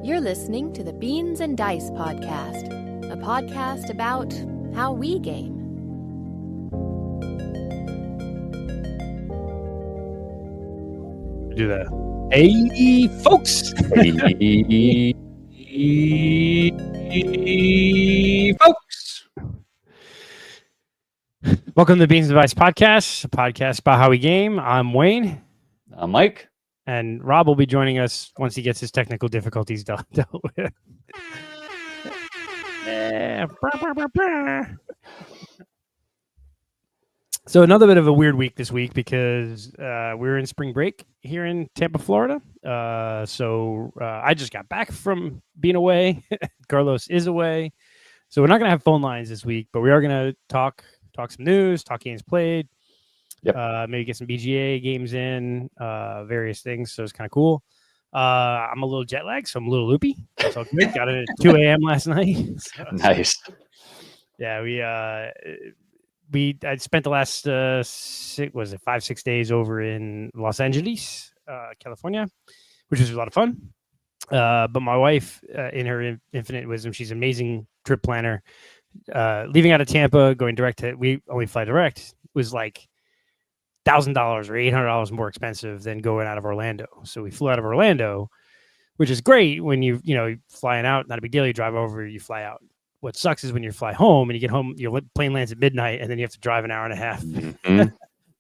You're listening to the Beans and Dice podcast, a podcast about how we game. Do the hey folks, hey folks. Welcome to the Beansanddice podcast, a podcast about how we game. I'm Wayne. I'm Mike. And Rob will be joining us once he gets his technical difficulties dealt with. So another bit of a weird week this week because we're in spring break here in Tampa, Florida. So I just got back from being away. Carlos is away. So we're not going to have phone lines this week, but we are going to talk some news, talk games played. Yep. Maybe get some BGA games in, various things. So it's kind of cool. I'm a little jet lagged, so I'm a little loopy. So good. Got it at 2 a.m. last night. So, nice. Yeah, I spent the last 5-6 days over in Los Angeles, California, which was a lot of fun. But my wife, in her infinite wisdom, she's an amazing trip planner. Leaving out of Tampa, going direct to, we only fly direct, was like $1,000 or $800 more expensive than going out of Orlando. So we flew out of Orlando, which is great when you're flying out, not a big deal. You drive over, you fly out. What sucks is when you fly home and you get home, your plane lands at midnight and then you have to drive an hour and a half.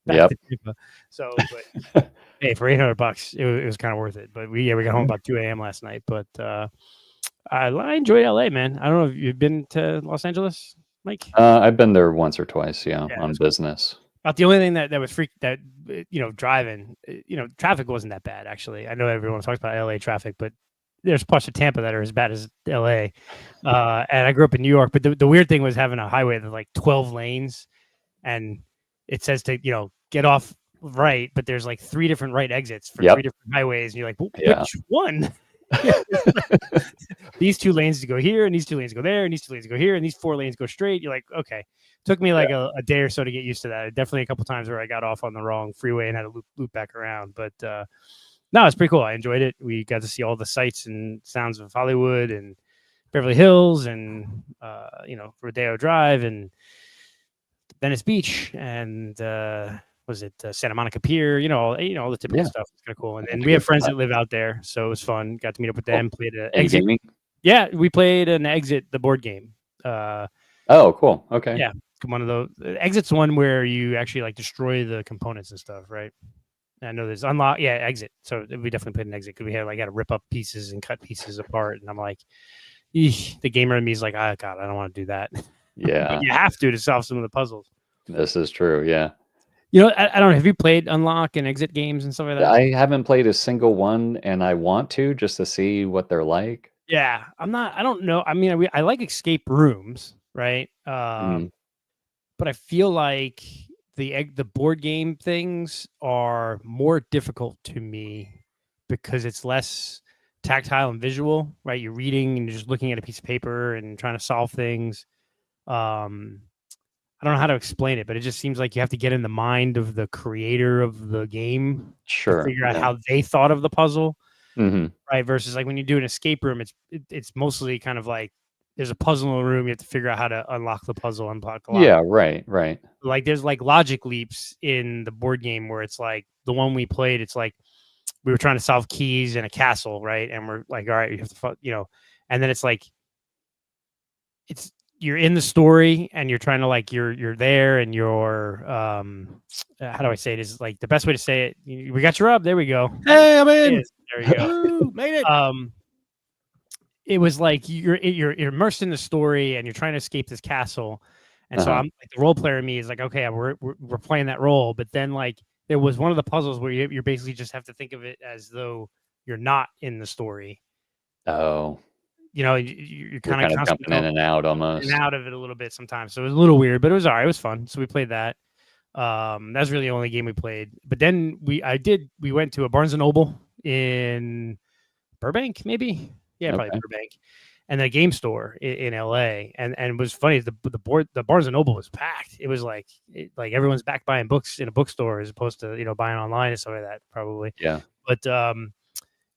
Back to Tampa. So, but hey, for $800, it was kind of worth it. But we got home about 2 a.m. last night. But I enjoyed LA, man. I don't know if you've been to Los Angeles, Mike. I've been there once or twice, on business. About the only thing that was driving, traffic wasn't that bad, actually. I know everyone talks about LA traffic, but there's parts of Tampa that are as bad as LA. And I grew up in New York, but the weird thing was having a highway that's like 12 lanes and it says to, get off right, but there's like 3 different right exits for 3 different highways. And you're like, well, which one? These 2 lanes to go here and these 2 lanes to go there and these 2 lanes to go here and these 4 lanes go straight. You're like, okay. Took me like a day or so to get used to that. Definitely a couple times where I got off on the wrong freeway and had to loop back around. But no, it's pretty cool. I enjoyed it. We got to see all the sights and sounds of Hollywood and Beverly Hills and Rodeo Drive and Venice Beach and Santa Monica Pier, all the typical stuff. It's kind of cool. And we have friends that live out there, so it was fun. Got to meet up with them, played an exit. Gaming? Yeah, we played an Exit, the board game. Oh, cool. Okay. Yeah. One of those Exit's one where you actually like destroy the components and stuff, right? And I know there's unlock. Yeah, Exit. So we definitely played an Exit because we had got to rip up pieces and cut pieces apart. And I'm like, the gamer in me is like, oh God, I don't want to do that. Yeah. But you have to solve some of the puzzles. This is true. Yeah. I don't know. Have you played Unlock and Exit games and stuff like that? I haven't played a single one, and I want to just to see what they're like. Yeah, I don't know. I mean, I like escape rooms, right? But I feel like the board game things are more difficult to me because it's less tactile and visual, right? You're reading and you're just looking at a piece of paper and trying to solve things. I don't know how to explain it, but it just seems like you have to get in the mind of the creator of the game to figure out how they thought of the puzzle, right? Versus like when you do an escape room, it's mostly kind of like there's a puzzle in the room. You have to figure out how to unlock the puzzle, unlock the lock. Yeah, right. Like there's like logic leaps in the board game where it's like the one we played. It's like we were trying to solve keys in a castle, right? And we're like, all right, you have to, and then it's like you're in the story and you're trying to you're there and you're how do I say it is like the best way to say it. We got you up. There we go. Hey, I'm in. There you go. Made it. It was like you're immersed in the story and you're trying to escape this castle. And so I'm like the role player in me is like, okay, we're playing that role. But then like there was one of the puzzles where you basically just have to think of it as though you're not in the story. Oh. You're kind of jumping in and out almost. And out of it a little bit sometimes. So it was a little weird, but it was all right. It was fun. So we played that. That's really the only game we played. But then we went to a Barnes & Noble in Burbank, maybe? Yeah, probably Burbank. And then a game store in LA. And it was funny, the Barnes & Noble was packed. It was like everyone's back buying books in a bookstore as opposed to, buying online and stuff like that, probably. Yeah. But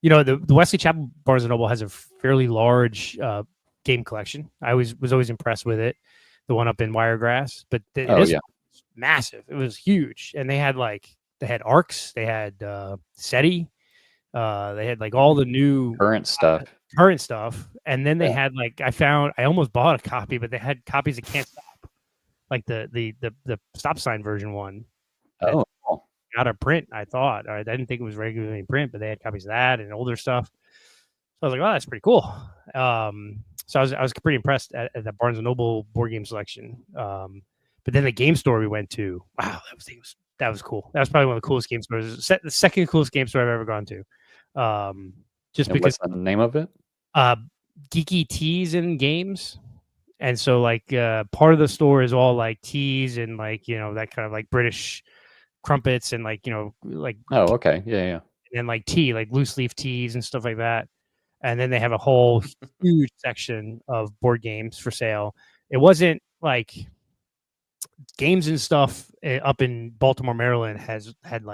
The Wesley Chapel Barnes and Noble has a fairly large game collection. I was always impressed with it. The one up in Wiregrass, but this yeah. was massive. It was huge, and they had ARCs, they had SETI, they had like all the new Current stuff. And then they had I almost bought a copy, but they had copies of Can't Stop, like the stop sign version one. Oh, out of print, I thought. I didn't think it was regularly in print, but they had copies of that and older stuff. So I was like, "Oh, that's pretty cool." So I was pretty impressed at the Barnes and Noble board game selection. But then the game store we went to, wow, that was cool. That was probably one of the coolest game stores. The second coolest game store I've ever gone to. Just because. What's the name of it? Geeky Teas and Games. And so part of the store is all like teas and that kind of like British crumpets and oh, okay, yeah, and like tea, like loose leaf teas and stuff like that. And then they have a whole huge section of board games for sale. It wasn't like Games and Stuff up in Baltimore, Maryland had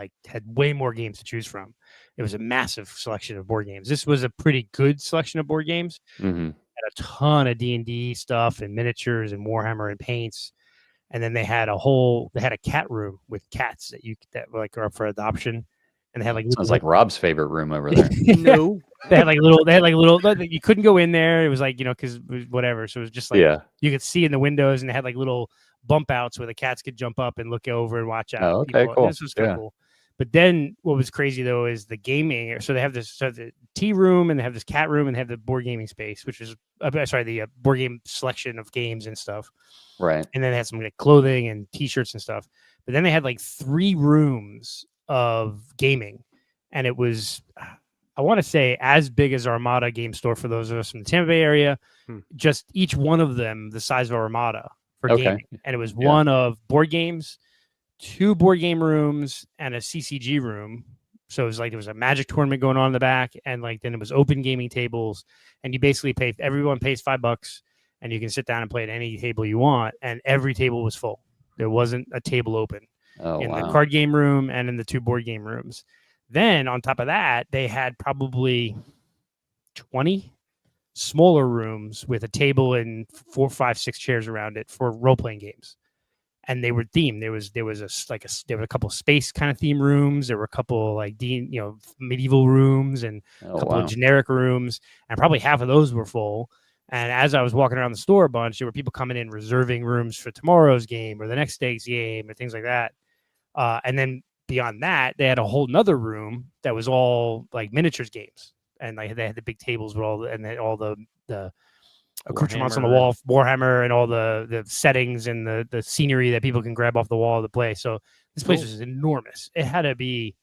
way more games to choose from. It was a massive selection of board games. This was a pretty good selection of board games. Mm-hmm. Had a ton of D&D stuff and miniatures and Warhammer and paints. And then they had a cat room with cats that are up for adoption. And they had sounds like Rob's favorite room over there. No, they had little. You couldn't go in there. It was because whatever. So it was just you could see in the windows, and they had little bump outs where the cats could jump up and look over and watch out. Oh, okay, cool. This was kind of cool. But then what was crazy though is the gaming. So they have the tea room, and they have this cat room, and they have the board gaming space, which is the board game selection of games and stuff. Right. And then they had some clothing and T-shirts and stuff. But then they had 3 rooms of gaming, and it was, I want to say, as big as Armada game store for those of us from the Tampa Bay area. Just each one of them the size of Armada for gaming, and it was one of board games, 2 board game rooms, and a CCG room. So it was there was a Magic tournament going on in the back, and then it was open gaming tables, and you basically everyone pays $5, and you can sit down and play at any table you want, and every table was full. There wasn't a table open. In the card game room and in the 2 board game rooms. Then on top of that, they had probably 20 smaller rooms with a table and 4, 5, 6 chairs around it for role-playing games. And they were themed. There were a couple of space kind of theme rooms. There were a couple medieval rooms and a couple of generic rooms, and probably half of those were full. And as I was walking around the store a bunch, there were people coming in reserving rooms for tomorrow's game or the next day's game or things like that. And then beyond that, they had a whole nother room that was all miniatures games, and they had the big tables with all the accoutrements on the wall, Warhammer, and all the settings and the scenery that people can grab off the wall to play. So this place was enormous. It had to be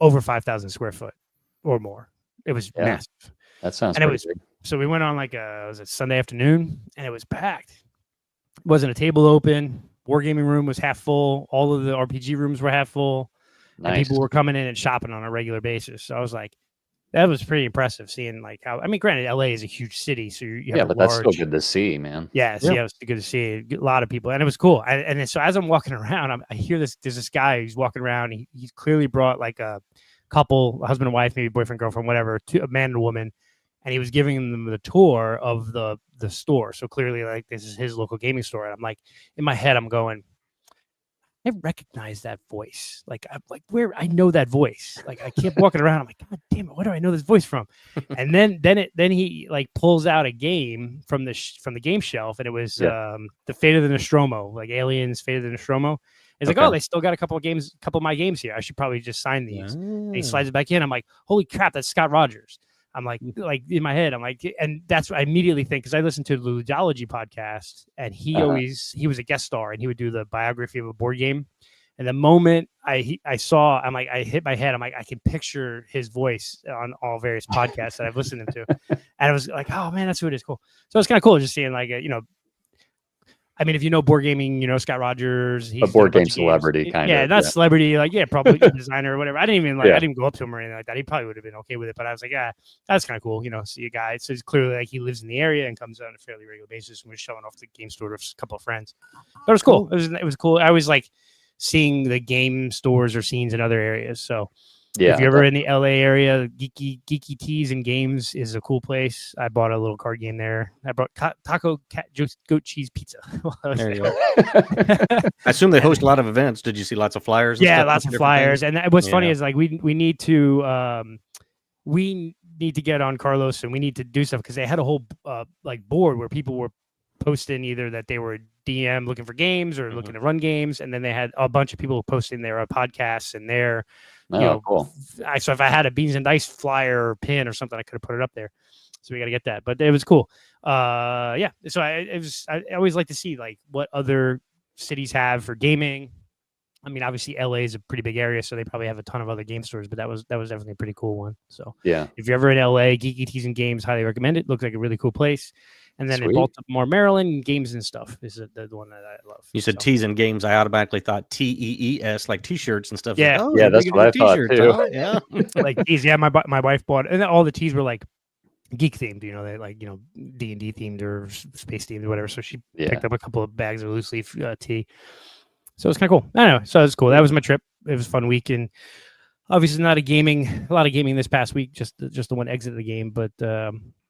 over 5,000 square foot or more. It was massive. That sounds. And it was big. So we went on was it Sunday afternoon, and it was packed. It wasn't a table open. Wargaming room was half full. All of the RPG rooms were half full. Nice. And people were coming in and shopping on a regular basis. So I was like, that was pretty impressive seeing how, granted, LA is a huge city. So you have that's still good to see, man. Yeah, it was good to see a lot of people. And it was cool. So as I'm walking around, I hear there's this guy who's walking around. He's clearly brought a couple, a husband and wife, maybe boyfriend, girlfriend, whatever, a man and a woman. And he was giving them the tour of the store. So clearly, this is his local gaming store. And I'm in my head, I'm going, I recognize that voice. Where I know that voice. I kept walking around. I'm like, God damn it, where do I know this voice from? And then he pulls out a game from the game shelf, and it was the Fate of the Nostromo, Aliens, Fate of the Nostromo. It's oh, they still got a couple of my games here. I should probably just sign these. And he slides it back in. I'm like, holy crap, that's Scott Rogers. I'm like in my head, and that's what I immediately think, because I listened to the Ludology podcast, and he was a guest star, and he would do the biography of a board game. And the moment I saw, I hit my head. I can picture his voice on all various podcasts that I've listened to, and I was like, oh man, that's who it is. Cool. So it's kind of cool just seeing if you know board gaming, Scott Rogers. He's a board game celebrity, kind of. Yeah, not celebrity, probably designer or whatever. I didn't even go up to him or anything like that. He probably would have been okay with it, but I was like, yeah, that's kind of cool, see a guy. So it's clearly he lives in the area and comes out on a fairly regular basis, and we're showing off the game store with a couple of friends. But it was cool. It was cool. I always like seeing the game stores or scenes in other areas. So Yeah. If you're ever in the LA area, Geeky Teas and Games is a cool place. I bought a little card game there. I brought taco, cat, goat cheese pizza. There you go. I assume they host a lot of events. Did you see lots of flyers? And Yeah, stuff, lots of different flyers. things? And what's funny Yeah. is like we need to get on Carlos and we need to do stuff because they had a whole like board where people were posting either that they were DM looking for games or looking to run games, and then they had a bunch of people posting their podcasts and their Cool. So if I had a Beans and Dice flyer or pin or something, I could have put it up there. So we got to get that, but it was cool. Yeah. So I always like to see like what other cities have for gaming. I mean, obviously LA is a pretty big area, so they probably have a ton of other game stores, but that was definitely a pretty cool one. So Yeah. if you're ever in LA, Geeky Teas and Games, highly recommend it. Looks like a really cool place. And then in Sweet. Baltimore, Maryland, Games and Stuff is the one that I love. You said so. Tees and Games. I automatically thought TEES, like T-shirts and stuff. Yeah. Like, oh, Yeah, they're that's big what I into thought, T-shirts, too. huh? Yeah. Like teas, yeah, my wife bought, and all the teas were like geek themed, they like D&D themed or space themed or whatever. So she picked up a couple of bags of loose leaf tea. So it's kind of cool. I don't know. So it was cool. That was my trip. It was a fun week, and obviously not a lot of gaming this past week. Just the one exit of the game, but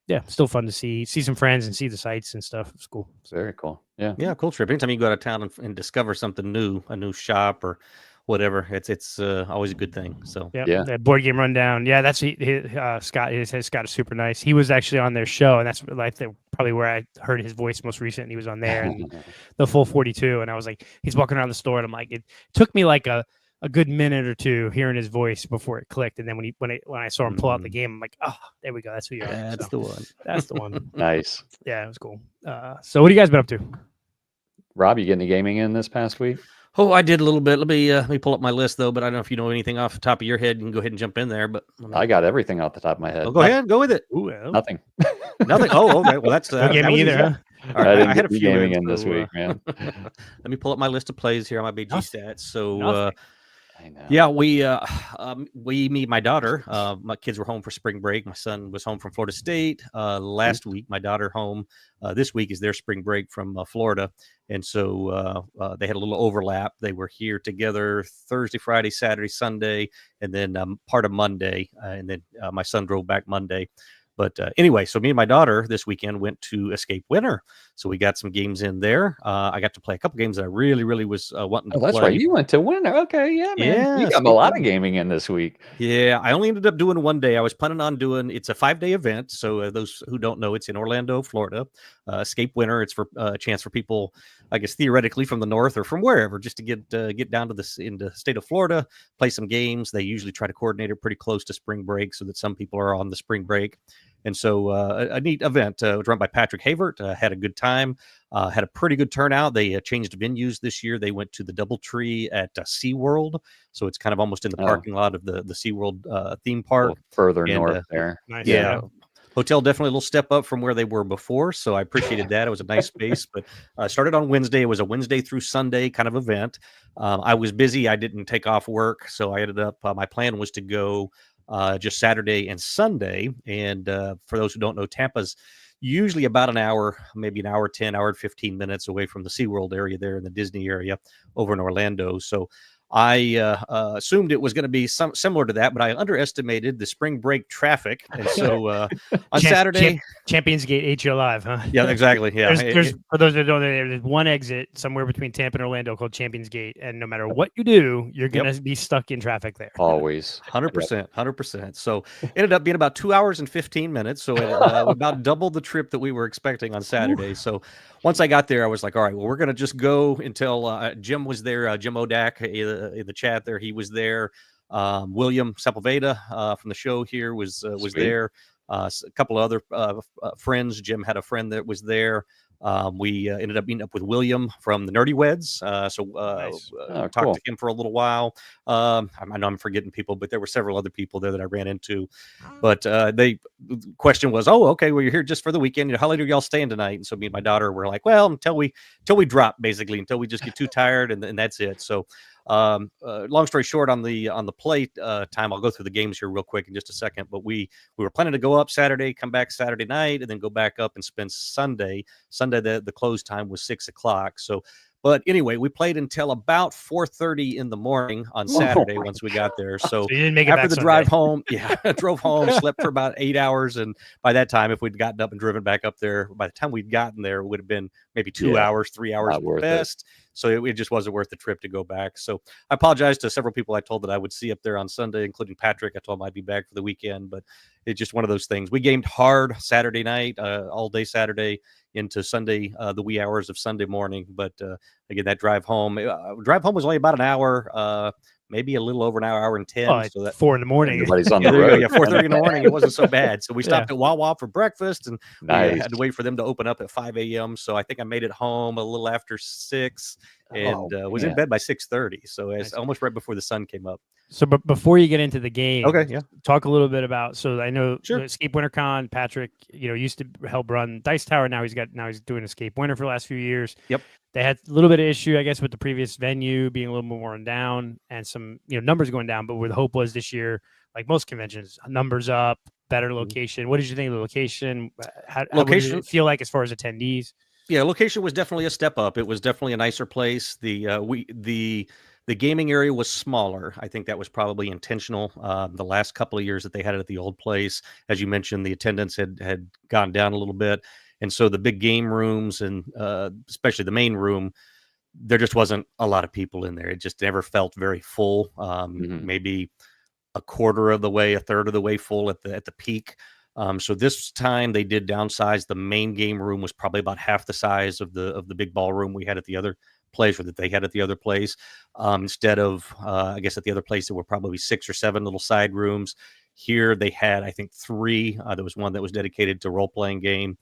yeah, still fun to see some friends and see the sights and stuff. It's cool. Very cool. Yeah. Yeah, cool trip. Anytime you go out of town and discover something new, a new shop or whatever, it's always a good thing. So Yeah. That board game rundown. Yeah, that's Scott. Scott is super nice. He was actually on their show, and that's like probably where I heard his voice most recent. He was on there and the full 42, and I was like, he's walking around the store, and I'm like, it took me like a good minute or two hearing his voice before it clicked, and then when I saw him pull out the game, I'm like, oh, there we go. That's who you are. that's the one. That's the one. Nice. Yeah, it was cool. So what have you guys been up to? Rob, you get any gaming in this past week? Oh, I did a little bit. Let me pull up my list though. But I don't know if you know anything off the top of your head. You can go ahead and jump in there. But I got everything off the top of my head. go ahead, go with it. Ooh, well. Nothing. Nothing. Oh, okay. Well, that's No gaming was either, easy. huh? All I right, didn't I had a get few gaming in, in this so, week, man. Let me pull up my list of plays here on my BG stats. So Nothing. I know. yeah, me, my daughter, my kids were home for spring break. My son was home from Florida State last week. My daughter home this week is their spring break from Florida. And so they had a little overlap. They were here together Thursday, Friday, Saturday, Sunday, and then part of Monday. And then my son drove back Monday. But anyway, so me and my daughter this weekend went to Escape Winter. So we got some games in there. I got to play a couple games that I really, really was wanting to Oh, that's play. right. You went to Winter. Okay, yeah, man. Yeah, You got a lot of gaming in this week. Yeah, I only ended up doing one day. I was planning on doing. It's a 5-day event. So those who don't know, it's in Orlando, Florida. Escape Winter. It's for a chance for people, I guess theoretically from the north or from wherever, just to get down to into the state of Florida, play some games. They usually try to coordinate it pretty close to spring break so that some people are on the spring break. And so a neat event was run by Patrick Havert. Had a good time. Had a pretty good turnout. They changed venues this year. They went to the Doubletree at SeaWorld. So it's kind of almost in the parking lot of the SeaWorld theme park. Further And, north there. Nice. Yeah. Hotel definitely a little step up from where they were before. So I appreciated that. It was a nice space. But started on Wednesday. It was a Wednesday through Sunday kind of event. I was busy. I didn't take off work. So I ended up, my plan was to go just Saturday and Sunday. And for those who don't know, Tampa's usually about an hour, maybe an hour 10, hour and 15 minutes away from the SeaWorld area there in the Disney area over in Orlando. So I assumed it was going to be similar to that, but I underestimated the spring break traffic. And so on Saturday, Champions Gate ate you alive, huh? Yeah, exactly. Yeah. There's for those that don't know, there's one exit somewhere between Tampa and Orlando called Champions Gate, and no matter what you do, you're gonna be stuck in traffic there. Always. 100%. So ended up being about 2 hours and 15 minutes. So about double the trip that we were expecting on Saturday. So once I got there, I was like, all right, well, we're going to just go until Jim was there. Jim Odak in the chat there. He was there. William Sepulveda from the show here was there. A couple of other friends. Jim had a friend that was there. We ended up meeting up with William from the Nerdy Weds. Talked cool. to him for a little while. I know I'm forgetting people, but there were several other people there that I ran into. But the question was, oh, okay, well, you're here just for the weekend. How late are y'all staying tonight? And so me and my daughter were like, well, until we drop, basically, until we just get too tired, and that's it. So long story short, on the play time, I'll go through the games here real quick in just a second, but we were planning to go up Saturday, come back Saturday night, and then go back up and spend Sunday. The close time was 6:00. So But anyway, we played until about 4:30 in the morning on Saturday once we got there. So you didn't make it after back the Sunday. drive home, I drove home, slept for about 8 hours. And by that time, if we'd gotten up and driven back up there, by the time we'd gotten there, it would have been maybe 2 hours, 3 hours at best. So it just wasn't worth the trip to go back. So I apologize to several people I told that I would see up there on Sunday, including Patrick. I told him I'd be back for the weekend, but it's just one of those things. We gamed hard Saturday night, all day Saturday into Sunday, the wee hours of Sunday morning. But again, that drive home was only about an hour, maybe a little over an hour and 10. So that 4 in the morning. Everybody's on the road. 4:30 in the morning. It wasn't so bad. So we stopped at Wawa for breakfast, and we had to wait for them to open up at 5 a.m. So I think I made it home a little after 6 and was in bed by 6:30. So it's almost right before the sun came up. So, but before you get into the game, talk a little bit about. So I know Escape WinterCon. Patrick, used to help run Dice Tower. Now he's doing Escape Winter for the last few years. Yep. They had a little bit of issue, I guess, with the previous venue being a little more run down and some numbers going down. But where the hope was this year, like most conventions, numbers up, better location. What did you think of the location? How did it feel like as far as attendees? Yeah, location was definitely a step up. It was definitely a nicer place. The gaming area was smaller. I think that was probably intentional. The last couple of years that they had it at the old place, as you mentioned, the attendance had gone down a little bit. And so the big game rooms and especially the main room, there just wasn't a lot of people in there. It just never felt very full. Maybe a quarter of the way, a third of the way full at the peak. So this time they did downsize. The main game room was probably about half the size of the big ballroom we had at the other place, or that they had at the other place. Instead of, I guess at the other place, there were probably 6 or 7 little side rooms. Here they had, I think, 3. There was one that was dedicated to role-playing game.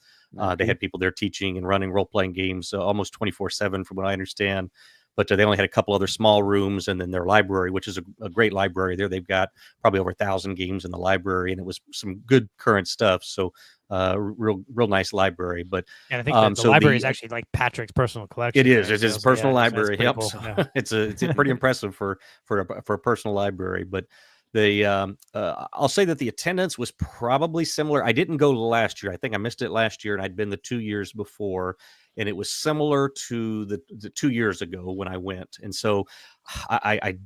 They had people there teaching and running role-playing games almost 24/7 from what I understand. But they only had a couple other small rooms, and then their library, which is a great library there. They've got probably over 1,000 games in the library, and it was some good current stuff. So real nice library. But and I think the library is actually like Patrick's personal collection. It is. It's his personal library. Yep. Cool. So it's pretty impressive for a personal library. But I'll say that the attendance was probably similar. I didn't go last year. I think I missed it last year, and I'd been the 2 years before, and it was similar to the 2 years ago when I went. And so I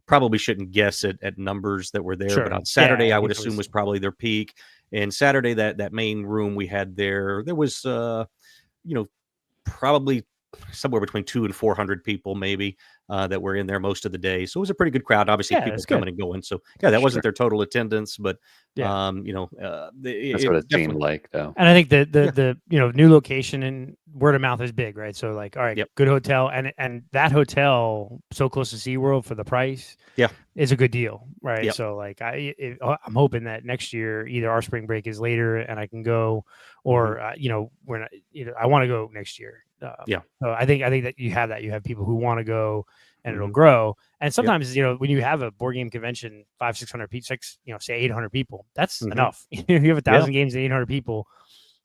probably shouldn't guess at numbers that were there, but on Saturday I would assume was probably their peak. And Saturday, that main room we had there was probably somewhere between 200 and 400 people maybe that were in there most of the day. So it was a pretty good crowd. Obviously, people coming and going. So that wasn't their total attendance, but that's what it seemed like, though. And I think the new location and word of mouth is big, right? So like, all right, good hotel, and that hotel so close to SeaWorld for the price, is a good deal, right? Yep. So like, I'm hoping that next year either our spring break is later and I can go, or I want to go next year. So I think that you have people who want to go, and it'll grow. And sometimes when you have a board game convention, 500-600 people, say 800 people, that's enough. If you have 1,000 games and 800 people,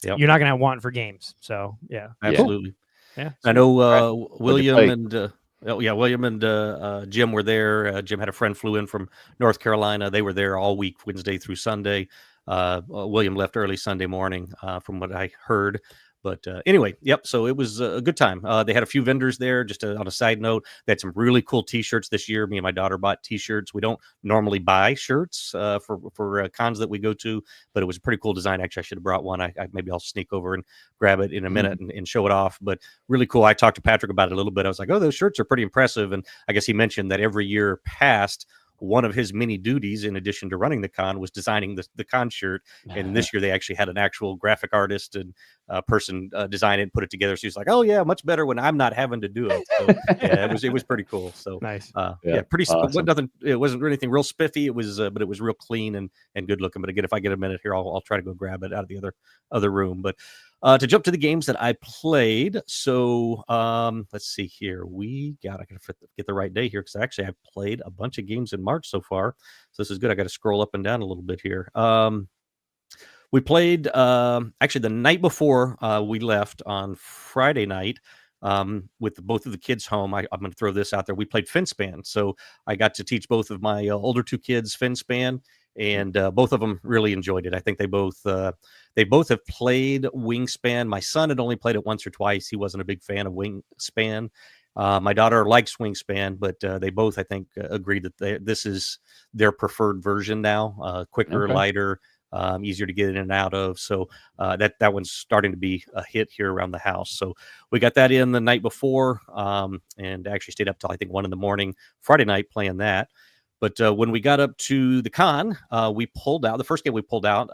you're not gonna have one for games. So absolutely. Yeah. I know William and Jim were there. Jim had a friend flew in from North Carolina. They were there all week, Wednesday through Sunday. William left early Sunday morning, from what I heard. But anyway, so it was a good time. They had a few vendors there. Just on a side note, they had some really cool T-shirts this year. Me and my daughter bought T-shirts. We don't normally buy shirts for cons that we go to, but it was a pretty cool design. Actually, I should have brought one. Maybe I'll sneak over and grab it in a minute and show it off. But really cool. I talked to Patrick about it a little bit. I was like, oh, those shirts are pretty impressive. And I guess he mentioned that every year past, one of his many duties, in addition to running the con, was designing the con shirt. And this year they actually had an actual graphic artist and person design it and put it together. So he's like, oh yeah, much better when I'm not having to do it. So it was pretty cool. So nice. Pretty awesome. Nothing. It wasn't anything real spiffy. It was, but it was real clean and good looking. But again, if I get a minute here, I'll try to go grab it out of the other room. But to jump to the games that I played. So let's see here. I gotta get the right day here, because actually I've played a bunch of games in March so far. So this is good. I got to scroll up and down a little bit here. We played actually the night before we left on Friday night. With both of the kids home, I'm going to throw this out there. We played Finspan. So I got to teach both of my older 2 kids Finspan, and both of them really enjoyed it. I think they both have played Wingspan. My son had only played it once or twice. He wasn't a big fan of Wingspan. My daughter likes Wingspan, but they both, I think, agree that this is their preferred version now. Quicker, Okay. lighter, easier to get in and out of. So that one's starting to be a hit here around the house. So we got that in the night before, and actually stayed up till I think 1 a.m. Friday night playing that. But when we got up to the con, we pulled out the first game we pulled out.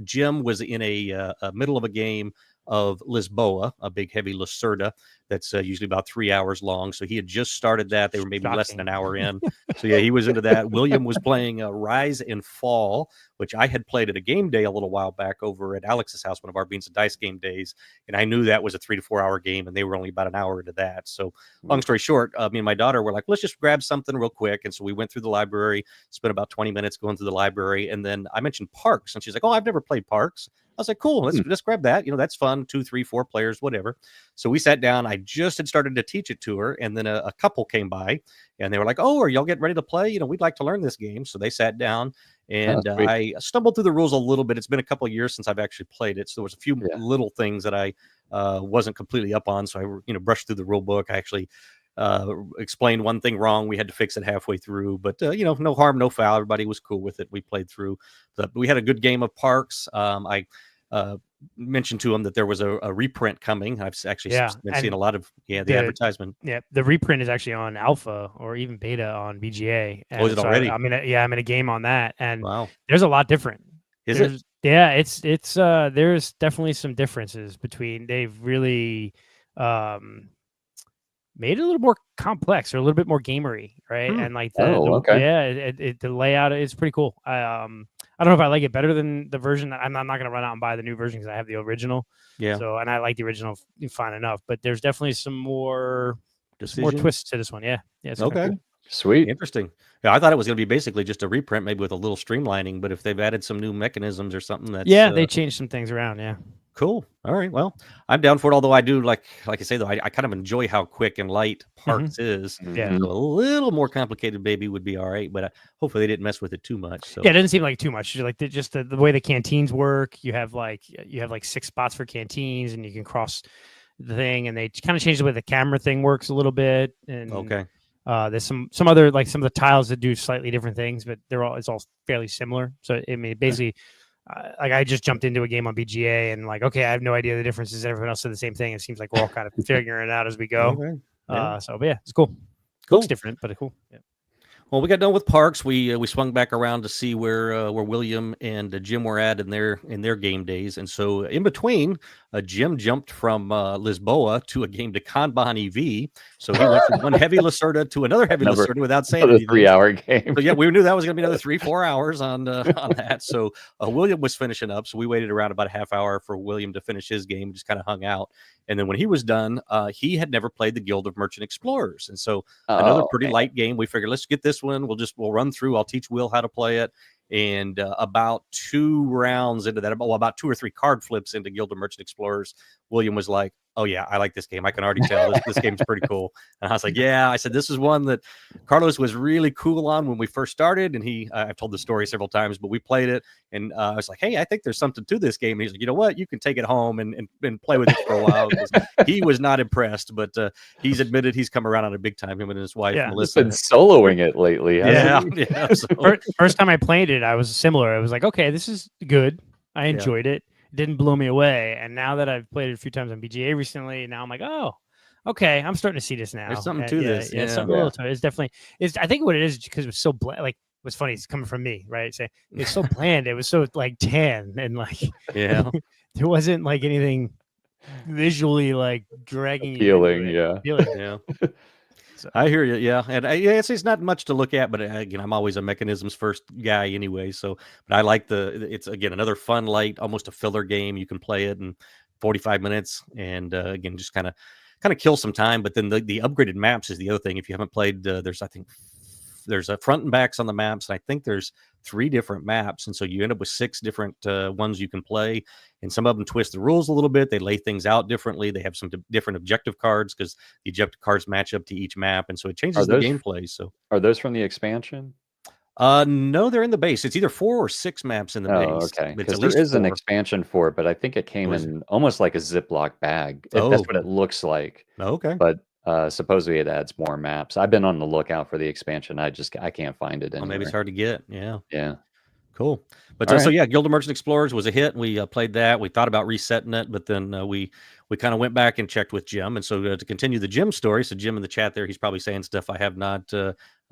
Jim was in a middle of a game of Lisboa, a big heavy Lacerda that's usually about 3 hours long. So he had just started that. They were maybe less than an hour in. So yeah, he was into that. William was playing Rise and Fall, which I had played at a game day a little while back over at Alex's house, one of our Beans and Dice game days. And I knew that was a 3 to 4 hour game, and they were only about an hour into that. So long story short, me and my daughter were like, let's just grab something real quick. And so we went through the library, spent about 20 minutes going through the library. And then I mentioned Parks, and she's like, oh, I've never played Parks. I was like, cool, let's grab that. That's fun. 2, 3, 4 players, whatever. So we sat down. I just had started to teach it to her. And then a couple came by and they were like, oh, are y'all getting ready to play? We'd like to learn this game. So they sat down and I stumbled through the rules a little bit. It's been a couple of years since I've actually played it. So there was a few little things that I wasn't completely up on. So I, brushed through the rule book. I actually explained one thing wrong. We had to fix it halfway through, but no harm, no foul. Everybody was cool with it. We played through. We had a good game of Parks. I mentioned to him that there was a reprint coming. I've actually been seeing a lot of the advertisement. Yeah, the reprint is actually on alpha or even beta on BGA. Oh, is it already? I'm in a game on that, and wow, there's a lot different. Is it? Yeah, it's there's definitely some differences between. They've really made it a little more complex or a little bit more gamery, right? And like the layout is pretty cool. I don't know if I like it better than the version. I'm not going to run out and buy the new version because I have the original. Yeah. So, and I like the original fine enough, but there's definitely some more twists to this one. Yeah. It's okay. Cool. Sweet. Interesting. Yeah, I thought it was going to be basically just a reprint, maybe with a little streamlining, but if they've added some new mechanisms or something, that's they changed some things around. Yeah. Cool. All right. Well, I'm down for it. Although I do like I say though, I kind of enjoy how quick and light Parks is. Yeah. So a little more complicated, maybe would be all right. But hopefully they didn't mess with it too much. So yeah, it doesn't seem like too much. Like the way the canteens work. You have like 6 spots for canteens, and you can cross the thing. And they kind of changed the way the camera thing works a little bit. And okay. There's some other like some of the tiles that do slightly different things, but it's all fairly similar. So I mean, basically. Like I just jumped into a game on BGA and like, okay, I have no idea the differences. Everyone else said the same thing. It seems like we're all kind of figuring it out as we go. Okay. But yeah, it's cool. Looks different, but it's cool. Yeah. Well, we got done with Parks. We swung back around to see where William and Jim were at in their game days, and so in between, Jim jumped from Lisboa to a game to Kanban EV. So he went from one heavy Lacerda to another heavy Lacerda without saying anything. 3-hour game. So yeah, we knew that was going to be another 3-4 hours on that. So William was finishing up, so we waited around about a half hour for William to finish his game. Just kind of hung out. And then when he was done, he had never played the Guild of Merchant Explorers. And so another pretty light game. We figured, let's get this one. We'll run through. I'll teach Will how to play it. And about 2 rounds into that, about 2 or 3 card flips into Guild of Merchant Explorers, William was like, oh yeah, I like this game. I can already tell this game's pretty cool. And I was like, yeah, I said, this is one that Carlos was really cool on when we first started. And I've told the story several times, but we played it. And I was like, hey, I think there's something to this game. And he's like, you know what? You can take it home and play with it for a while. He was not impressed, but he's admitted he's come around on it big time, him and his wife. Yeah. He's been soloing it lately. Yeah. So. First time I played it, I was similar. I was like, okay, this is good. I enjoyed it. It didn't blow me away. And now that I've played it a few times on BGA recently, now I'm like, oh, okay, I'm starting to see this now. There's something to this. Yeah, something a little to it. It's definitely. I think what it is because it was so like. What's funny is coming from me, right? It's so bland. It was so like tan and like there wasn't like anything visually like dragging appealing. you. Yeah. So. I hear you. Yeah. And it's not much to look at, but again, I'm always a mechanisms first guy anyway. So, but I like it's again, another fun, light, almost a filler game. You can play it in 45 minutes and again, just kind of kill some time. But then the upgraded maps is the other thing. If you haven't played, there's a front and backs on the maps. And I think there's 3 different maps. And so you end up with 6 different ones you can play. And some of them twist the rules a little bit. They lay things out differently. They have some different objective cards because the objective cards match up to each map. And so it changes the gameplay. So are those from the expansion? No, they're in the base. It's either 4 or 6 maps in the base. Okay. Because there is an expansion for it, but I think it came in almost like a Ziploc bag. That's what it looks like. Okay. But Supposedly it adds more maps. I've been on the lookout for the expansion. I can't find it Well, maybe it's anywhere. hard to get. Yeah. Yeah. Cool. But All so right. yeah, Guild of Merchant Explorers was a hit. We played that. We thought about resetting it, but then we kind of went back and checked with Jim. And so to continue the Jim story, so Jim in the chat there, he's probably saying stuff I have not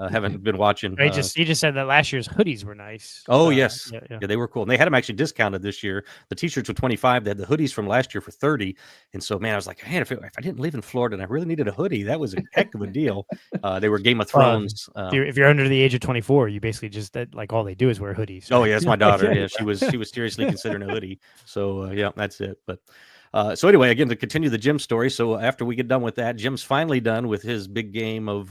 haven't been watching. He just said that last year's hoodies were nice. Oh yes, yeah. they were cool, and they had them actually discounted this year. The T-shirts were 25. They had the hoodies from last year for 30. And so, man, I was like, man, if I didn't live in Florida and I really needed a hoodie, that was a heck of a deal. They were Game of Thrones. If you're under the age of 24, you basically just like all they do is wear hoodies. Oh yeah, it's my daughter. Yeah, she was seriously considering a hoodie. So yeah, that's it. But so anyway, again, to continue the Jim story. So after we get done with that, Jim's finally done with his big game of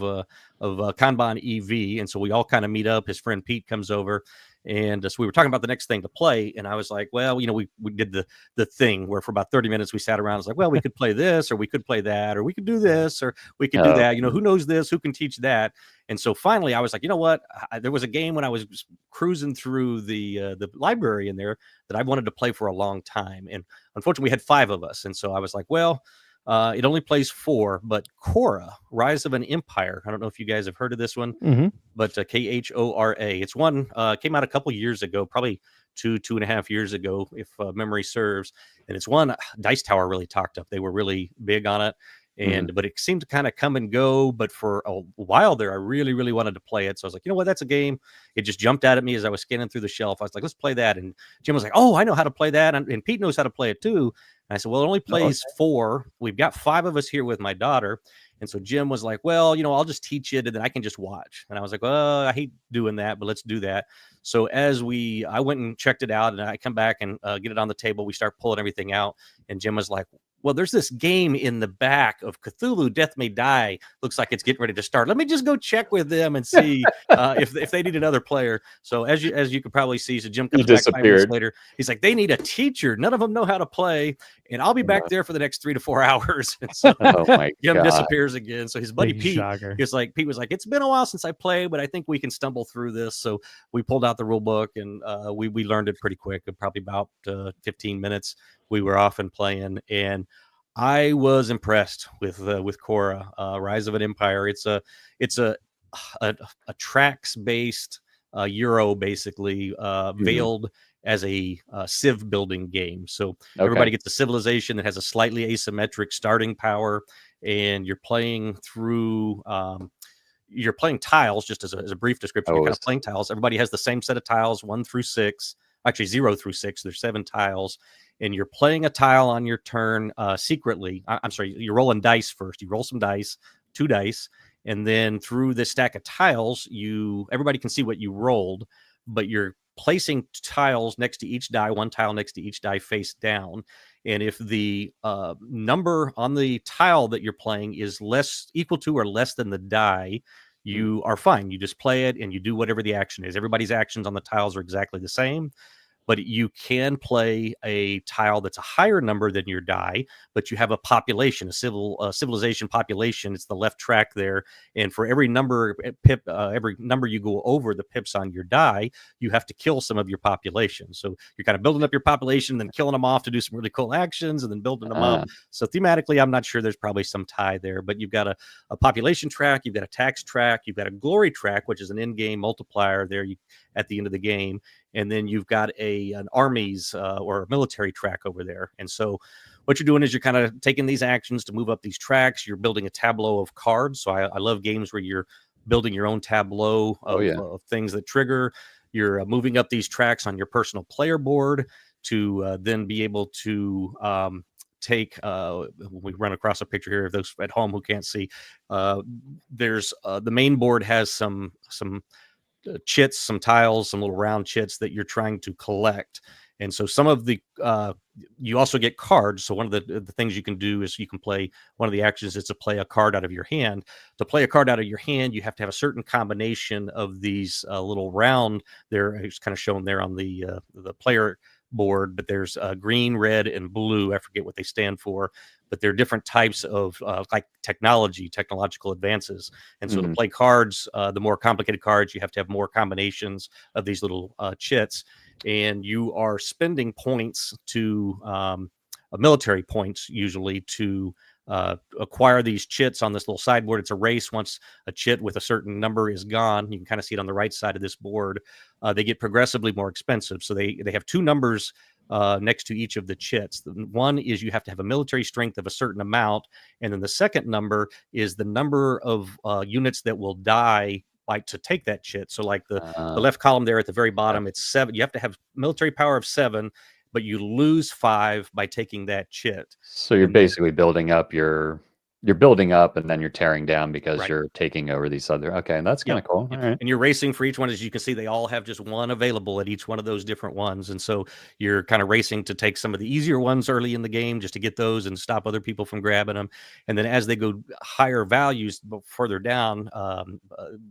Kanban EV, and so we all kind of meet up. His friend Pete comes over, and so we were talking about the next thing to play. And I was like, well, we did the thing where for about 30 minutes we sat around. I was like, well, we could play this, or we could play that, or we could do this, or we could do that. Who knows this? Who can teach that? And so finally, I was like, you know what? There was a game when I was cruising through the library in there that I wanted to play for a long time. And unfortunately, we had 5 of us. And so I was like, well, it only plays 4, but Khora, Rise of an Empire. I don't know if you guys have heard of this one, but Khora. It's one came out a couple years ago, probably 2.5 years ago, if memory serves. And it's one Dice Tower really talked up. They were really big on it. But it seemed to kind of come and go. But for a while there, I really, really wanted to play it. So I was like, you know what? That's a game. It just jumped out at me as I was scanning through the shelf. I was like, let's play that. And Jim was like, oh, I know how to play that. And Pete knows how to play it too. And I said, well, it only plays 4. We've got 5 of us here with my daughter. And so Jim was like, well, I'll just teach it and then I can just watch. And I was like, well, I hate doing that, but let's do that. So I went and checked it out, and I come back and get it on the table. We start pulling everything out. And Jim was like, well, there's this game in the back of Cthulhu Death May Die. Looks like it's getting ready to start. Let me just go check with them and see if they need another player. So as you could probably see, so Jim comes back 5 minutes later. He's like, they need a teacher. None of them know how to play, and I'll be back there for the next 3 to 4 hours. And so Jim disappears again. So his buddy Pete was like, it's been a while since I played, but I think we can stumble through this. So we pulled out the rule book, and we learned it pretty quick. Probably about 15 minutes. We were off and playing, and I was impressed with Khora, Rise of an Empire. It's a tracks based Euro, basically veiled as a civ building game. So everybody gets a civilization that has a slightly asymmetric starting power, and you're playing through. You're playing tiles, just as a brief description. You're kind of playing tiles. Everybody has the same set of tiles, 1 through 6. Actually 0 through 6. There's 7 tiles, and you're playing a tile on your turn secretly. I'm sorry, you're rolling dice first. You roll some dice, 2 dice, and then through this stack of tiles, everybody can see what you rolled, but you're placing tiles next to each die, 1 tile next to each die face down. And if the number on the tile that you're playing is equal to or less than the die, you are fine. You just play it and you do whatever the action is. Everybody's actions on the tiles are exactly the same, but you can play a tile that's a higher number than your die, but you have a population, a civilization population. It's the left track there. And for every number every number you go over the pips on your die, you have to kill some of your population. So you're kind of building up your population, then killing them off to do some really cool actions, and then building them up. So thematically, I'm not sure there's probably some tie there, but you've got a population track, you've got a tax track, you've got a glory track, which is an in-game multiplier there at the end of the game. And then you've got an armies or a military track over there. And so what you're doing is you're kind of taking these actions to move up these tracks. You're building a tableau of cards. So I love games where you're building your own tableau of things that trigger. You're moving up these tracks on your personal player board to then be able to take we run across a picture here of those at home who can't see. There's the main board has some chits, some tiles, some little round chits that you're trying to collect. And so some of the you also get cards. So one of the things you can do is you can play, one of the actions is to play a card out of your hand. To play a card out of your hand, you have to have a certain combination of these little round there. It's kind of shown there on the player board, but there's green, red, and blue. I forget what they stand for, but they're different types of like technological advances. And so to play cards, the more complicated cards, you have to have more combinations of these little chits, and you are spending points to military points usually to acquire these chits on this little sideboard. It's a race. Once a chit with a certain number is gone, you can kind of see it on the right side of this board. They get progressively more expensive. So they have two numbers next to each of the chits. One is you have to have a military strength of a certain amount, and then the second number is the number of units that will die to take that chit. So like the left column there at the very bottom, it's 7. You have to have military power of 7, but you lose 5 by taking that chit. So you're basically building up you're building up and then you're tearing down because Right. you're taking over these other. Okay, and that's kind of cool. Yep. All right. And you're racing for each one. As you can see, they all have just one available at each one of those different ones. And so you're kind of racing to take some of the easier ones early in the game just to get those and stop other people from grabbing them. And then as they go higher values further down,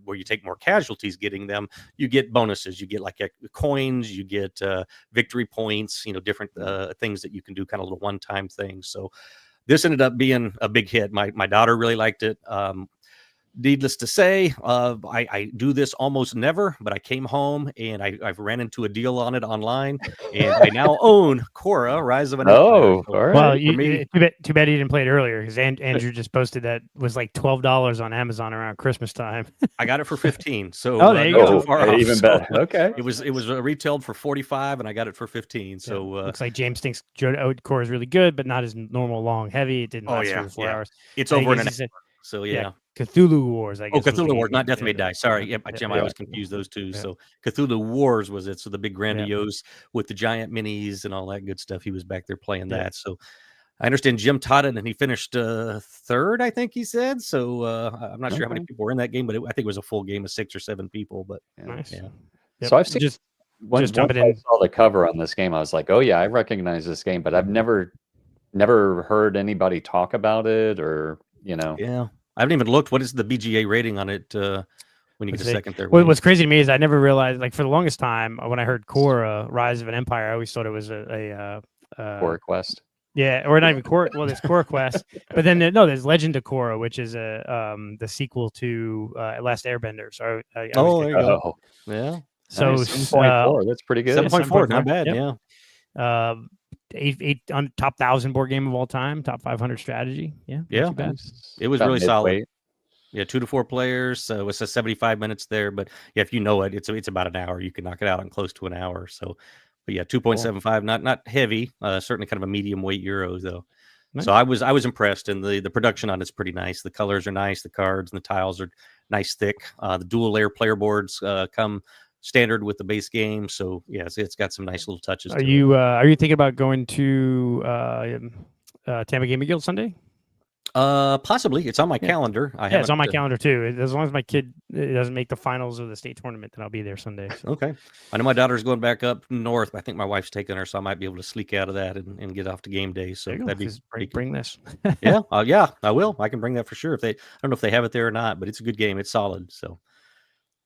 where you take more casualties getting them, you get bonuses. You get like coins, you get victory points, different things that you can do, kind of little one-time things. So this ended up being a big hit. My daughter really liked it. Needless to say, I do this almost never, but I came home and I've ran into a deal on it online, and I now own Korra: Rise of an Empire. Oh, So, all right. Well, for too bad you didn't play it earlier, because Andrew just posted that was like $12 on Amazon around Christmas time. I got it for 15. So Oh, there you not go. too far off. Even So better. Okay. It was retailed for 45, and I got it for 15. So Looks like James thinks Core is really good, but not as normal, long, heavy. It didn't last 4 hours. it's I over in guess an he said- So yeah. Cthulhu Wars, I guess. Oh, was the Cthulhu game. Wars, not Death May Die. Sorry, Yeah. Jim, I always confuse those two. So Cthulhu Wars was it. So the big grandiose with the giant minis and all that good stuff. He was back there playing that. So I understand Jim taught it, and he finished third, I think he said. So I'm not sure how many people were in that game, but I think it was a full game of 6 or 7 people. But Nice. yeah. So I've seen just once jumping I in. saw the cover on this game, I was like, oh yeah, I recognize this game, but I've never heard anybody talk about it or Yeah. I haven't even looked. What is the BGA rating on it when you get a second there? What's crazy to me is I never realized, like, for the longest time when I heard Korra: Rise of an Empire, I always thought it was a Korra Quest. Yeah, or not even Korra. Well, there's Korra Quest, but then there's Legend of Korra, which is the sequel to Last Airbender. So I Oh, there you go. Oh, Yeah. so nice. 7.4. That's pretty good. 7.4, not bad. Yep. Yeah. Eight on top 1,000 board game of all time, top 500 strategy. Yeah, Yeah. not too bad. It was About really solid. midweight. Yeah, 2 to 4 players. So it's a 75 minutes there, but yeah, if you know it, it's about an hour. You can knock it out in close to an hour. So, but yeah, 2.75, not heavy. Certainly kind of a medium weight Euros though. Nice. So I was impressed, and the production on it's pretty nice. The colors are nice. The cards and the tiles are nice, thick. The dual layer player boards come standard with the base game. So yeah, it's got some nice little touches. Are you thinking about going to Tampa Gaming Guild Sunday? Possibly. It's on my calendar. It's on my calendar too. As long as my kid doesn't make the finals of the state tournament, then I'll be there Sunday. So. Okay. I know my daughter's going back up north. I think my wife's taking her, so I might be able to sneak out of that and get off to game day. So that'd be bring this. yeah, I will. I can bring that for sure. I don't know if they have it there or not, but it's a good game. It's solid. So,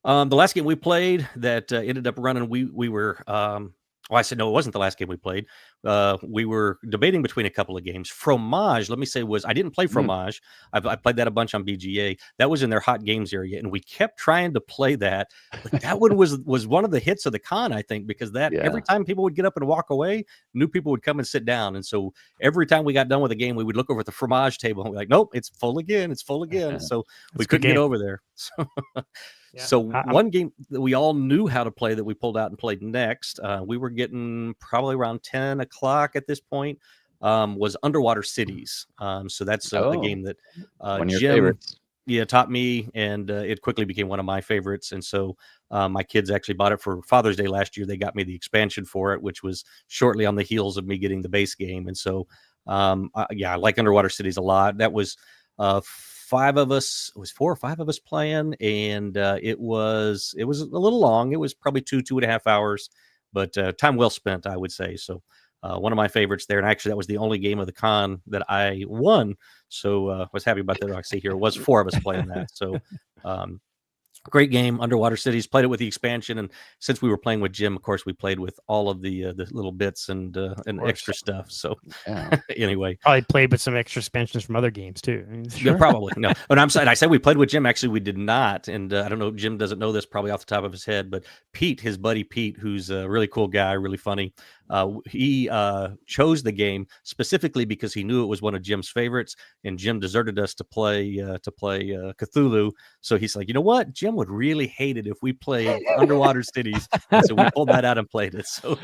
the last game we played that ended up running, we were. I said no, it wasn't the last game we played. We were debating between a couple of games. Fromage, let me say, I didn't play Fromage. I played that a bunch on BGA. That was in their hot games area, and we kept trying to play that. But that one was one of the hits of the con, I think, because every time people would get up and walk away, new people would come and sit down. And so every time we got done with the game, we would look over at the Fromage table and we're like, nope, it's full again. It's full again. So we couldn't get over there. So. Yeah. So one game that we all knew how to play that we pulled out and played next, we were getting probably around 10 o'clock at this point, was Underwater Cities. So that's a game that Jim taught me, and it quickly became one of my favorites. And so my kids actually bought it for Father's Day last year. They got me the expansion for it, which was shortly on the heels of me getting the base game. And so, I like Underwater Cities a lot. That was 5 of us. It was 4 or 5 of us playing, and it was a little long. It was probably 2.5 hours, but time well spent, I would say. So one of my favorites there, and actually that was the only game of the con that I won. So I was happy about that. I see here it was 4 of us playing that. So great game, Underwater Cities. Played it with the expansion, and since we were playing with Jim, of course, we played with all of the little bits and extra stuff. So anyway, probably played with some extra expansions from other games too. I mean, yeah, probably no. And I said we played with Jim. Actually, we did not, and I don't know. Jim doesn't know this probably off the top of his head, but Pete, his buddy Pete, who's a really cool guy, really funny. He chose the game specifically because he knew it was one of Jim's favorites, and Jim deserted us to play Cthulhu. So he's like, you know what? Jim would really hate it if we played Underwater Cities. And so we pulled that out and played it. So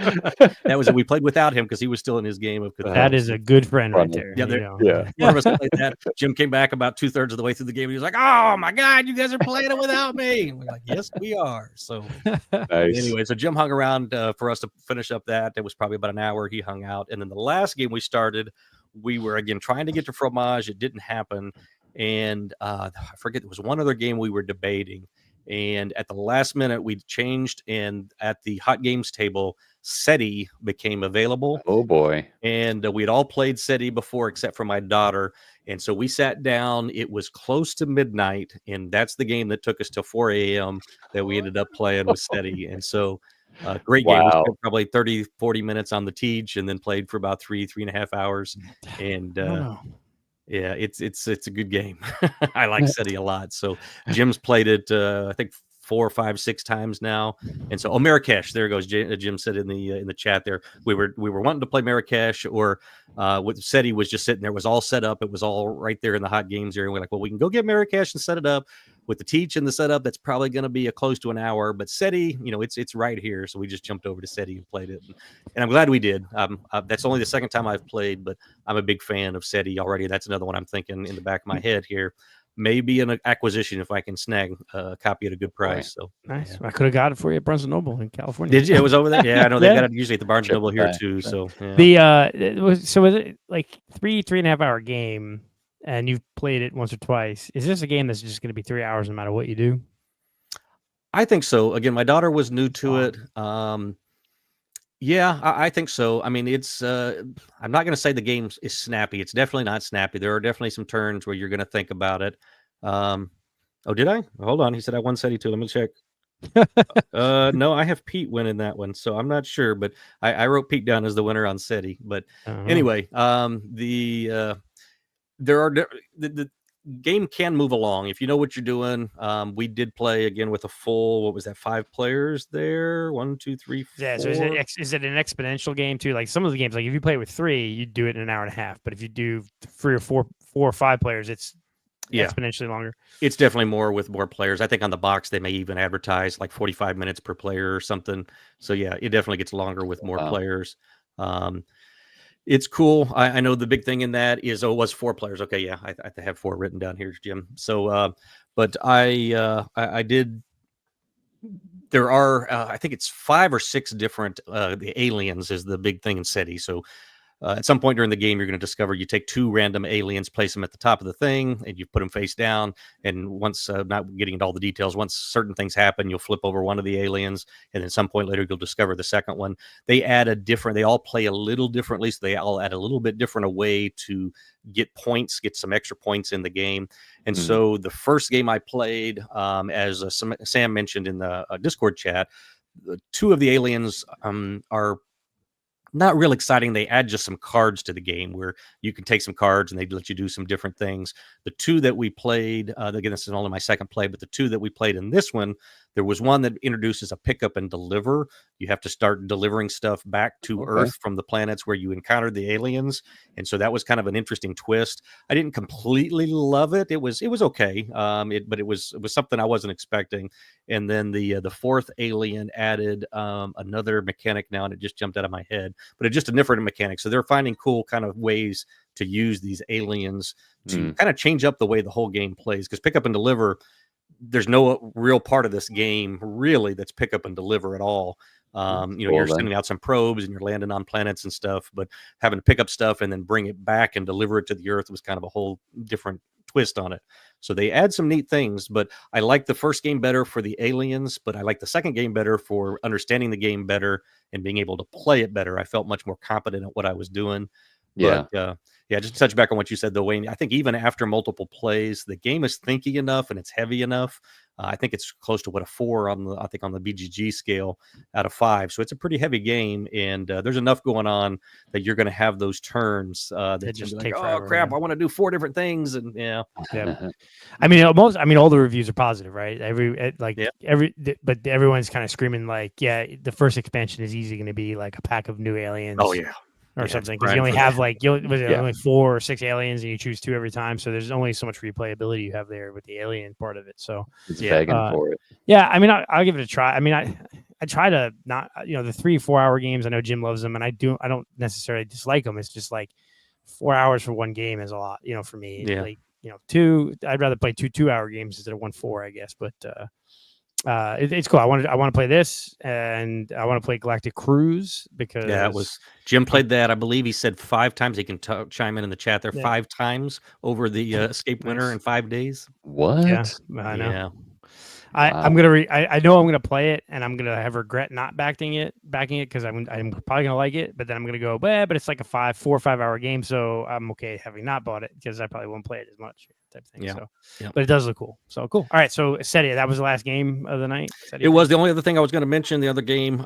that was it. We played without him because he was still in his game of Cthulhu. That is a good friend right there. Yeah, Yeah. one of us played that. Jim came back about 2/3 of the way through the game. He was like, "Oh my God, you guys are playing it without me." We're like, "Yes, we are." So anyway, so Jim hung around for us to finish up that. It was probably about an hour. He hung out, and then the last game we started, we were again trying to get to Fromage. It didn't happen, and I forget, there was one other game we were debating. And at the last minute, we changed, and at the hot games table, SETI became available. Oh boy! And we had all played SETI before, except for my daughter. And so we sat down. It was close to midnight, and that's the game that took us till 4 a.m. that we ended up playing with SETI. And so, great game. We spent probably 30, 40 minutes on the teach, and then played for about 3.5 hours. And yeah, it's a good game. I like SETI a lot. So Jim's played it, I think 4, 5, 6 times now. And so, Marrakesh, there goes. Jim said in the chat there, we were wanting to play Marrakesh, or what SETI was just sitting there, was all set up. It was all right there in the hot games area. And we're like, well, we can go get Marrakesh and set it up. With the teach and the setup, that's probably going to be close to an hour. But SETI, it's right here. So we just jumped over to SETI and played it. And I'm glad we did. That's only the second time I've played, but I'm a big fan of SETI already. That's another one I'm thinking in the back of my head here. Maybe an acquisition if I can snag a copy at a good price. So nice. Yeah. I could have got it for you at Barnes & Noble in California. Did you? It was over there. Yeah, I know they got it usually at the Barnes & Noble here too. So was it like 3.5 hour game, and you've played it once or twice? Is this a game that's just going to be 3 hours no matter what you do? I think so. Again, my daughter was new to it. Yeah, I think so. I mean, it's I'm not going to say the game is snappy. It's definitely not snappy. There are definitely some turns where you're going to think about it. Oh, did I? Hold on. He said I won SETI too. Let me check. No, I have Pete winning that one, so I'm not sure, but I wrote Pete down as the winner on SETI. But anyway, there are the game can move along if you know what you're doing. We did play again with a full, what was that, 5 players there? 1, 2, 3, 4. Yeah. So is it an exponential game too? Like some of the games, like if you play with 3, you do it in an hour and a half. But if you do 3 or 4 or 5 players, it's exponentially longer. It's definitely more with more players. I think on the box they may even advertise like 45 minutes per player or something. So yeah, it definitely gets longer with more players. It's cool. I know the big thing in that is, it was 4 players. Okay, yeah, I have 4 written down here, Jim. So, but I did. There are, I think it's 5 or 6 different. The aliens is the big thing in SETI. So, at some point during the game, you're going to discover you take 2 random aliens, place them at the top of the thing, and you put them face down. And once, not getting into all the details, once certain things happen, you'll flip over one of the aliens, and then some point later, you'll discover the second one. They all play a little differently, so they all add a little bit different a way to get some extra points in the game. And so the first game I played, as Sam mentioned in the Discord chat, 2 of the aliens are not real exciting. They add just some cards to the game where you can take some cards and they let you do some different things. The 2 that we played, again, this is only my second play, but the 2 that we played in this one, there was one that introduces a pick up and deliver. You have to start delivering stuff back to Earth from the planets where you encountered the aliens. And so that was kind of an interesting twist. I didn't completely love it. It was okay. But it was something I wasn't expecting. And then the 4th alien added another mechanic now, and it just jumped out of my head, but it's just a different mechanic. So they're finding cool kind of ways to use these aliens to kind of change up the way the whole game plays. Because pick up and deliver, there's no real part of this game really that's pick up and deliver at all. You're sending out some probes and you're landing on planets and stuff, but having to pick up stuff and then bring it back and deliver it to the Earth was kind of a whole different twist on it. So they add some neat things, but I like the first game better for the aliens, but I like the second game better for understanding the game better and being able to play it better. I felt much more competent at what I was doing. Yeah. But, just to touch back on what you said, though, Wayne, I think even after multiple plays, the game is thinky enough and it's heavy enough I think it's close to a 4 on the BGG scale out of 5. So it's a pretty heavy game, and there's enough going on that you're going to have those turns that just like, take oh forever, crap, yeah. I want to do 4 different things, and Yeah. I mean, all the reviews are positive, right? But everyone's kind of screaming like, yeah, the first expansion is easily going to be like a pack of new aliens. Oh yeah. Or something, because you only have only 4 or 6 aliens, and you choose 2 every time. So there's only so much replayability you have there with the alien part of it. So it's begging for it. Yeah, I mean, I'll give it a try. I mean, I try to not, the 3-4 hour games. I know Jim loves them, and I don't necessarily dislike them. It's just like 4 hours for one game is a lot, for me. Yeah. Like 2, I'd rather play 2 hour games instead of 1 4, I guess. But it's cool. I want to play this, and I want to play Galactic Cruise because it was Jim played that. I believe he said 5 times. He can chime in the chat there. 5 times over the Escape Winter in 5 days. What? Yeah, I know. Yeah. I'm gonna. I know I'm gonna play it, and I'm gonna have regret not backing it because I'm probably gonna like it, but then I'm gonna go, but it's like a 4 or 5 hour game, so I'm okay having not bought it because I probably won't play it as much. Type thing. Yeah. So, yeah. But it does look cool. So cool. All right. So Sedia, that was the last game of the night. It was the only other thing I was going to mention. The other game,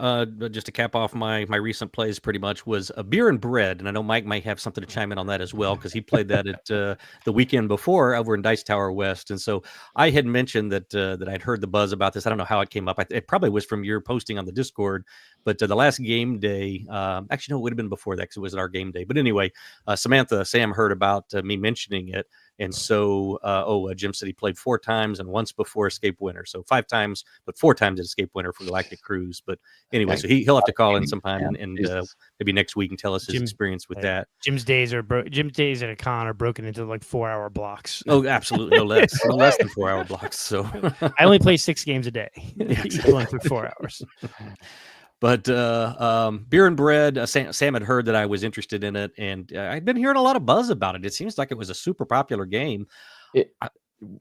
just to cap off my recent plays, pretty much was a Beer and Bread, and I know Mike might have something to chime in on that as well because he played that at the weekend before over in Dice Tower West, and so I had mentioned that I'd heard the buzz about this. I don't know how it came up. It probably was from your posting on the Discord, but the last game day, actually no, it would have been before that because it was our game day. But anyway, Sam heard about me mentioning it. And so, Jim said he played 4 times and once before Escape Winter. So 5 times, but 4 times at Escape Winter for Galactic Cruise. But anyway, so he'll have to call in sometime and maybe next week and tell us his experience with that. Jim's days at a con are broken into like 4 hour blocks. Oh, absolutely. No less than 4 hour blocks. So I only play 6 games a day, equaling for 4 hours. But Beer and Bread, Sam had heard that I was interested in it, and I'd been hearing a lot of buzz about it. It seems like it was a super popular game.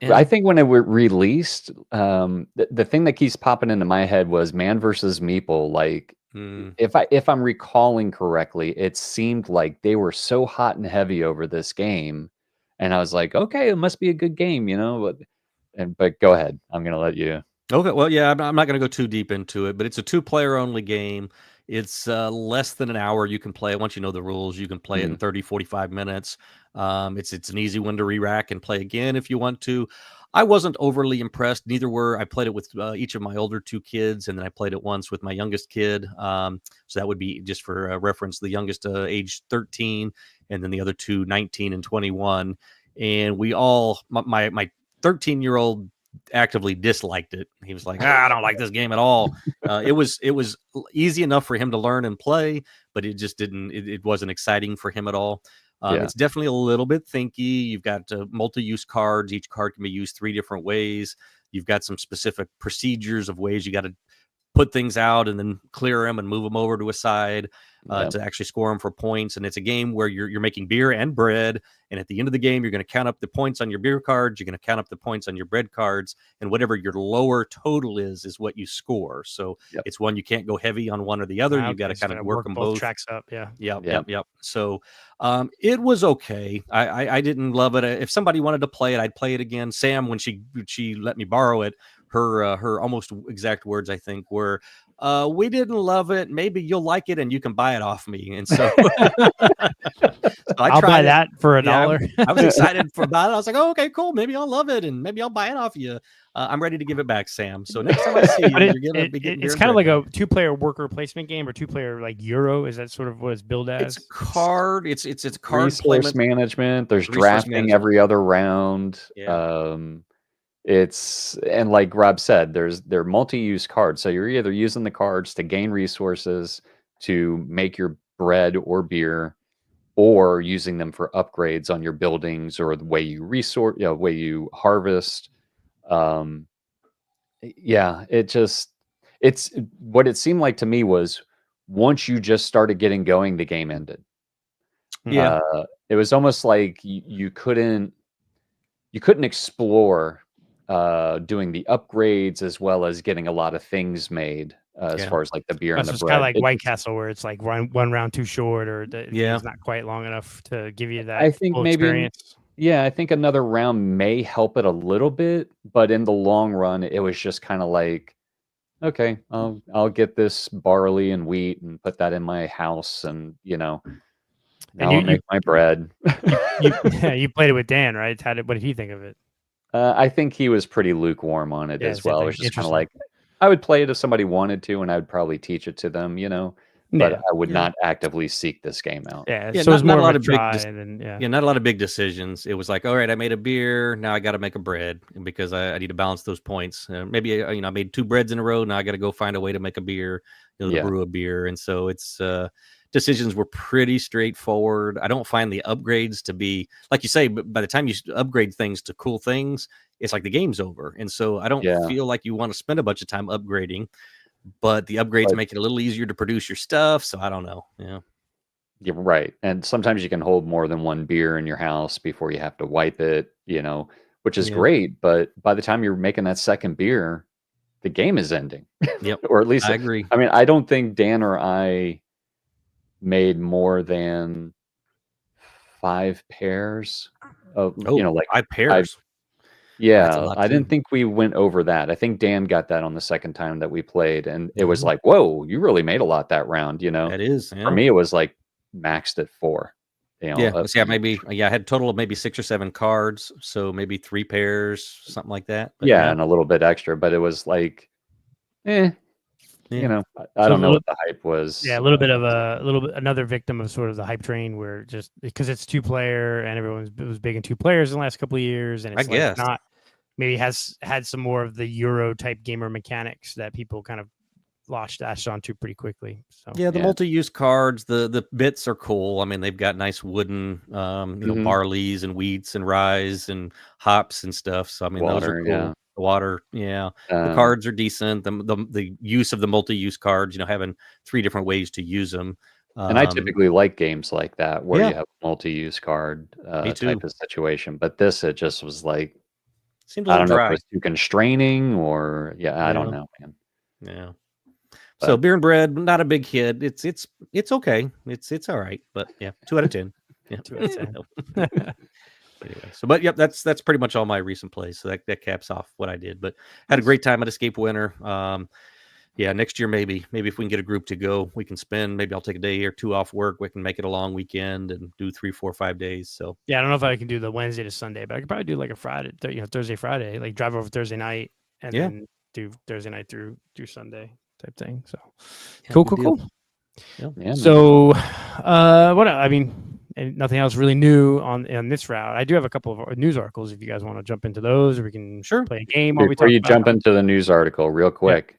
I think when it was released, the thing that keeps popping into my head was Man versus Meeple. Like, if I'm recalling correctly, it seemed like they were so hot and heavy over this game, and I was like, okay, it must be a good game, But go ahead, I'm gonna let you. Okay, well, yeah, I'm not going to go too deep into it, but it's a 2-player only game. It's less than an hour. You can play it once you know the rules. You can play it in 30, 45 minutes. It's an easy one to re-rack and play again if you want to. I wasn't overly impressed. Neither were. I played it with each of my older 2 kids, and then I played it once with my youngest kid. So that would be, just for reference, the youngest age 13, and then the other 2, 19 and 21. And we all, my 13-year-old actively disliked it. He was like, I don't like this game at all. It was easy enough for him to learn and play, but it just it wasn't exciting for him at all. It's definitely a little bit thinky. You've got multi-use cards. Each card can be used 3 different ways. You've got some specific procedures of ways you got to put things out and then clear them and move them over to a side to actually score them for points. And it's a game where you're making beer and bread. And at the end of the game, you're going to count up the points on your beer cards. You're going to count up the points on your bread cards. And whatever your lower total is what you score. So it's one you can't go heavy on one or the other. You've got to kind of work them both tracks up. Yep. So it was okay. I didn't love it. If somebody wanted to play it, I'd play it again. Sam, when she let me borrow it, her almost exact words, I think, were, we didn't love it. Maybe you'll like it and you can buy it off me. And so, I'll buy that for $1. I was excited about it. I was like, oh, okay, cool. Maybe I'll love it and maybe I'll buy it off you. I'm ready to give it back, Sam. So next time I see you, it's kind of like a 2-player worker placement game or 2-player like Euro. Is that sort of what it's billed as? It's card. It's card resource management. There's drafting every other round. Yeah. It's, and like Rob said, they're multi-use cards. So you're either using the cards to gain resources to make your bread or beer, or using them for upgrades on your buildings or the way you way you harvest. It's what it seemed like to me was once you just started getting going, the game ended. Yeah. It was almost like you couldn't explore doing the upgrades as well as getting a lot of things made as far as like the beer and the bread. It's kind of like White Castle, where it's like one round too short, or it's not quite long enough to give you that. I think full maybe experience. Yeah, I think another round may help it a little bit, but in the long run, it was just kind of like, okay, I'll get this barley and wheat and put that in my house, and And now I'll make my bread. you played it with Dan, right? What did he think of it? I think he was pretty lukewarm on it Yeah, as same well. It thing. was just kind of Interesting. like, I would play it if somebody wanted to, and I would probably teach it to them, but Yeah. I would Yeah. not actively seek this game out. Yeah, Yeah, so it's not more a lot of of a big try, dis- and then Yeah, not a lot of big decisions. It was like, all right, I made a beer. Now I got to make a bread because I need to balance those points. Maybe I made 2 breads in a row. Now I got to go find a way to make a beer, to Yeah. brew a beer. And so it's decisions were pretty straightforward. I don't find the upgrades to be like you say. But by the time you upgrade things to cool things, it's like the game's over. And so I don't Yeah. feel like you want to spend a bunch of time upgrading. But the upgrades But make it a little easier to produce your stuff. So I don't know. Yeah. you're right. And sometimes you can hold more than one beer in your house before you have to wipe it, which is Yeah. great. But by the time you're making that second beer, the game is ending. Yep. Or at least, I agree. I mean, I don't think Dan or I made more than 5 pairs of, like 5 pairs. That's a yeah, lot I too. didn't think we went over that. I think Dan got that on the second time that we played, and it was Mhm. like, whoa, you really made a lot that round, That is, For yeah. me, it was like maxed at 4. Yeah, let's see, I had a total of maybe 6 or 7 cards, so maybe 3 pairs, something like that. But yeah, and a little bit extra, but it was like, I Yeah. I So don't know a what the hype was. Yeah, a little bit another victim of sort of the hype train, where just because it's 2-player and it was big in 2 players in the last couple of years, and I it's like guess. not maybe has had some more of the Euro type gamer mechanics that people kind of lost dash onto pretty quickly. So Yeah, the Yeah. multi-use cards, the bits are cool. I mean, they've got nice wooden, Mhm. barleys and wheats and rye and hops and stuff. So I mean, those are Water, cool. yeah. The water, yeah. The Um, cards are decent. The use of the multi-use cards, having 3 different ways to use them. and I typically like games like that where Yeah. you have a multi-use card Me too. type of situation, but this, it just was like, Seemed a I little don't know if it dry. was too constraining or I don't Yeah. know, man. Yeah. So But beer and bread, not a big hit. It's okay. It's all right. But yeah, 2 out of 10. Yeah. 2 out of 10. Anyway, but yep, that's pretty much all my recent plays. So that caps off what I did. But had a great time at Escape Winter. Yeah, next year maybe if we can get a group to go, we can spend. Maybe I'll take a day or 2 off work. We can make it a long weekend and do 3, 4, 5 days. So yeah, I don't know if I can do the Wednesday to Sunday, but I could probably do like a Friday, Thursday, Friday, like drive over Thursday night and Yeah. then do Thursday night through Sunday type thing. So yeah, cool. good deal. yeah, man. So, I mean, and nothing else really new on this route. I do have a couple of news articles if you guys want to jump into those, or we can Sure. play a game while we Before talk you about jump into the news article, real quick,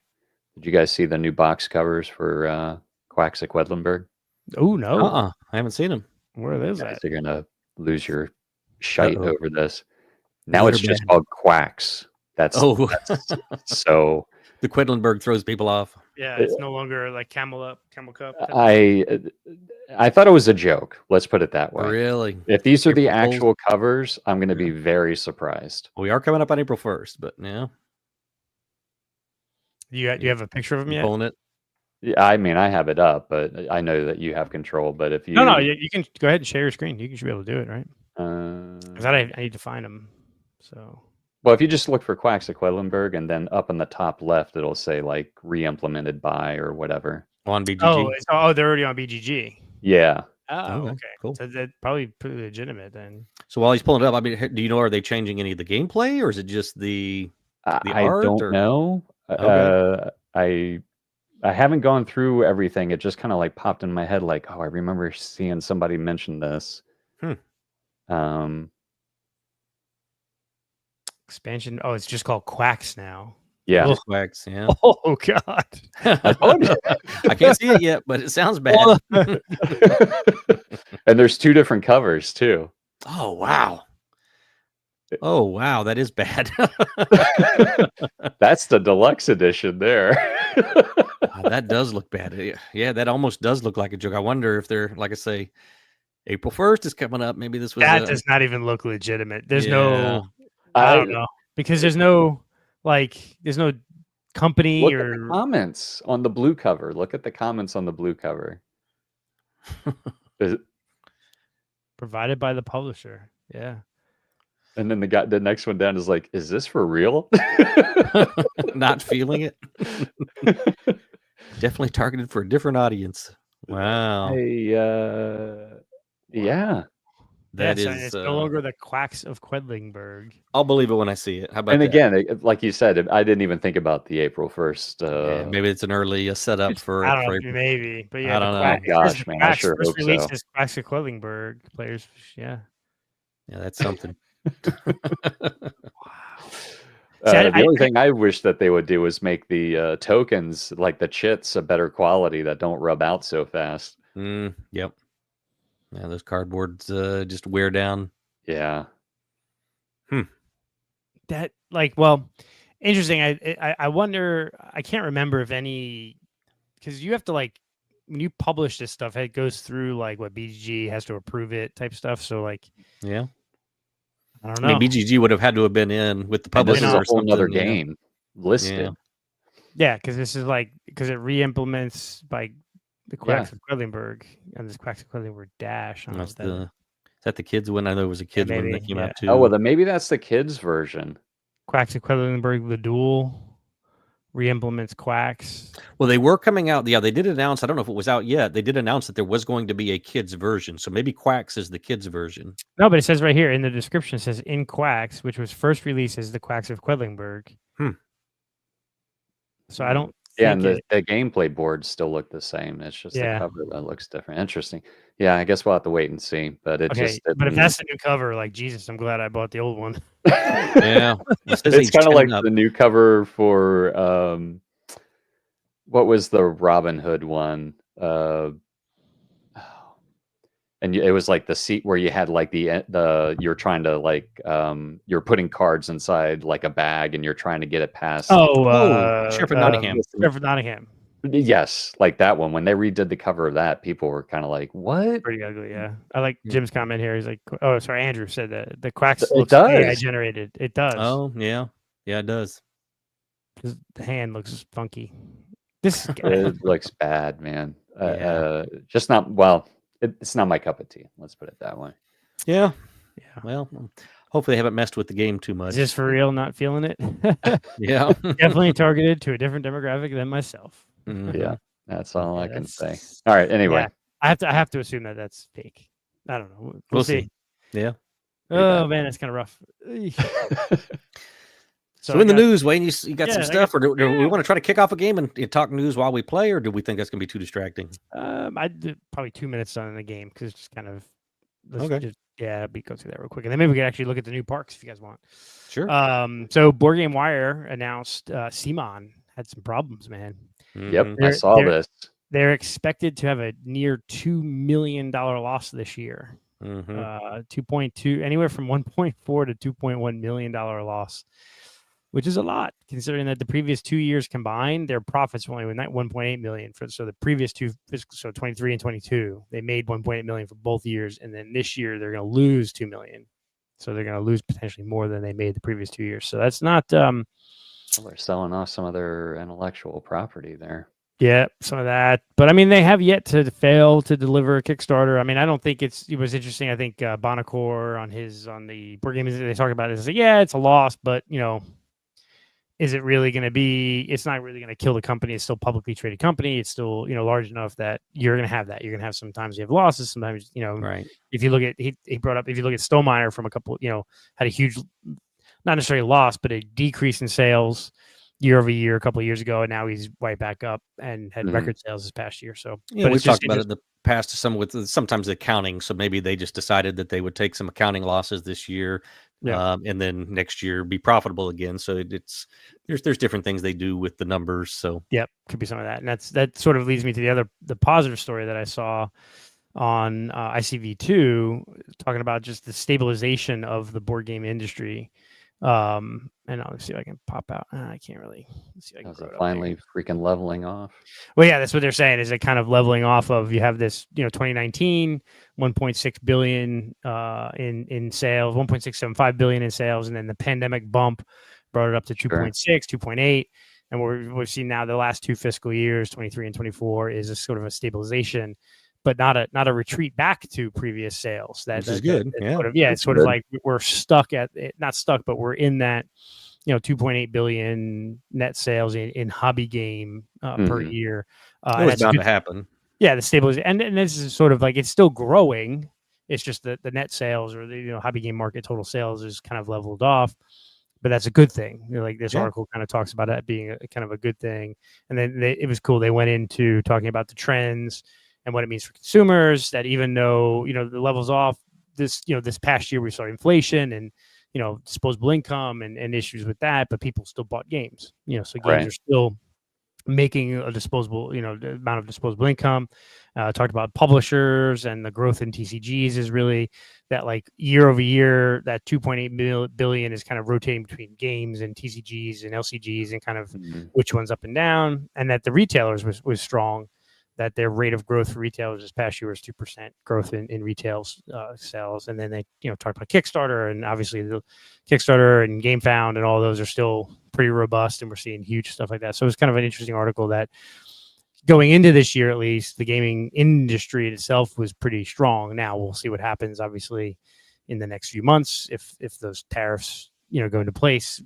did you guys see the new box covers for Quacks at Quedlinburg? Oh no, I haven't seen them. where is You guys that? are gonna lose your shite Uh-oh. over this. Now Good it's or just bad? called Quacks. That's so. The Quedlinburg throws people off. Yeah, it's no longer like Camel Cup. I thought it was a joke. Let's put it that way. Really? If these are the April Fools? actual covers, I'm going to be very surprised. We are coming up on April 1st, but yeah, Do you have a picture of them you yet? pulling it. Yeah, I mean, I have it up, but I know that you have control. But if you No, you can go ahead and share your screen. You should be able to do it, right? uh, Because I need to find them. So well, if you just look for Quacks at Quedlinburg, and then up in the top left, it'll say like re-implemented by or whatever. On BGG. They're already on BGG. Yeah. Oh, Okay, okay, cool. So that's probably pretty legitimate then. So while he's pulling it up, I mean, do you know, are they changing any of the gameplay, or is it just the I art, don't or- know. Okay. I haven't gone through everything. It just kind of like popped in my head, like, oh, I remember seeing somebody mention this. Expansion. Oh, it's just called Quacks now. Yeah. Just Quacks, yeah. Oh God. I can't see it yet, but it sounds bad. And there's 2 different covers too. Oh wow. Oh wow, that is bad. That's the deluxe edition there. That does look bad. Yeah, that almost does look like a joke. I wonder if they're, like I say, April 1st is coming up. Maybe this was That does not even look legitimate. There's Yeah. no. I don't know, because there's no company Look at or the comments on the blue cover. Look at the comments on the blue cover. provided by the publisher. Yeah. And then the next one down is like, is this for real? Not feeling it. Definitely targeted for a different audience. Wow. Yeah. That so is. it's no longer the Quacks of Quedlingberg. I'll believe it when I see it. How about And that? again, like you said, I didn't even think about the April 1st. Yeah, maybe it's an early setup for. I don't know, maybe, but yeah, I don't the know. Quack, Gosh, man, I Quacks sure first hope release so. is Quacks of Quedlingberg players. Yeah, that's something. The only thing I wish that they would do is make the tokens, like the chits, a better quality that don't rub out so fast. Yep. Yeah, those cardboards just wear down. Yeah. That interesting. I wonder. I can't remember if any, because you have to when you publish this stuff, it goes through what BGG has to approve it type stuff. So yeah. I don't know. I mean, BGG would have had to have been in with the publisher. This is a or whole nother something, game listed. Yeah, because this is because it re-implements by the Quacks of Quedlingberg and this Quacks of Quedlingberg Dash. Is that the kids one? I know it was a kids one that came out too. Oh well, then maybe that's the kids version. Quacks of Quedlingberg, the duel re-implements Quacks. Well, they were coming out. Yeah, they did announce. I don't know if it was out yet. They did announce that there was going to be a kids version. So maybe Quacks is the kids version. No, but it says right here in the description, it says in Quacks, which was first released as the Quacks of Quedlingberg. So I don't. Yeah, and the gameplay boards still look the same. It's just the cover that looks different. Interesting. Yeah, I guess we'll have to wait and see. But but if that's the new cover, Jesus, I'm glad I bought the old one. Yeah, it's kind of like the new cover for what was the Robin Hood one? And it was like the seat where you had you're trying to you're putting cards inside like a bag and you're trying to get it past. Sheriff of Nottingham. Sheriff of Nottingham. Yes, like that one. When they redid the cover of that, people were kind of like, "What?" Pretty ugly, yeah. I like Jim's comment here. He's like, "Oh, sorry, Andrew said that the Quacks looks AI generated. It does. Oh, yeah, it does. Because the hand looks funky. It looks bad, man. Just not well. It's not my cup of tea. Let's put it that way. Yeah. Well, hopefully they haven't messed with the game too much. Is this for real? Not feeling it? Yeah. Definitely targeted to a different demographic than myself. Yeah, that's all I can say. All right. Anyway, I have to assume that that's fake. I don't know. We'll see. Yeah. Oh man, that's kind of rough. So in the news, Wayne, you got some stuff, or do we want to try to kick off a game and talk news while we play, or do we think that's going to be too distracting? I did probably 2 minutes on the game because it's just kind of okay. Go through that real quick, and then maybe we could actually look at the new parks if you guys want. Sure. So Board Game Wire announced Simon had some problems, man. Yep, I saw this. They're expected to have a near $2 million loss this year. 2.2, anywhere from 1.4 to 2.1 million loss, which is a lot considering that the previous 2 years combined, their profits were only 1.8 million so the previous two fiscal, so 23 and 22, they made 1.8 million for both years, and then this year they're going to lose 2 million, so they're going to lose potentially more than they made the previous 2 years. So that's not. Well, they're selling off some of their intellectual property there. Yeah, some of that, but I mean, they have yet to fail to deliver a Kickstarter. I mean, I don't think it was interesting. I think Bonacore on the board game, they talk about it. It's like, yeah, it's a loss, but is it really going to be? It's not really going to kill the company. It's still a publicly traded company. It's still large enough that you're going to have that. You're going to have sometimes you have losses. Sometimes right. If you look at he brought up, if you look at Stonemaier from a couple, had a huge, not necessarily loss, but a decrease in sales year over year a couple of years ago, and now he's right back up and had record sales this past year. So yeah, we've talked about it in the past sometimes the accounting. So maybe they just decided that they would take some accounting losses this year. And then next year be profitable again. So there's different things they do with the numbers. So could be some of that, and that sort of leads me to the positive story that I saw on ICV2, talking about just the stabilization of the board game industry. And I'll see if I can pop out. I can't really see. If I can finally freaking leveling off. Well, yeah, that's what they're saying. Is it kind of leveling off of? You have this, 2019, 1.6 billion in sales, 1.675 billion in sales, and then the pandemic bump brought it up to 2.6, 2.8, and we've seen now the last two fiscal years, 23 and 24, is a sort of a stabilization. but not a retreat back to previous sales. Which is good. It's sort of like we're stuck at it, not stuck, but we're in that 2.8 billion net sales in hobby game per year. It was bound to happen. Yeah, the stabilization, and this is sort of like it's still growing. It's just that the net sales or the hobby game market total sales is kind of leveled off, but that's a good thing. Like this article kind of talks about it being a kind of a good thing. And then it was cool. They went into talking about the trends and what it means for consumers. That even though the level's off, this past year we saw inflation and disposable income and issues with that, but people still bought games. So games are still making a disposable, the amount of disposable income. Talked about publishers and the growth in TCGs is really that like year over year, that 2.8 billion is kind of rotating between games and TCGs and LCGs and kind of which one's up and down, and that the retailers was strong, that their rate of growth for retailers this past year was 2% growth in retail sales. And then they talked about Kickstarter, and obviously the Kickstarter and GameFound and all those are still pretty robust, and we're seeing huge stuff like that. So it's kind of an interesting article that going into this year, at least, the gaming industry itself was pretty strong. Now we'll see what happens, obviously, in the next few months if those tariffs go into place,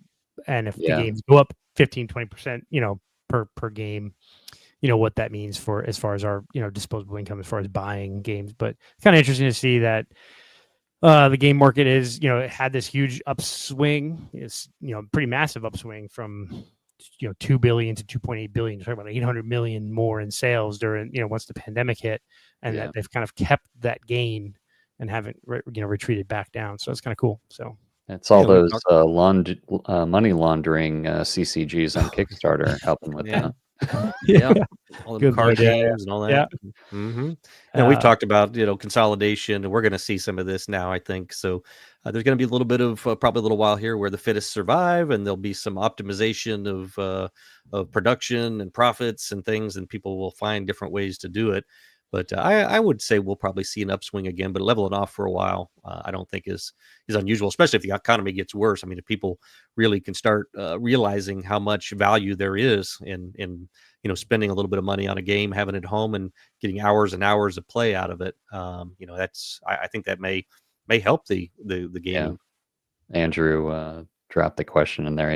and if the games go up 15-20% per game, what that means for as far as our disposable income as far as buying games. But it's kind of interesting to see that the game market is it had this huge upswing. It's pretty massive upswing from 2 billion to 2.8 billion. You're talking about 800 million more in sales during once the pandemic hit, and that they've kind of kept that gain and haven't retreated back down. So it's kind of cool. So it's all those money laundering CCGs on Kickstarter helping with that. All the card games and all that. We've talked about consolidation, and we're going to see some of this now, I think. So there's going to be a little bit of probably a little while here where the fittest survive, and there'll be some optimization of production and profits and things, and people will find different ways to do it. But I would say we'll probably see an upswing again, but leveling off for a while, I don't think is unusual, especially if the economy gets worse. I mean, if people really can start realizing how much value there is in spending a little bit of money on a game, having it home, and getting hours and hours of play out of it, that's I think that may help the game. Yeah. Andrew dropped the question in there.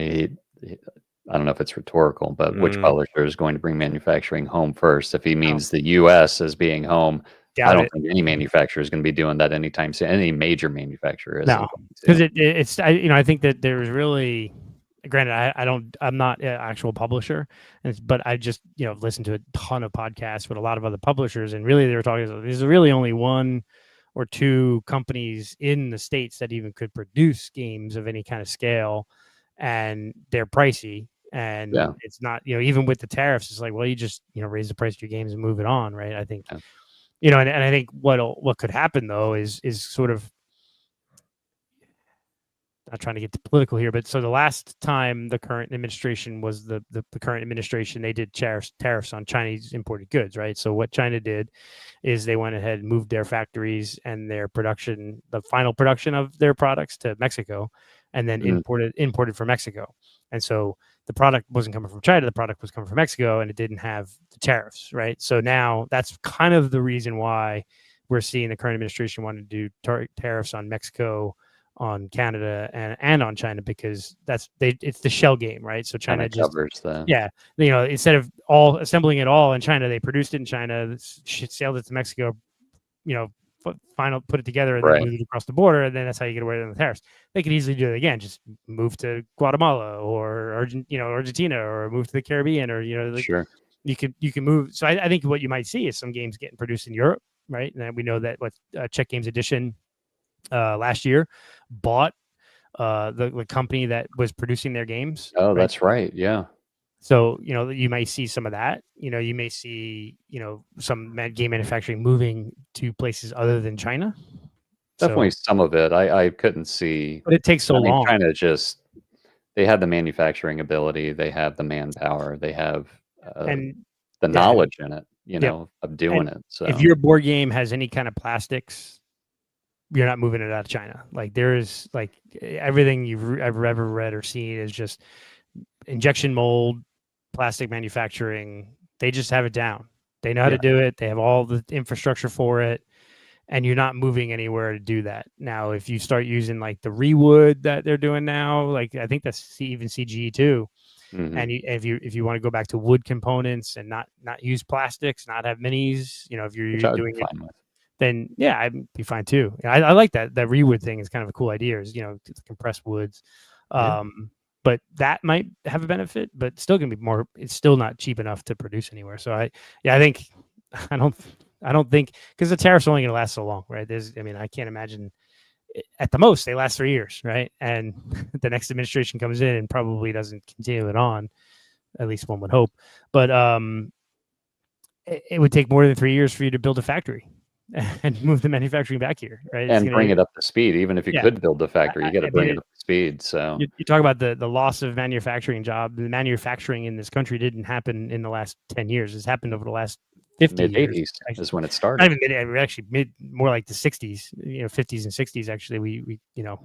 I don't know if it's rhetorical, but which publisher is going to bring manufacturing home first? If he means the U.S. as being home, I don't think any manufacturer is going to be doing that anytime soon. Any major manufacturer is. No, because it's I think that there's really, granted, I'm not an actual publisher, but I just listened to a ton of podcasts with a lot of other publishers, and really they were talking. There's really only one or two companies in the States that even could produce games of any kind of scale, and they're pricey. And it's not, even with the tariffs, it's like, well, you just, raise the price of your games and move it on. Right. I think, and I think what could happen though is sort of, not trying to get political here, but so the last time the current administration was the current administration, they did tariffs on Chinese imported goods. Right. So what China did is they went ahead and moved their factories and their production, the final production of their products, to Mexico, and then imported from Mexico. And so the product wasn't coming from China, the product was coming from Mexico, and it didn't have the tariffs, right? So now that's kind of the reason why we're seeing the current administration want to do tariffs on Mexico, on Canada, and on China, because it's the shell game, right? So China just covers instead of all assembling it all in China, they produced it in China, sailed it to Mexico, put it together and then move it across the border, and then that's how you get away with the tariffs. They could easily do it again, just move to Guatemala or Argentina, or move to the Caribbean, or sure, you can move. So I think what you might see is some games getting produced in Europe, right? And we know that Czech Games Edition last year bought the company that was producing their games. Oh, right? That's right, yeah. So, you might see some of that. You may see, some game manufacturing moving to places other than China. Definitely some of it. I couldn't see. But it takes so long. China they have the manufacturing ability. They have the manpower. They have the knowledge in it, of doing it. So if your board game has any kind of plastics, you're not moving it out of China. Like there is everything I've ever read or seen is just injection mold, plastic manufacturing. They just have it down. They know how to do it. They have all the infrastructure for it, and you're not moving anywhere to do that. Now, if you start using like the rewood that they're doing now, like I think that's even CGE too. And if you want to go back to wood components and not use plastics, not have minis, if you're doing it, then yeah, I'd be fine too. I like that rewood thing is kind of a cool idea. Is compressed woods, but that might have a benefit, but still gonna be more. It's still not cheap enough to produce anywhere. So I think I don't think because the tariffs are only gonna last so long, right? I can't imagine. At the most, they last 3 years, right? And the next administration comes in and probably doesn't continue it on. At least one would hope. But it would take more than 3 years for you to build a factory and move the manufacturing back here, right? And bring it up to speed. Even if you could build the factory, you got to bring it up to speed. So you talk about the loss of manufacturing job. The manufacturing in this country didn't happen in the last 10 years. It's happened over the last 50 mid-80s is when it started. Not even actually more like the 60s, 50s and 60s. Actually, we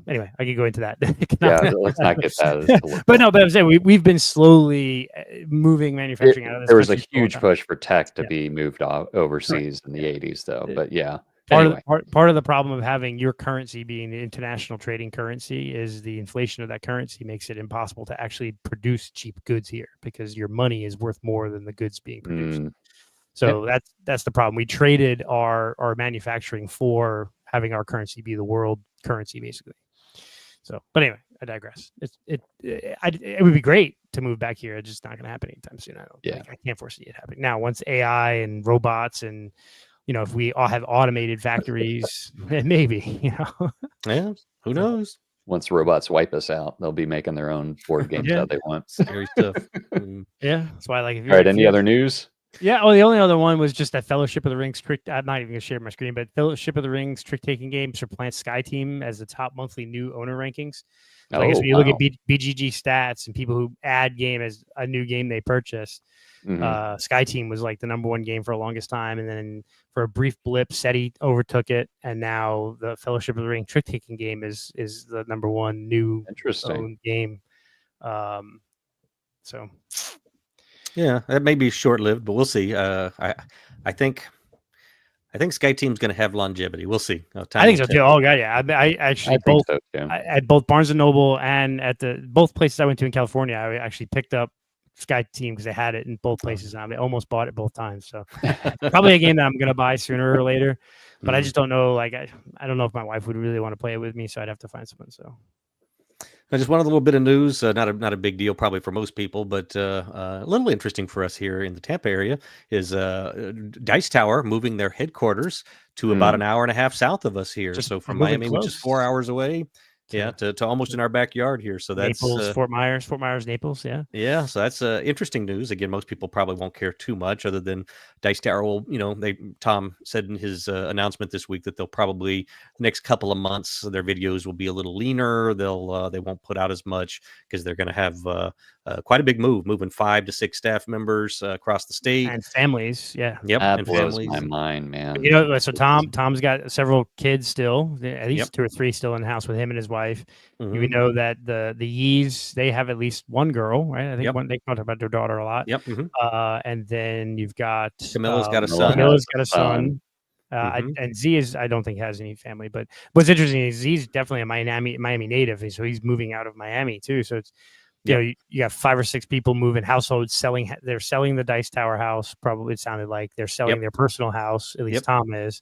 anyway, I could go into that. Let's not get that. But I'm saying we've been slowly moving manufacturing out of this. There was a huge push for tech to be moved overseas in the 80s, though. But yeah. Part of the problem of having your currency being the international trading currency is the inflation of that currency makes it impossible to actually produce cheap goods here because your money is worth more than the goods being produced. So that's the problem. We traded our manufacturing for having our currency be the world currency, basically. So, but anyway, I digress. It would be great to move back here. It's just not going to happen anytime soon. I can't foresee it happening. Now, once AI and robots and if we all have automated factories, maybe Yeah, who knows? Once robots wipe us out, they'll be making their own board games how they want. Scary stuff. Yeah, that's why. Like, all right. Any other news? Yeah. Oh, the only other one was just that Fellowship of the Rings trick. I'm not even going to share my screen, but Fellowship of the Rings trick taking game supplants Sky Team as the top monthly new owner rankings. So I guess when you look at BGG stats and people who add game as a new game they purchase, Sky Team was like the number one game for the longest time, and then for a brief blip, SETI overtook it, and now the Fellowship of the Ring trick taking game is the number one new owned game. So. Yeah, that may be short-lived, but we'll see. I think Sky Team's going to have longevity. We'll see. I think so too. Oh god, yeah. I actually at both Barnes and Noble and at both places I went to in California, I actually picked up Sky Team because they had it in both places. And I almost bought it both times. So probably a game that I'm going to buy sooner or later. But I just don't know. Like I don't know if my wife would really want to play it with me, so I'd have to find someone. So. Just one little bit of news, not a big deal probably for most people, but a little interesting for us here in the Tampa area is Dice Tower moving their headquarters to about an hour and a half south of us here. So from Miami, which is 4 hours away, to almost in our backyard here. So that's Naples, Fort Myers, Naples, yeah. Yeah, so that's interesting news. Again, most people probably won't care too much other than Dice Tower will, Tom said in his announcement this week that they'll probably the next couple of months their videos will be a little leaner. They won't put out as much because they're going to have quite a big moving 5 to 6 staff members across the state and families. Yeah, yep, that and blows families. my mind, man. So Tom's got several kids still, at least 2 or 3 still in the house with him and his wife. We know that the Yees, they have at least one girl, right? I think they talk about their daughter a lot. Yep. And then you've got Camilla's got a son. Camilla's got a son. And Z I don't think has any family, but what's interesting is Z's definitely a Miami native, so he's moving out of Miami too. So it's you got 5 or 6 people moving households they're selling the Dice Tower house. Probably it sounded like they're selling their personal house. At least Tom is,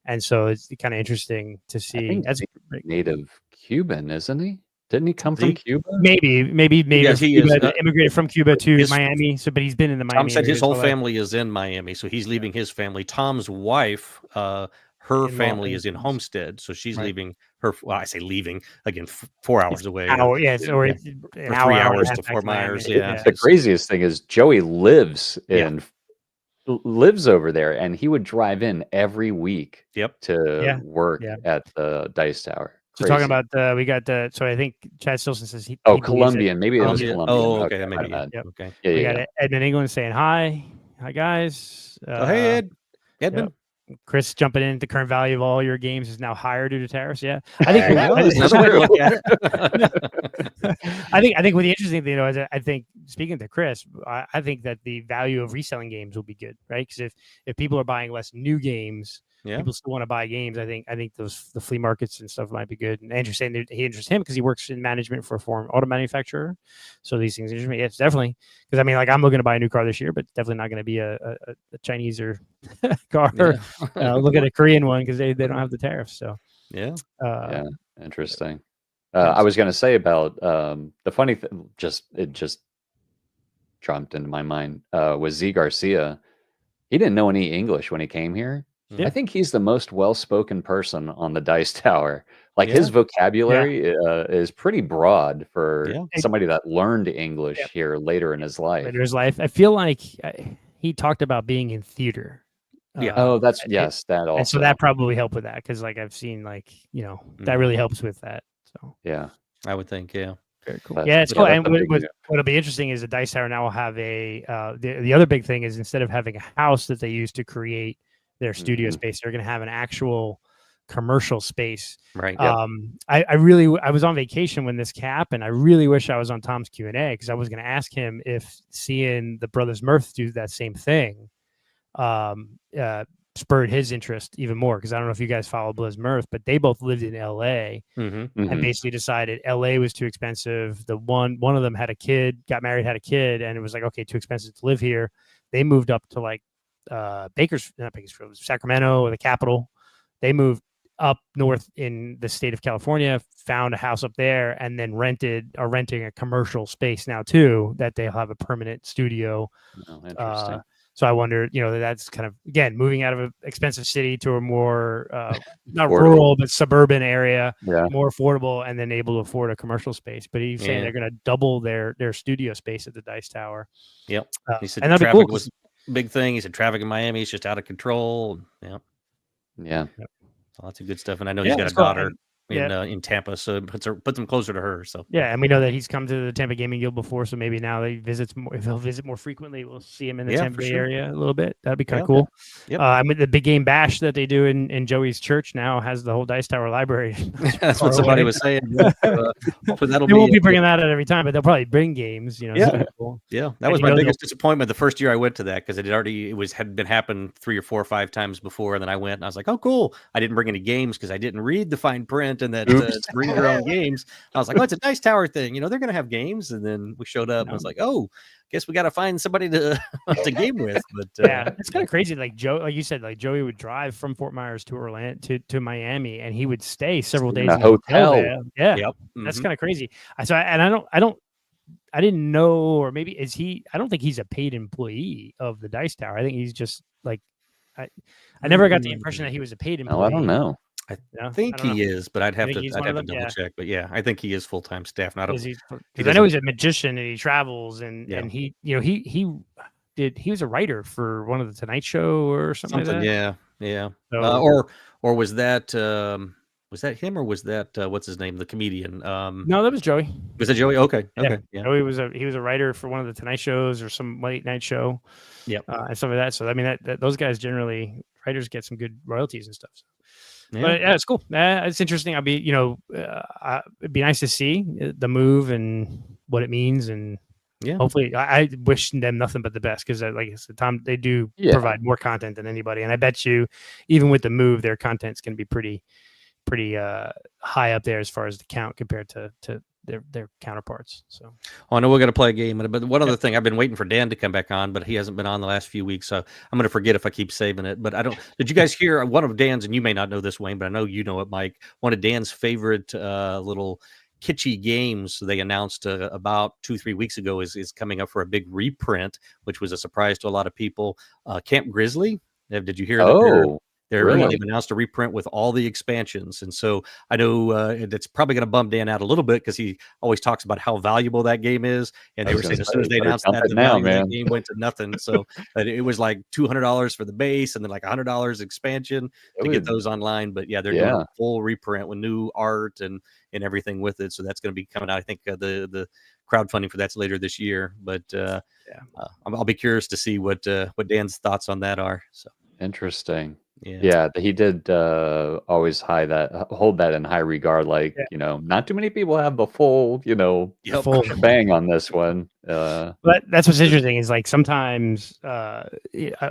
and so it's kind of interesting to see. That's native Cuban, isn't he? Didn't he come from Cuba? Maybe. Yes, he is. Immigrated from Cuba to Miami. So, but he's been in the Miami. Tom said his whole family is in Miami, so he's leaving his family. Tom's wife, her family is in Homestead, so she's leaving her. Well, I say leaving again, 4 hours away. Or an 3 hours to Fort Myers. Yeah. The craziest thing is Joey lives over there, and he would drive in every week. To work at the Dice Tower. So talking about we got so I think Chad Stilson says he Colombian. Maybe it was Colombian. Oh, okay, maybe. Okay. Yeah, we got Edmund England saying hi guys. Hey Edmund. Chris jumping in, the current value of all your games is now higher due to tariffs. Yeah, I think There's another way to look at it. I think what the interesting thing though is I think, speaking to Chris, I think that the value of reselling games will be good, right? Because if people are buying less new games, people still want to buy games. I think the flea markets and stuff might be good. And Andrew's saying that he interests him because he works in management for a foreign auto manufacturer. So these things interest me. It's definitely, because I mean, like, I'm looking to buy a new car this year, but definitely not going to be a Chinese or car. Look at a Korean one because they don't have the tariffs. So interesting. I was going to say about the funny thing, it just jumped into my mind, was Z Garcia. He didn't know any English when he came here. I think he's the most well-spoken person on the Dice Tower. Like his vocabulary is pretty broad for somebody that learned English here later in his life. I feel like he talked about being in theater. That also. And so that probably helped with that, because like I've seen, like, that really helps with that. So I would think, very cool. It's cool. And what'll be interesting is the Dice Tower now will have the other big thing is, instead of having a house that they use to create their studio space, they're going to have an actual commercial space. Right. I was on vacation when this happened. I really wish I was on Tom's Q&A, because I was going to ask him if seeing the Brothers Mirth do that same thing spurred his interest even more, because I don't know if you guys follow Brothers Mirth, but they both lived in LA and basically decided LA was too expensive. The one of them had a kid, got married, had a kid, and it was like, okay, too expensive to live here. They moved up to like Bakersfield, Sacramento, or the capital. They moved up north in the state of California, found a house up there, and then are renting a commercial space now too, that they'll have a permanent studio. Interesting. So I wonder, that's kind of, again, moving out of an expensive city to a more not rural but suburban area, more affordable, and then able to afford a commercial space. But he's saying they're going to double their studio space at the Dice Tower. He said and traffic cool, was big thing. He said traffic in Miami is just out of control. Lots of good stuff. And I know he's got a daughter in Tampa, so it puts them closer to her. So and we know that he's come to the Tampa Gaming Guild before, so maybe now if he'll visit more frequently, we'll see him in the Tampa Bay area a little bit. That'd be kind of cool. I mean, the big game bash that they do in Joey's church now has the whole Dice Tower library. That's what somebody was saying. Hopefully they won't be bringing that out every time, but they'll probably bring games. Cool. That was my biggest disappointment the first year I went to that, because had been happened 3 or 4 or 5 times before, and then I went and I was like, oh cool. I didn't bring any games because I didn't read the fine print, and that bring your own games. I was like, oh, it's a Dice Tower thing. They're going to have games. And then we showed up and I was like, oh, guess we got to find somebody to game with. But it's kind of crazy. Like like you said, like Joey would drive from Fort Myers to Orlando to Miami, and he would stay several days in a hotel. That's kind of crazy. I didn't know, or maybe I don't think he's a paid employee of the Dice Tower. I think he's just like, I never got the impression that he was a paid employee. I don't know. I think he is, but I'd have to double check. But I think he is full-time staff. Because I know he's a magician and he travels and he was a writer for one of the Tonight Show or something like that. So, or was that him, or was that what's his name, the comedian? No, that was Joey. Was it Joey? Okay. Joey was a writer for one of the Tonight Shows or some late night show. And stuff like that. So I mean, that those guys generally, writers get some good royalties and stuff. So. But it's cool. It's interesting. It'd be nice to see the move and what it means, and hopefully, I wish them nothing but the best, because, like I said, Tom, they do provide more content than anybody, and I bet you, even with the move, their content's going to be pretty high up there as far as the count compared to their counterparts. So I know we're going to play a game, but one other thing, I've been waiting for Dan to come back on, but he hasn't been on the last few weeks, so I'm going to forget if I keep saving it. But did you guys hear one of Dan's, and you may not know this, Wayne, but I know you know it, Mike, one of Dan's favorite little kitschy games they announced about 2-3 weeks ago is coming up for a big reprint, which was a surprise to a lot of people. Camp Grizzly. Did you hear that? They've announced a reprint with all the expansions. And so I know it's probably going to bum Dan out a little bit, because he always talks about how valuable that game is. And they were saying as soon as they announced that, the value of that game went to nothing. So it was like $200 for the base, and then like $100 expansion to get those online. But they're doing a full reprint with new art and everything with it. So that's going to be coming out. I think the crowdfunding for that's later this year. But I'll be curious to see what Dan's thoughts on that are. So interesting. Yeah, he did always hold that in high regard. Like, not too many people have the full, full bang on this one. But that's what's interesting is like sometimes a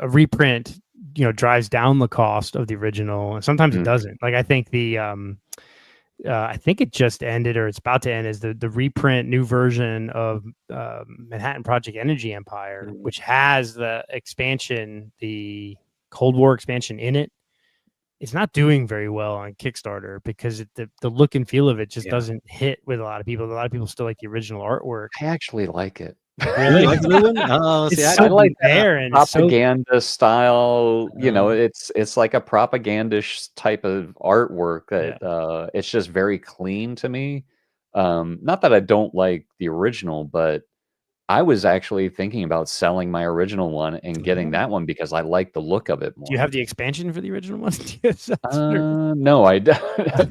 reprint, drives down the cost of the original, and sometimes it doesn't. Like I think I think it just ended or it's about to end is the reprint new version of Manhattan Project Energy Empire, which has the expansion, the Cold War expansion in it. It's not doing very well on Kickstarter because the look and feel of it just doesn't hit with a lot of people. A lot of people still like the original artwork. I actually like it. Really like the new one? Oh, It's see, so I like there and propaganda style. It's like a propagandish type of artwork that it's just very clean to me. Not that I don't like the original, but I was actually thinking about selling my original one and getting that one because I like the look of it more. Do you have the expansion for the original one? No, I don't.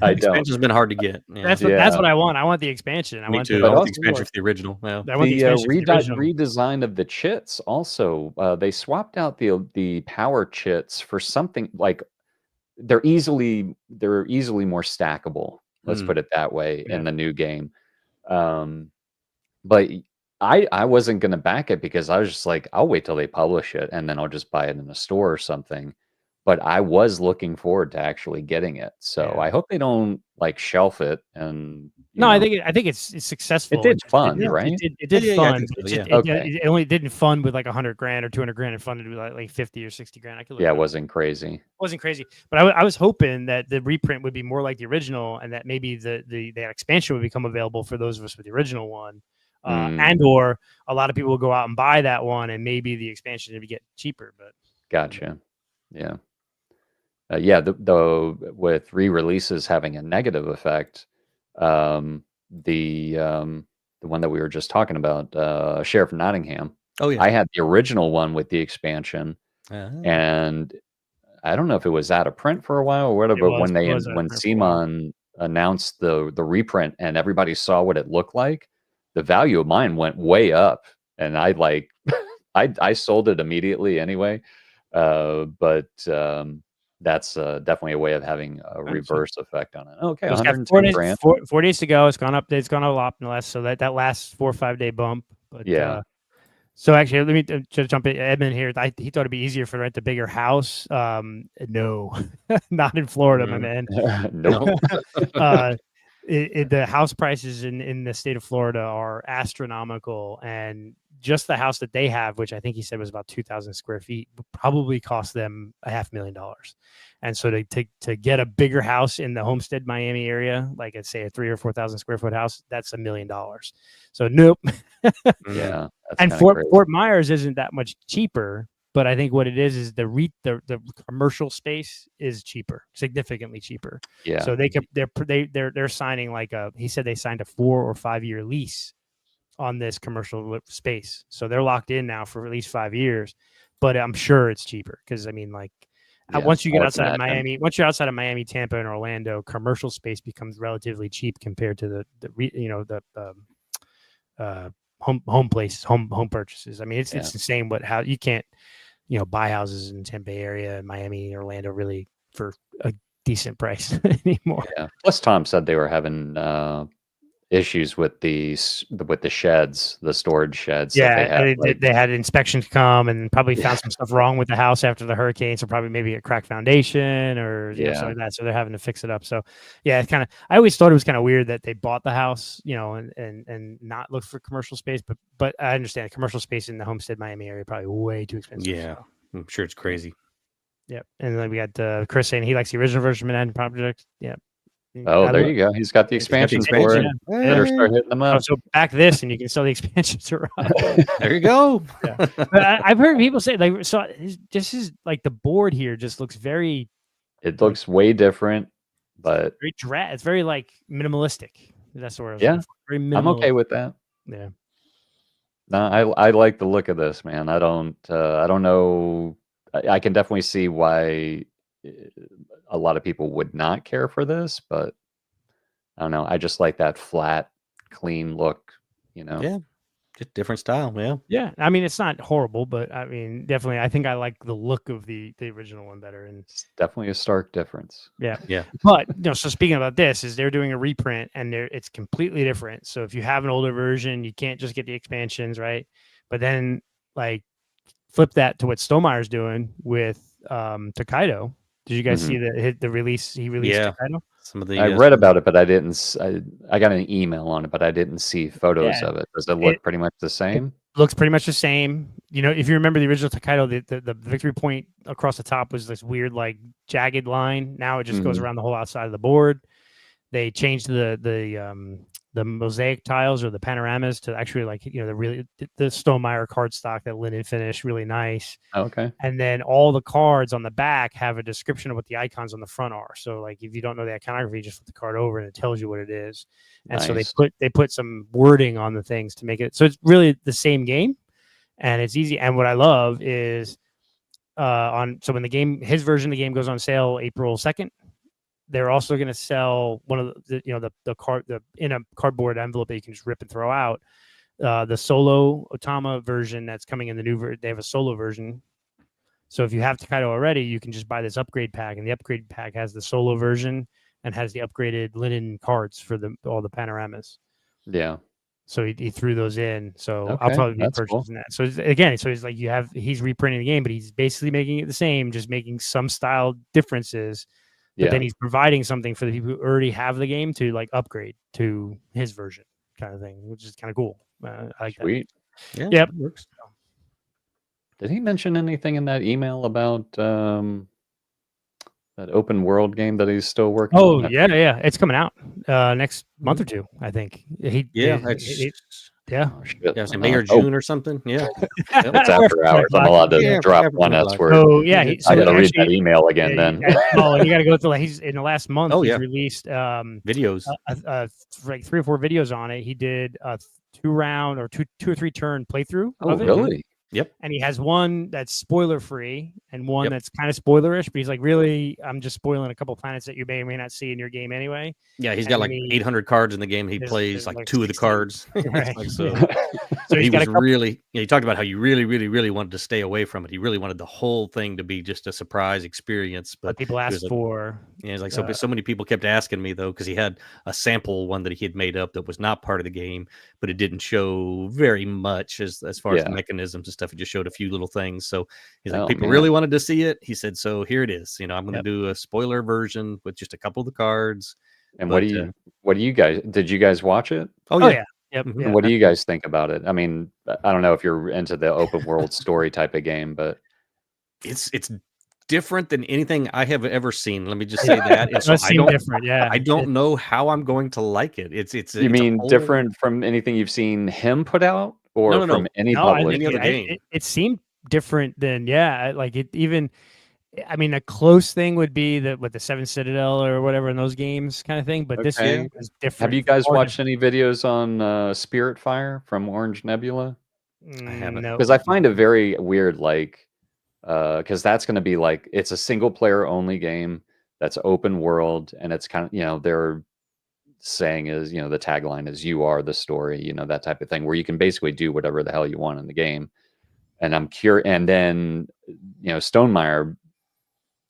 Expansion's been hard to get. Yeah. That's what I want. I want the expansion. Me too. I want the expansion for the original. Yeah. I want the redesign of the chits also. They swapped out the power chits for something like they're easily more stackable. Let's put it that way in the new game. But I wasn't going to back it because I was just like, I'll wait till they publish it and then I'll just buy it in a store or something. But I was looking forward to actually getting it. So I hope they don't like shelf it. And I think it's successful. It did fun, right? It did fun. Okay. It only didn't fund with like $100,000 or $200,000. It funded with like 50 or 60 grand. It wasn't crazy. It wasn't crazy, but I was hoping that the reprint would be more like the original, and that maybe the expansion would become available for those of us with the original one. And or a lot of people will go out and buy that one, and maybe the expansion would get cheaper. But gotcha, yeah, the with re-releases having a negative effect, the one that we were just talking about, Sheriff Nottingham. Oh yeah, I had the original one with the expansion, and I don't know if it was out of print for a while or whatever. But when Simon announced the reprint and everybody saw what it looked like, the value of mine went way up, and I I sold it immediately anyway. But that's definitely a way of having a reverse effect on it. Okay, 110 grand. 4 days to go. It's gone up. It's gone a lot less. So that last 4 or 5 day bump. But so actually, let me just jump in. Edmund here. He thought it'd be easier for rent a bigger house. No, not in Florida, my man. No. The house prices in the state of Florida are astronomical, and just the house that they have, which I think he said was about 2,000 square feet, would probably cost them $500,000. And so to get a bigger house in the Homestead, Miami area, like I'd say a 3,000 or 4,000 square foot house, that's $1 million. So nope. Yeah. And Fort Myers isn't that much cheaper. But I think what it is the commercial space is cheaper, significantly cheaper. Yeah. So they're signing he said they signed a 4 or 5 year lease on this commercial space. So they're locked in now for at least 5 years. But I'm sure it's cheaper because once you get outside of Miami, once you're outside of Miami, Tampa, and Orlando, commercial space becomes relatively cheap compared to the home purchases. I mean, it's insane how you can't buy houses in Tampa area and Miami, Orlando really for a decent price anymore. Yeah. Plus, Tom said they were having issues with the sheds, the storage sheds. Yeah, they had inspections come and probably found some stuff wrong with the house after the hurricane. So probably maybe a cracked foundation or something like that. So they're having to fix it up. So it's kind of. I always thought it was kind of weird that they bought the house, and not look for commercial space. But I understand commercial space in the Homestead, Miami area probably way too expensive. Yeah, I'm sure it's crazy. Yep. And then we got Chris saying he likes the original version of Manhattan Project. Yeah. Oh, there you go. He's got the expansion for it. Better start hitting them up. So back this, and you can sell the expansions around. There you go. But I've heard people say this is like the board here just looks very. It looks way different, but it's very like minimalistic. That's where very I'm okay with that. Yeah. No, I like the look of this, man. I don't know. I can definitely see why a lot of people would not care for this, but I don't know. I just like that flat, clean look, Yeah. Just different style, yeah. Yeah, I mean, it's not horrible, but I mean, definitely, I think I like the look of the original one better. And It's definitely a stark difference. yeah, Yeah. but so speaking about this, is they're doing a reprint, and it's completely different. So if you have an older version, you can't just get the expansions, right? But then like flip that to what Stonemeier's doing with Tokaido. Did you guys see the release? He released Tokaido. Some of the I read about it, but I didn't. I got an email on it, but I didn't see photos of it. Does it look pretty much the same? Looks pretty much the same. You know, if you remember the original Tokaido, the victory point across the top was this weird like jagged line. Now it just goes around the whole outside of the board. They changed the mosaic tiles or the panoramas to actually like, you know, the Stonemaier cardstock, that linen finish, really nice. Okay. And then all the cards on the back have a description of what the icons on the front are. So like if you don't know the iconography, you just flip the card over and it tells you what it is. And so they put some wording on the things to make it so it's really the same game, and it's easy. And what I love is when his version of the game goes on sale April 2nd, they're also going to sell one of the in a cardboard envelope that you can just rip and throw out. The solo Otama version that's coming in the new they have a solo version. So if you have Tokaido already, you can just buy this upgrade pack, and the upgrade pack has the solo version and has the upgraded linen cards for all the panoramas. Yeah. So he threw those in. So I'll probably be purchasing that. So he's like he's reprinting the game, but he's basically making it the same, just making some style differences. But then he's providing something for the people who already have the game to like upgrade to his version, kind of thing, which is kind of cool. I like Sweet. that. Yeah, it works. Did he mention anything in that email about that open world game that he's still working on? Oh, yeah. It's coming out next month or two, I think. Oh, shit. Yeah, May or June or something. Yeah. It's after hours. I'm allowed to drop one S word. Oh, yeah. I got to read that email again then. Oh, you got to go through, he's in the last month, he's released videos. Like 3 or 4 videos on it. He did a 2-round or two or 3 turn playthrough of it. Really? Yep. And he has one that's spoiler free and one that's kind of spoilerish, but he's like, really, I'm just spoiling a couple planets that you may or may not see in your game anyway. Yeah, he's got like 800 cards in the game. He plays like 2 of the cards. Right. So he was really, he talked about how you really, really, really wanted to stay away from it. He really wanted the whole thing to be just a surprise experience. But people asked for. Yeah, he's like, so many people kept asking me though, because he had a sample one that he had made up that was not part of the game, but it didn't show very much as far as the mechanisms and stuff. It just showed a few little things. So he's like, people really wanted to see it. He said, so here it is. You know, I'm going to do a spoiler version with just a couple of the cards. And what do you guys, did you guys watch it? Oh yeah. Yep. Yeah. What do you guys think about it? I mean, I don't know if you're into the open world story type of game, but it's different than anything I have ever seen. Let me just say that. And so I don't know how I'm going to like it. You mean different from anything you've seen him put out, or from any publisher? Any other game? It seemed different than like it even. I mean, a close thing would be with the Seven Citadel or whatever in those games kind of thing. But this game is different. Have you guys watched any videos on Spirit Fire from Orange Nebula? I haven't. Because I find it very weird, like, because that's going to be like, it's a single player only game that's open world, and it's kind of, they're saying is, the tagline is "You are the story," that type of thing, where you can basically do whatever the hell you want in the game. And I'm curious. And then, Stonemaier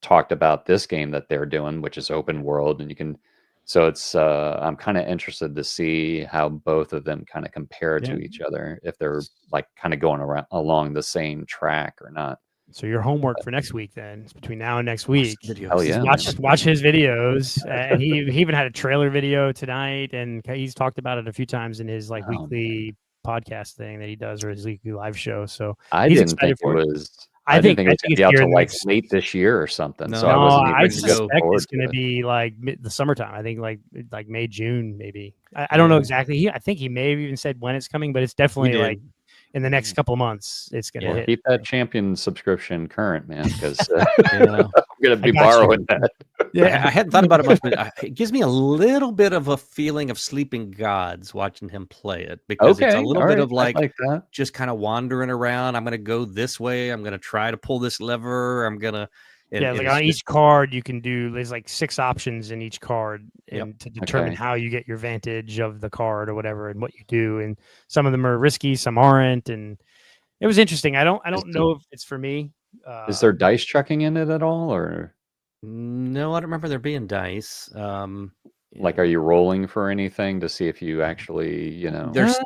talked about this game that they're doing, which is open world, and you can. So it's I'm kind of interested to see how both of them kind of compare to each other, if they're like kind of going along the same track or not. So your homework for next week then is between now and next week. Hell yeah! Watch his videos. And he even had a trailer video tonight, and he's talked about it a few times in his weekly podcast thing that he does, or his weekly live show. So I didn't think it was. I think it's going to be out till like late this year or something. So I suspect it's going to be like the summertime. I think like May, June, maybe. I don't know exactly. I think he may have even said when it's coming, but it's definitely like in the next couple of months. It's going to hit. Keep that Champion subscription current, man, because I'm going to be borrowing that. Yeah, I hadn't thought about it much, but it gives me a little bit of a feeling of Sleeping Gods watching him play it, because it's a little bit of like just kind of wandering around. I'm going to go this way. I'm going to try to pull this lever. I'm going to, And, yeah, and like it's on just- each card you can do. There's like 6 options in each card, Yep. and to determine Okay. how you get your vantage of the card or whatever, and what you do. And some of them are risky, some aren't. And it was interesting. I don't know if it's for me. Is there dice chucking in it at all, or no, I don't remember there being dice. like are you rolling for anything to see if you actually, you know? There's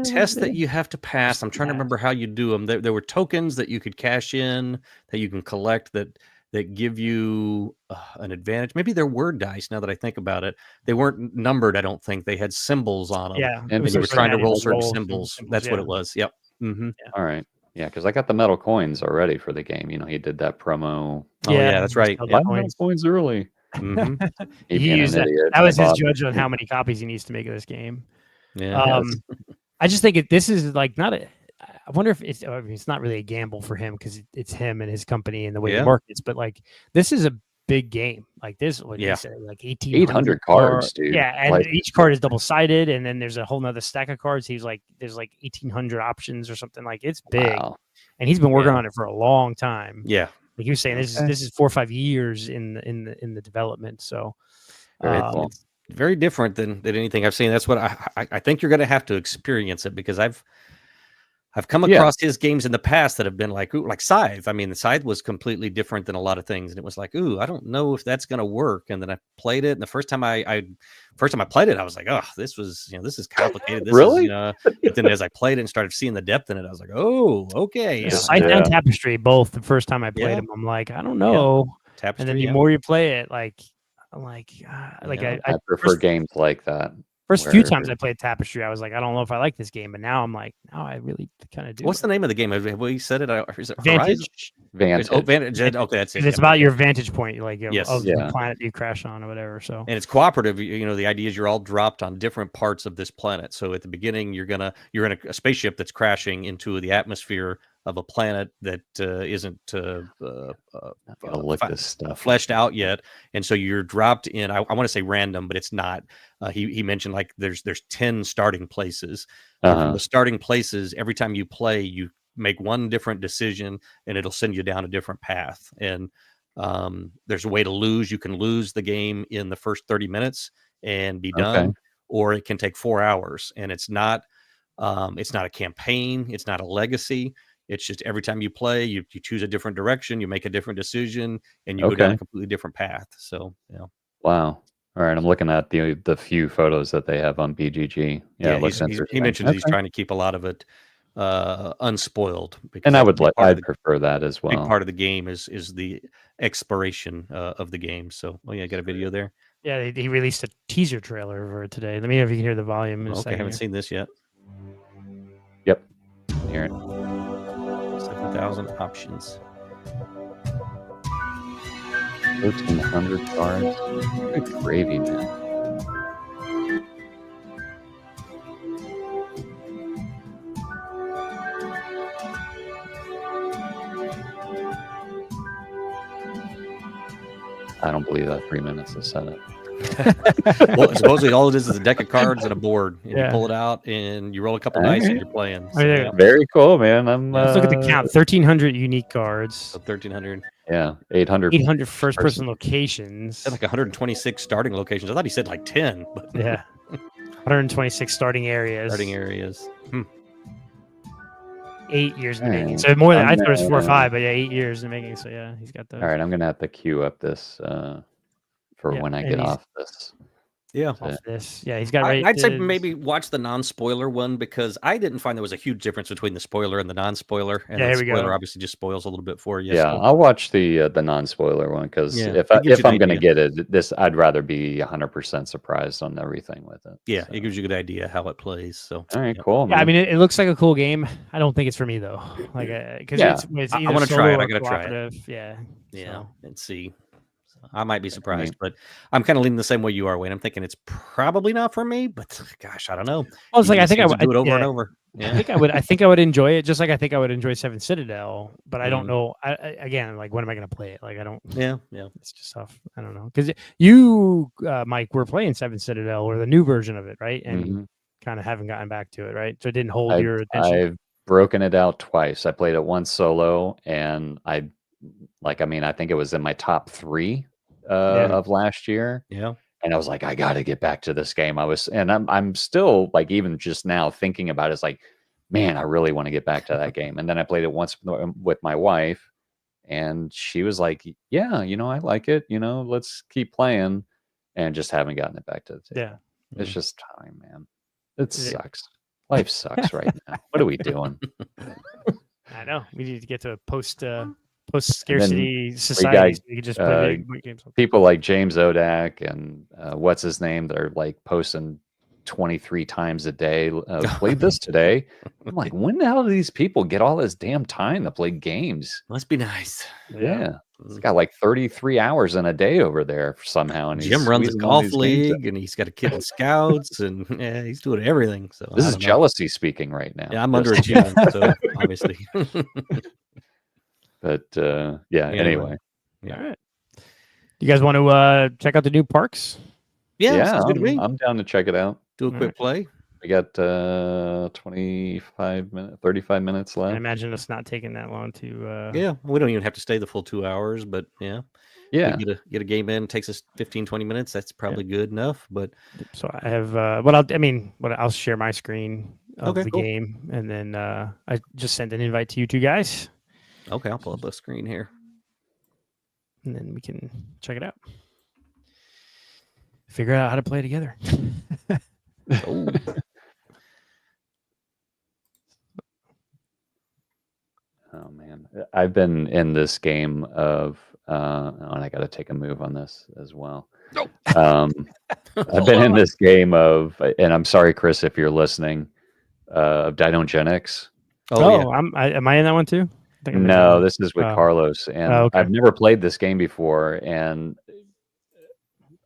tests that you have to pass. I'm trying to Yeah. remember how you do them. There were tokens that you could cash in that you can collect that give you an advantage. Maybe there were dice. Now that I think about it, they weren't numbered. I don't think they had symbols on them. Yeah, And and you were so trying to you roll had certain some symbols. That's what it was. Yep. Mm-hmm. All right. Yeah, because I got the metal coins already for the game. You know, he did that promo. Oh yeah, that's right. still Yep. Buy metal coins early. Mm-hmm. He He being used an that. idiot. That was I his bought- judge on how many copies he needs to make of this game. Yeah. I just think this is like not a. I wonder if it's. I mean, it's not really a gamble for him because it's him and his company and the way he Yeah. markets. But like, this is a big game. Like this, what Yeah. he said, like 800 cards, dude. Yeah, and Like- each card is double sided, and then there's a whole nother stack of cards. He's like, there's like 1,800 options or something. Like it's big, Wow. and he's been working Yeah. on it for a long time. Yeah. Like he was saying, this is 4 or 5 years in the development. So Very cool. Very different than anything I've seen. That's what I think you're going to have to experience it, because I've come across his games in the past that have been like, ooh, like Scythe. I mean, the Scythe was completely different than a lot of things, and it was like, ooh, I don't know if that's going to work. And then I played it, and the first time I played it, I was like, oh, this is complicated. This Really? is, but then as I played it and started seeing the depth in it, I was like, oh, okay. Yeah. Scythe and Tapestry, both the first time I played Yeah. them, I'm like, I don't know. Tapestry, And then the yeah. more you play it, like I'm like, Yeah. I prefer games like that. First few where- times I played Tapestry, I was like, I don't know if I like this game, but now I'm like, no, I really kind of do. What's the name of the game? Have we said it? Is it Horizon? Vantage? Vantage. Oh, Vantage. Okay, that's it. 'Cause it's Yeah. about your vantage point, like Yes. of Yeah. the planet you crash on or whatever. So And it's cooperative. You know, the idea is you're all dropped on different parts of this planet. So at the beginning, you're in a spaceship that's crashing into the atmosphere of a planet that isn't Gotta look this stuff. fleshed out yet, and so you're dropped in. I want to say random, but it's not. He mentioned like there's 10 starting places. And from the starting places, every time you play, you make one different decision, and it'll send you down a different path. And there's a way to lose. You can lose the game in the first 30 minutes and be done, or it can take 4 hours. And it's not a campaign. It's not a legacy. It's just every time you play, you choose a different direction, you make a different decision, and you go down a completely different path. So, yeah. Wow. All right, I'm looking at the few photos that they have on BGG. Yeah, it looks interesting. He mentions he's trying to keep a lot of it unspoiled. Because And I'd the prefer that as well. big part of the game is the exploration of the game. So, I got a video there. yeah, he released a teaser trailer for it today. Let me know if you can hear the volume. In a Okay, I second haven't here. seen this yet. Yep. Hear it. 7,000 options. 1,300 cards. Good gravy, man. I don't believe that 3 minutes is set up. Well, supposedly all it is a deck of cards and a board. And Yeah. you pull it out and you roll a couple dice and you're playing. So, there you yeah. go. Very cool, man. Let's look at the count. 1,300 unique cards. So 1,300. Yeah, 800. 800 first-person locations. Said like 126 starting locations. I thought he said like 10, but Yeah. 126 starting areas. starting areas. 8 years in the Alright. making. So more than I I'm thought it was 4 or gonna- 5, but yeah, 8 years in the making. So yeah, he's got those. All right, I'm gonna have to queue up this for Yeah, when I and get he's- off this. Yeah. Off this. Yeah, he's got right. I'd say maybe watch the non-spoiler one, because I didn't find there was a huge difference between the spoiler and the non-spoiler. And Yeah, the here we go. spoiler obviously just spoils a little bit for you. Yeah, so- I'll watch the non-spoiler one because Yeah, if it gives you I'm an gonna idea. get it, this I'd rather be 100% surprised on everything with it. Yeah, So. it gives you a good idea how it plays. So All right, yeah. cool. Yeah, I man. mean, it looks like a cool game. I don't think it's for me though. Like, because Yeah. it's I either wanna try solo it. I or gotta try it. cooperative. Yeah. Yeah, So. and see. So I might be surprised, but I'm kind of leaning the same way you are, Wayne. I'm thinking it's probably not for me, but gosh, I don't know. Well, it's like You I just think I seem would to do it over yeah. and over. I Yeah, think I would. I think I would enjoy it, just like I think I would enjoy Seven Citadel. But I don't Mhm. know. Again, like, when am I going to play it? Like, I don't. yeah. It's just tough. I don't know, because you, Mike, were playing Seven Citadel or the new version of it, right? And Mhm. kind of haven't gotten back to it, right? So it didn't hold your attention. I've broken it out twice. I played it once solo, and like, I mean, I think it was in my top 3 of last year. Yeah. And I was like, I got to get back to this game. I'm still like, even just now thinking about it, it's like, man, I really want to get back to that game. And then I played it once with my wife, and she was like, yeah, I like it. Let's keep playing, and just haven't gotten it back to the table. Yeah. It's just time, man. It sucks. Life sucks right now. What are we doing? I know. We need to get to a post scarcity We society. got, So you can just play video games. people like James Odak and what's his name that are like posting 23 times a day. Played this today. I'm like, when the hell do these people get all this damn time to play games? Must be nice. Yeah. He's got like 33 hours in a day over there somehow. And Jim runs a golf league, and he's got a kid in scouts, and he's doing everything. So this is jealousy speaking right now. Yeah, I'm underachieving, so obviously. But anyway. Yeah. All right. You guys want to check out the new parks? Yeah, good to me. I'm down to check it out. Do a quick play. We got 35 minutes left. I imagine it's not taking that long to. Yeah, we don't even have to stay the full 2 hours, but yeah. Get a game in. Takes us 15-20 minutes. That's probably good enough. But so I have I'll share my screen of the game, and then I just sent an invite to you two guys. Okay, I'll pull up a screen here, and then we can check it out. Figure out how to play together. Oh man, I've been in this game of, and I got to take a move on this as well. I've been in this game of, and I'm sorry, Chris, if you're listening, of Dinogenics. Am I in that one too? No, this is with Carlos, and I've never played this game before, and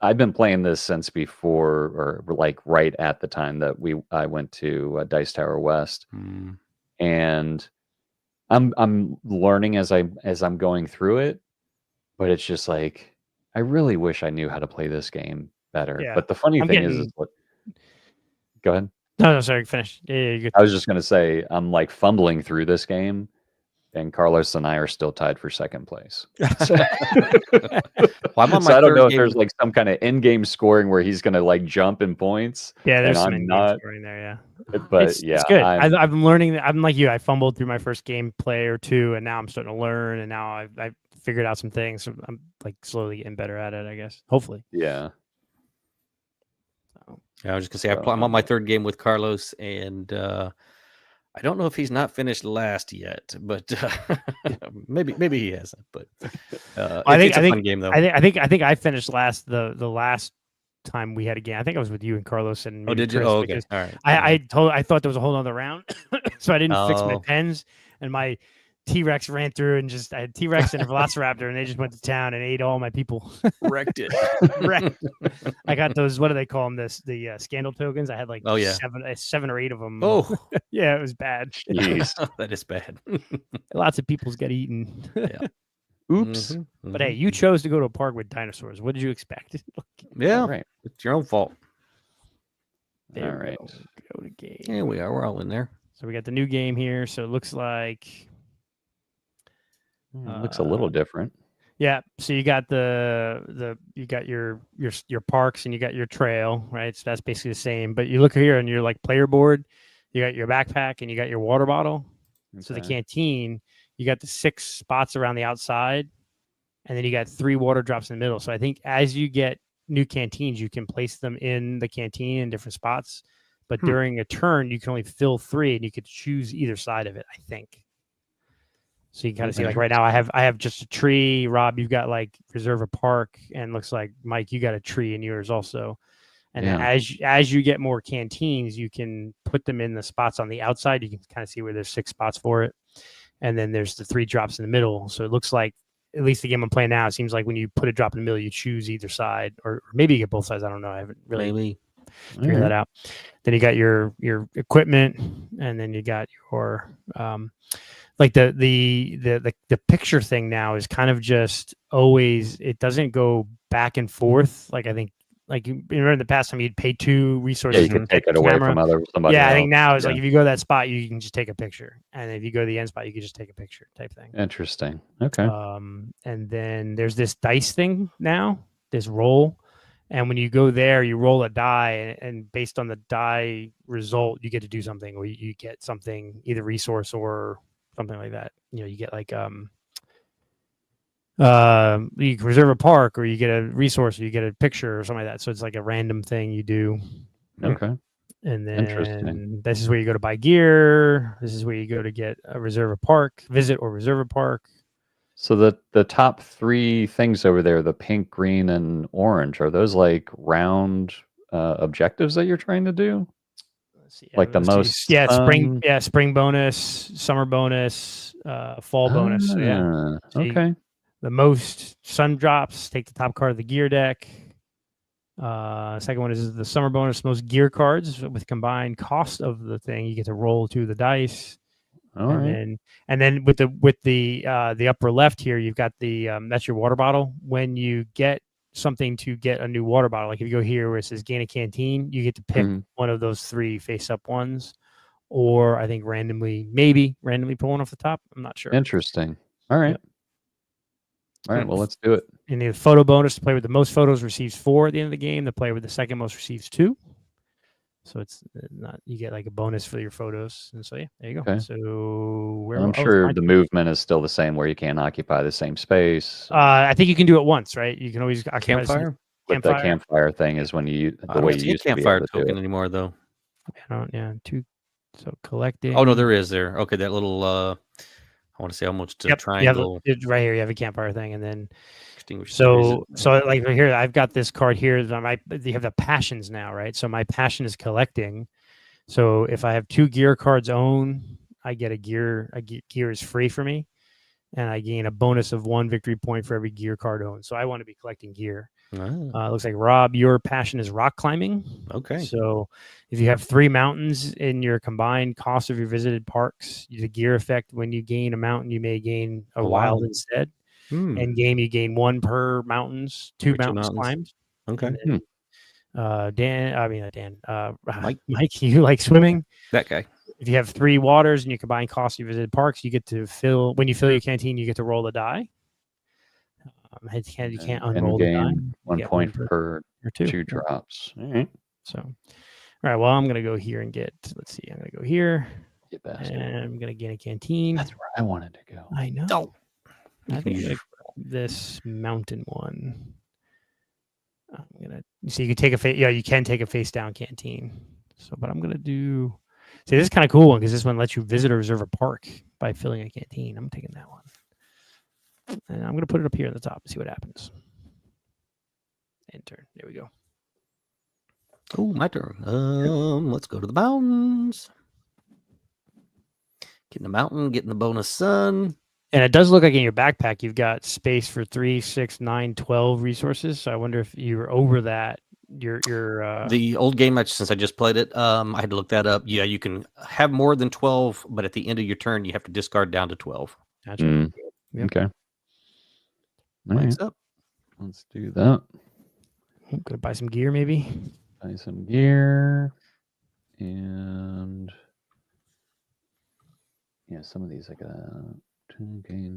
I've been playing this since before, or like right at the time that I went to Dice Tower West, and I'm learning as I'm going through it, but it's just like, I really wish I knew how to play this game better. Yeah. But the funny thing is what? Go ahead. No, sorry, finish. Yeah, you're good. I was just gonna say, I'm like fumbling through this game, and Carlos and I are still tied for second place. So, I'm on my I don't know if there's like some kind of in-game scoring where he's going to like jump in points. Yeah, there's some in-game scoring there, yeah. But it's good. I'm learning. I'm like you. I fumbled through my first gameplay or two, and now I'm starting to learn, and now I've figured out some things. So I'm like slowly getting better at it, I guess. Hopefully. Yeah. I was just going to say, I'm on my third game with Carlos, and I don't know if he's not finished last yet, but maybe he hasn't. But it's a fun game though. I think I finished last the last time we had a game. I think I was with you and Carlos and. Oh, did you? Oh, okay. All right. I thought there was a whole other round, so I didn't fix my pens, and my T-Rex ran through and I had T-Rex and a Velociraptor, and they just went to town and ate all my people. Wrecked it. I got those. What do they call them? The scandal tokens. I had like 7 or 8 of them. Oh, yeah, it was bad. Jeez. That is bad. Lots of people's got eaten. Yeah. Oops. Mm-hmm. But hey, you chose to go to a park with dinosaurs. What did you expect? Yeah, right. It's your own fault. All right. Go to game. Here we are. We're all in there. So we got the new game here. So it looks like. Looks a little different. Yeah, so you got you got your parks and you got your trail, right? So that's basically the same. But you look here and you're like player board, you got your backpack and you got your water bottle. Okay. So the canteen, you got the 6 spots around the outside, and then you got 3 water drops in the middle. So I think as you get new canteens, you can place them in the canteen in different spots. But during a turn, you can only fill 3, and you could choose either side of it, I think. So you can kind of see, like right now, I have just a tree. Rob, you've got like reserve a park, and looks like Mike, you got a tree in yours also. And then as you get more canteens, you can put them in the spots on the outside. You can kind of see where there's 6 spots for it, and then there's the 3 drops in the middle. So it looks like, at least the game I'm playing now, it seems like when you put a drop in the middle, you choose either side, or maybe you get both sides. I don't know. I haven't really figured that out. Then you got your equipment, and then you got your like the picture thing now is kind of just always, it doesn't go back and forth. Like I think Like you remember in the past time you'd pay 2 Yeah, resources you to could take take the it away camera. from somebody Yeah, else. I think now it's Yeah. like if you go to that spot, you can just take a picture, and if you go to the end spot, you can just take a picture type thing. Interesting. Okay. And then there's this dice thing now, this roll, and when you go there, you roll a die, and based on the die result, you get to do something, or you get something, either resource or something like that. You get like you can reserve a park, or you get a resource, or you get a picture, or something like that. So it's like a random thing you do. Okay. And Interesting. then this is where you go to buy gear. This is where you go to get reserve a park, visit or reserve a park. So the top 3 things over there, the pink, green, and orange, are those like round objectives that you're trying to do? Let's see. Like the most spring bonus, summer bonus, fall bonus. So yeah. Okay. The most sun drops, take the top card of the gear deck. Second one is the summer bonus, most gear cards with combined cost of the thing. You get to roll 2 of the dice. All right. And then with the upper left here, you've got the that's your water bottle. When you get something to get a new water bottle, like if you go here where it says gain a canteen, you get to pick one of those 3 face up ones, or I think randomly pull one off the top. I'm not sure. Interesting. All right. Yep. All right. Well, let's do it. And the photo bonus, the player with the most photos receives 4 at the end of the game. The player with the second most receives 2. So it's not, you get like a bonus for your photos. And so, yeah, there you go. Okay. So I'm sure the movement is still the same, where you can't occupy the same space. I think you can do it once, right? You can always occupy Campfire? But the campfire thing is when you I don't see a campfire token anymore, though. I don't, yeah. So collecting. Oh, no, there is there. Okay, that little, I want to say almost a triangle. Right here, you have a campfire thing, and then so like right here, I've got this card here. You have the passions now, right? So my passion is collecting. So if I have 2 gear cards owned, I get a gear. Gear is free for me, and I gain a bonus of 1 victory point for every gear card owned. So I want to be collecting gear. It looks like, Rob, your passion is rock climbing. Okay. So if you have 3 mountains in your combined cost of your visited parks, the gear effect, when you gain a mountain, you may gain a wild instead. End game, you gain 1 per mountains, 2 mountains climbed. Okay. Mike, you like swimming? That guy. If you have 3 waters and you combine cost of your visited parks, you get to when you fill your canteen, you get to roll a die. You can't unroll the die. 1 point per 2 drops. All right. So, all right. Well, I'm gonna go here and let's see. I'm gonna go here, and I'm gonna gain a canteen. That's where I wanted to go. I know. Oh. I think this mountain one. I'm gonna. So you can take you can take a face down canteen. So, but I'm gonna do. See, this is kind of cool one because this one lets you visit or reserve a park by filling a canteen. I'm taking that one. And I'm going to put it up here at the top and see what happens. Enter. There we go. Oh, my turn. Let's go to the mountains. Getting the mountain, getting the bonus sun. And it does look like in your backpack, you've got space for 3, 6, 9, 12 resources. So I wonder if you were over that. The old game, since I just played it, I had to look that up. Yeah, you can have more than 12, but at the end of your turn, you have to discard down to 12. Gotcha. Yep. Okay. Lights up. Let's do that. I'm going to buy some gear, maybe. Buy some gear. And yeah, some of these I got gain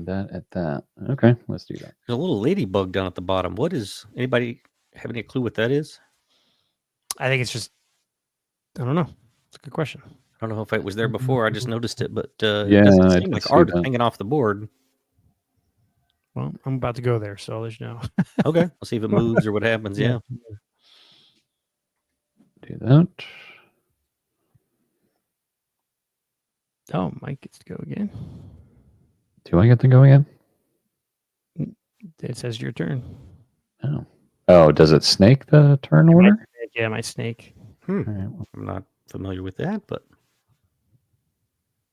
that at that. Okay, let's do that. There's a little ladybug down at the bottom. What is, anybody have any clue what that is? I think it's just, I don't know. It's a good question. I don't know if it was there before. I just noticed it, but yeah, it doesn't seem like art hanging off the board. Well, I'm about to go there, so I'll let you know. Okay, we'll see if it moves or what happens. Yeah. Do that. Oh, Mike gets to go again. Do I get to go again? It says your turn. Oh, does it snake the turn order? Yeah, my snake. All right, well, I'm not familiar with that, but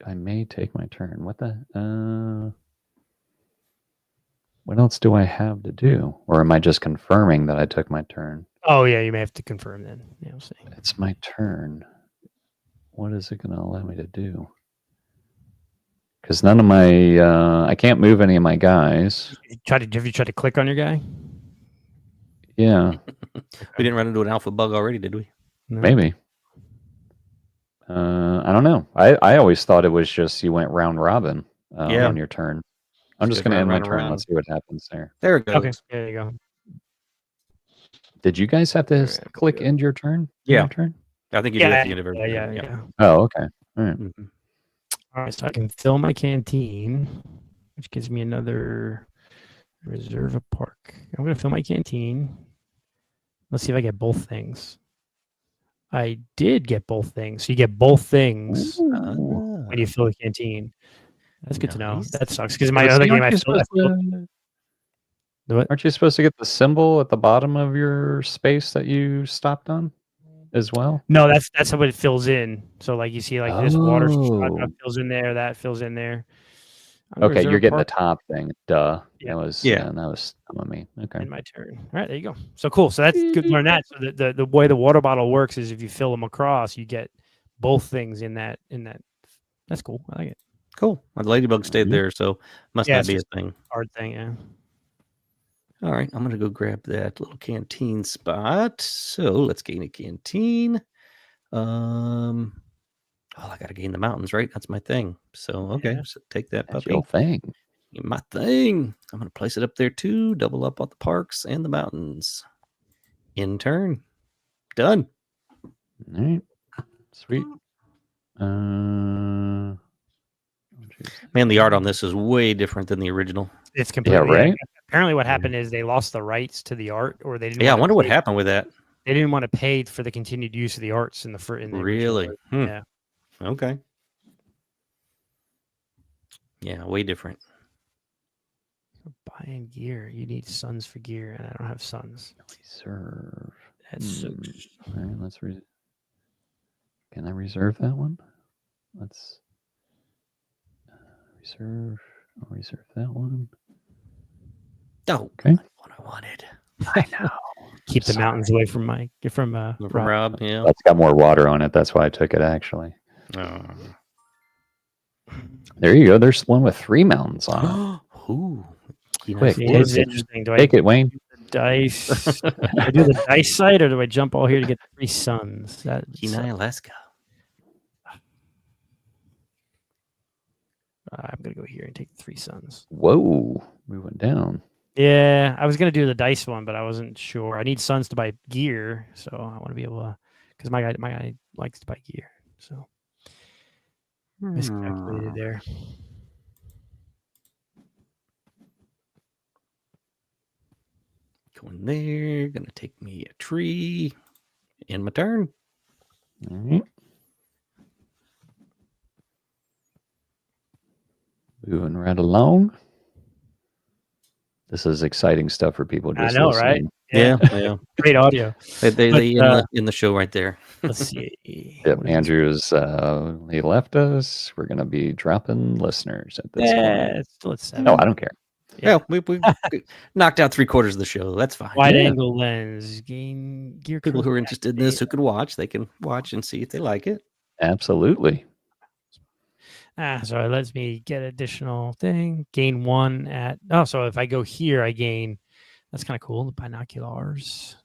I may take my turn. What the? What else do I have to do? Or am I just confirming that I took my turn? Oh, yeah, you may have to confirm then. Yeah, we'll see. It's my turn. What is it going to allow me to do? Because none of my, I can't move any of my guys. Have you tried to click on your guy? Yeah, We didn't run into an alpha bug already, did we? No. maybe. I don't know. I always thought it was just you went round robin Yeah. on your turn. I'm just Just going to go end my round and turn. round. Let's see what happens there. There it goes. Okay, there you go. Did you guys have to Alright, click good. end your turn? Yeah. My turn? I think you did at the end of Yeah, every yeah. Oh, okay. All right. Mhm. All right, so I can fill my canteen, which gives me another reserve a park. I'm going to fill my canteen. Let's see if I get both things. I did get both things. So you get both things Ooh. when you fill the canteen. That's good to know. Nice. That sucks because Yeah, my but other see, game, aren't I you filled. What? Aren't you supposed to get the symbol at the bottom of your space that you stopped on as well? No, that's how it fills in. So like you see, like this water Oh. fills in there, that fills in there. Okay, you're getting the park top thing. Duh. Yeah. That was dumb of me. Okay. in my turn. All right, there you go. So cool. So that's good to learn that. So the way the water bottle works is if you fill them across, you get both things in that. That's cool. I like it. Cool. Well, the ladybug stayed Mhm. there, so must Yeah, not it's be a just thing. hard thing. Yeah. All right, I'm gonna go grab that little canteen spot. So let's gain a canteen. I gotta gain the mountains, right? That's my thing. So okay, Yeah. so take that That's puppy. your thing. My thing. I'm gonna place it up there too. Double up on the parks and the mountains. In turn. Done. All right. Sweet. Man, the art on this is way different than the original. It's completely right? Apparently, what happened is they lost the rights to the art, or they didn't. Yeah, I wanna wonder what pay- happened with that. They didn't want to pay for the continued use of the arts in the original Really? version. Yeah. Okay. Yeah, way different. Buying gear. You need sons for gear, and I don't have sons. Reserve. That sucks. All right, let's Can I reserve that one? Let's reserve. I'll reserve that one. Oh, Okay. what I wanted. I know. Keep the mountains away from From Rob, yeah. That's got more water on it. That's why I took it, actually. Oh. There you go. There's one with 3 mountains on it. Ooh. Quick, See, it's interesting. Do Take it, Wayne. dice? Do I do the dice side, or do I jump all here to get 3 suns? Kenai, Alaska. I'm gonna go here and take 3 suns. Whoa. We went down. Yeah, I was gonna do the dice one, but I wasn't sure. I need suns to buy gear, so I want to be able to, because my guy likes to buy gear. So miscalculated there. Going there. Gonna take me a tree. In my turn. All right. Moving right along. This is exciting stuff for people just I know, right? listening. Yeah. Great audio. They in the show right there. Let's see. Yep, Andrew's he left us. We're gonna be dropping listeners at this point. It's still at 7. No, I don't care. Yeah. Yeah, we knocked out 3/4 of the show. That's fine. Wide Yeah. angle lens, gain gear. People who are control interested in this who can watch, they can watch and see if they like it. Absolutely. So it lets me get additional thing. Gain 1 at. Oh, so if I go here, I gain. That's kind of cool. The binoculars.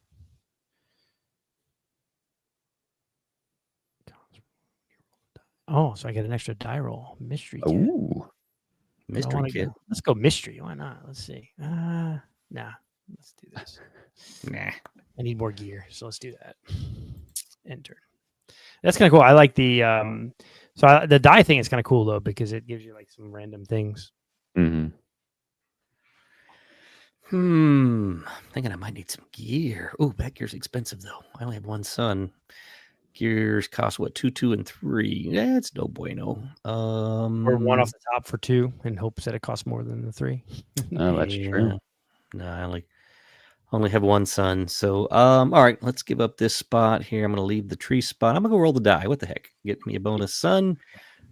Oh, so I get an extra die roll. Mystery kit. Ooh. Mystery kit. Let's go mystery. Why not? Let's see. Nah. Let's do this. Nah. I need more gear, so let's do that. Enter. That's kind of cool. I like the the die thing is kind of cool though, because it gives you like some random things. Mm-hmm. I'm thinking I might need some gear. Oh, that gear's expensive though. I only have 1 son. Gears cost what, 2, 2, and 3. That's no bueno. Or 1 off the top for 2 in hopes that it costs more than the 3. Oh, that's true. No, I only have 1 son. So all right, let's give up this spot here. I'm gonna leave the tree spot. I'm gonna go roll the die. What the heck? Get me a bonus son.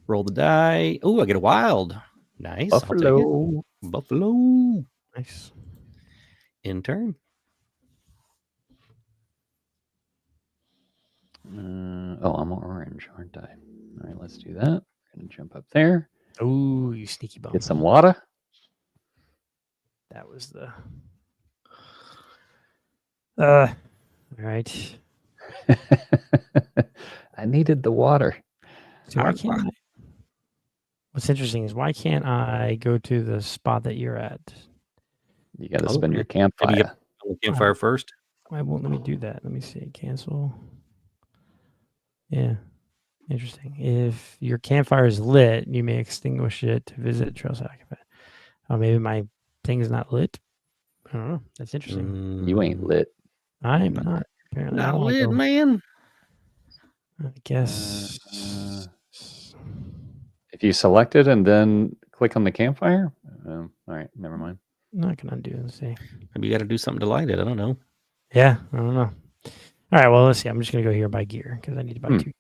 Roll the die. Oh, I get a wild. Nice. I'll take it. Buffalo. Buffalo. Nice. In turn. I'm orange, aren't I? All right, let's do that. We're gonna jump up there. Oh, you sneaky bum. Get some water. That was the. All right. I needed the water. So why can't I? What's interesting is why can't I go to the spot that you're at? You got to spin your campfire. Maybe you have the campfire first. Why won't let me do that? Let me see. Cancel. Yeah. Interesting. If your campfire is lit, you may extinguish it to visit trailside. Oh, maybe my thing is not lit. I don't know. That's interesting. You ain't lit. I am not. Apparently, Not lit, man. I guess. If you select it and then click on the campfire, all right, never mind. I'm not gonna undo it. Let's see. Maybe you got to do something to light it. I don't know. Yeah, I don't know. All right. Well, let's see. I'm just gonna go here and buy gear because I need to buy 2.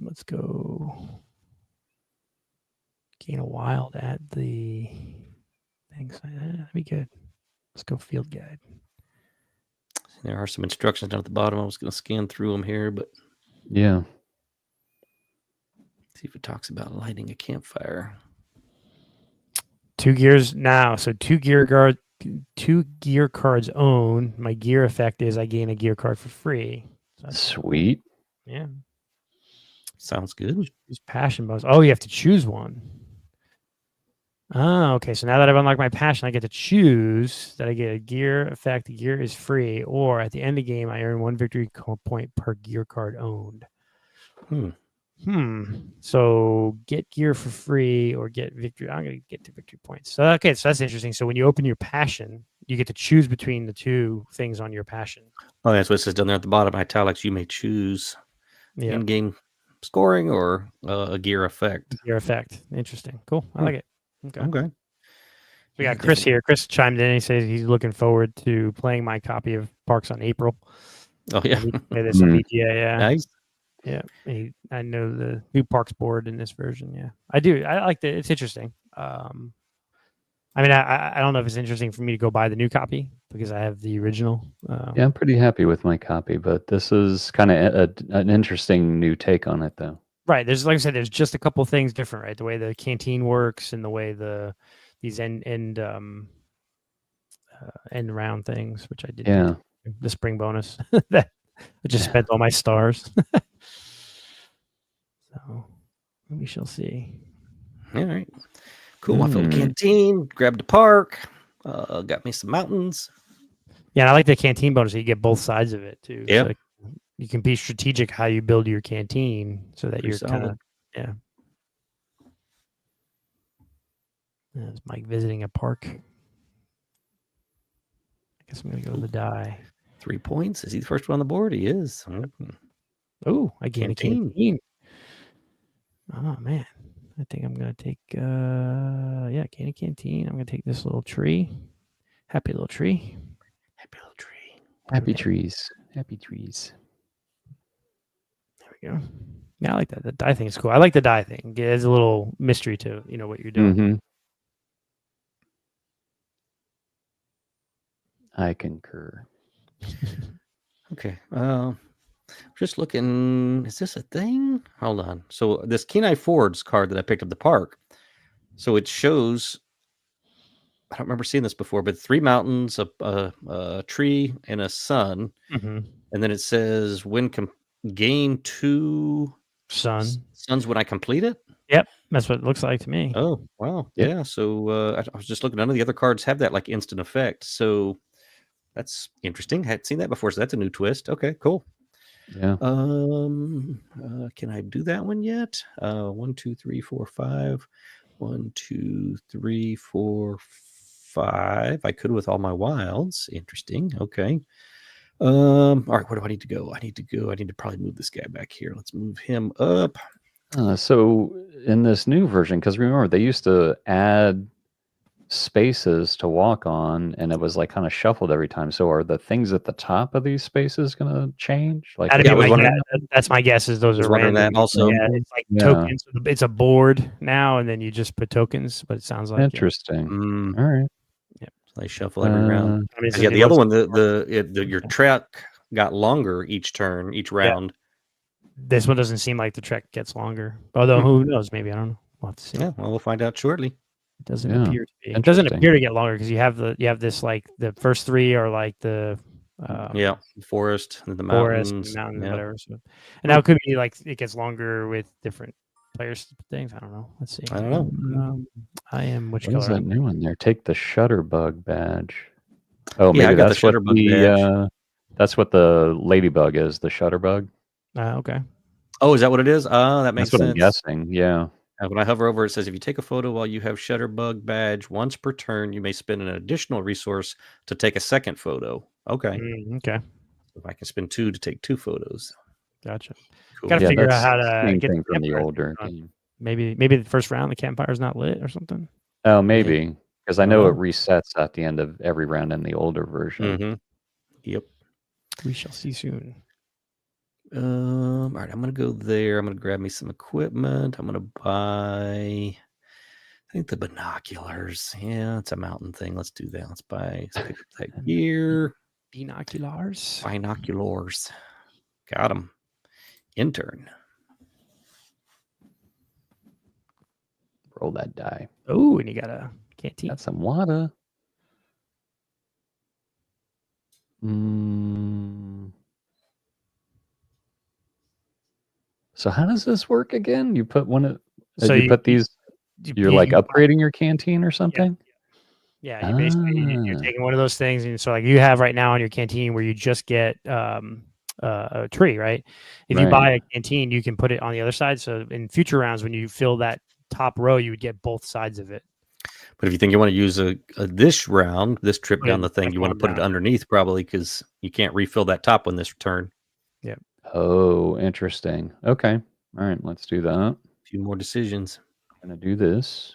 Let's go gain a wild at the things. That'd be good. Let's go field guide. There are some instructions down at the bottom. I was going to scan through them here, but yeah. See if it talks about lighting a campfire. 2 gears now. So 2 gear cards own. My gear effect is I gain a gear card for free. So sweet. Yeah. Sounds good. Use passion bonus. Oh, you have to choose one. Oh, okay. So now that I've unlocked my passion, I get to choose that I get a gear effect. The gear is free, or at the end of the game, I earn 1 victory point per gear card owned. So get gear for free or get victory. I'm going to get 2 victory points. So, okay. So that's interesting. So when you open your passion, you get to choose between the 2 things on your passion. Oh, that's what it says down there at the bottom. Italics, you may choose in-game scoring or a gear effect. Gear effect. Interesting. Cool. I like it. Okay. We got Chris here. Chris chimed in. He says he's looking forward to playing my copy of Parks on April. Oh, yeah. This on BGA, yeah. Nice. Yeah. I know the new Parks board in this version. Yeah. I do. I like it. It's interesting. I mean, I don't know if it's interesting for me to go buy the new copy because I have the original. Yeah, I'm pretty happy with my copy, but this is kind of an interesting new take on it, though. Right. There's, like I said, there's just a couple of things different, right? The way the canteen works and the way these end round things, which I did. Yeah. The spring bonus that I just spent all my stars. So we shall see. All right. Cool. I filled the canteen, grabbed a park, got me some mountains. Yeah, and I like the canteen bonus. You get both sides of it too. Yeah. So you can be strategic how you build your canteen so that you're kind of There's Mike visiting a park. I guess I'm gonna go to the die. 3 points. Is he the first one on the board? He is. Oh, I gain a canteen. Oh man. I think I'm gonna take gain a canteen. I'm gonna take this little tree. Happy little tree. Happy little tree. Happy trees. Happy trees. There we go. Yeah, I like that. The die thing is cool. I like the die thing. There's a little mystery to what you're doing. I concur. Okay. Just looking. Is this a thing? Hold on. So this Kenai Ford's card that I picked up the park. So it shows. I don't remember seeing this before, but 3 mountains, a tree, and a sun, and then it says gain 2 suns when I complete it. Yep, that's what it looks like to me. Oh wow, yeah. So I was just looking. None of the other cards have that like instant effect. So that's interesting. Hadn't seen that before. So that's a new twist. Okay, cool. Yeah. Can I do that one yet? 1, 2, 3, 4, 5. 1, 2, 3, 4, 5. I could with all my wilds. Interesting. Okay. All right. Where do I need to go? I need to probably move this guy back here. Let's move him up. So in this new version, because remember they used to add spaces to walk on, and it was like kind of shuffled every time. So are the things at the top of these spaces going to change? Like, that's my guess. Is those are random. That also, it's like tokens. It's a board now, and then you just put tokens. But it sounds like interesting. All right. Yeah, so they shuffle every round. I mean, the other one, your track got longer each turn, each round. This one doesn't seem like the trek gets longer. Although who knows? Maybe I don't know. We'll have to see. Yeah, well, we'll find out shortly. It doesn't Yeah, appear to be. It doesn't interesting. appear to get longer because you have this like the first three are like the Yeah, the forest and the forest, mountains. and mountains, Yeah. whatever. So, and now it could be like it gets longer with different players things. I don't know. Let's see. I don't know. I am which What is color? that new one there? Take the Shutterbug badge. Oh, Yeah, I maybe got the that's what Shutterbug badge. that's what the ladybug is. The Shutterbug. Okay. Oh, is that what it is? That makes That's what I'm sense. guessing. Yeah. When I hover over, it says if you take a photo while you have Shutterbug badge once per turn, you may spend an additional resource to take a second photo. Okay. Okay. If I can spend 2 to take 2 photos. Gotcha. Cool. Got to Yeah, figure out that's how the to same get thing the from the campfire older on. game. Maybe the first round the campfire's not lit or something. Oh, maybe because I know Oh. it resets at the end of every round in the older version. Mm-hmm. Yep. We shall see soon. All right, I'm gonna go there. I'm gonna grab me some equipment. I'm gonna buy, I think, the binoculars. Yeah, it's a mountain thing. Let's do that. Let's pick up that gear. Binoculars. Binoculars. Got them. Intern. Roll that die. Oh, and you got a canteen. Got some water. So how does this work again? You put So you put these. You're like upgrading your canteen or something. Yeah, you basically you're taking one of those things, and so like you have right now in your canteen where you just get a tree, right? If you buy a canteen, you can put it on the other side. So in future rounds, when you fill that top row, you would get both sides of it. But if you think you want to use this round, this trip Put down it the thing, you want to put it down. underneath probably because you can't refill that top one this turn. Yeah. Oh, interesting. Okay. All right. Let's do that. A few more decisions. I'm gonna do this.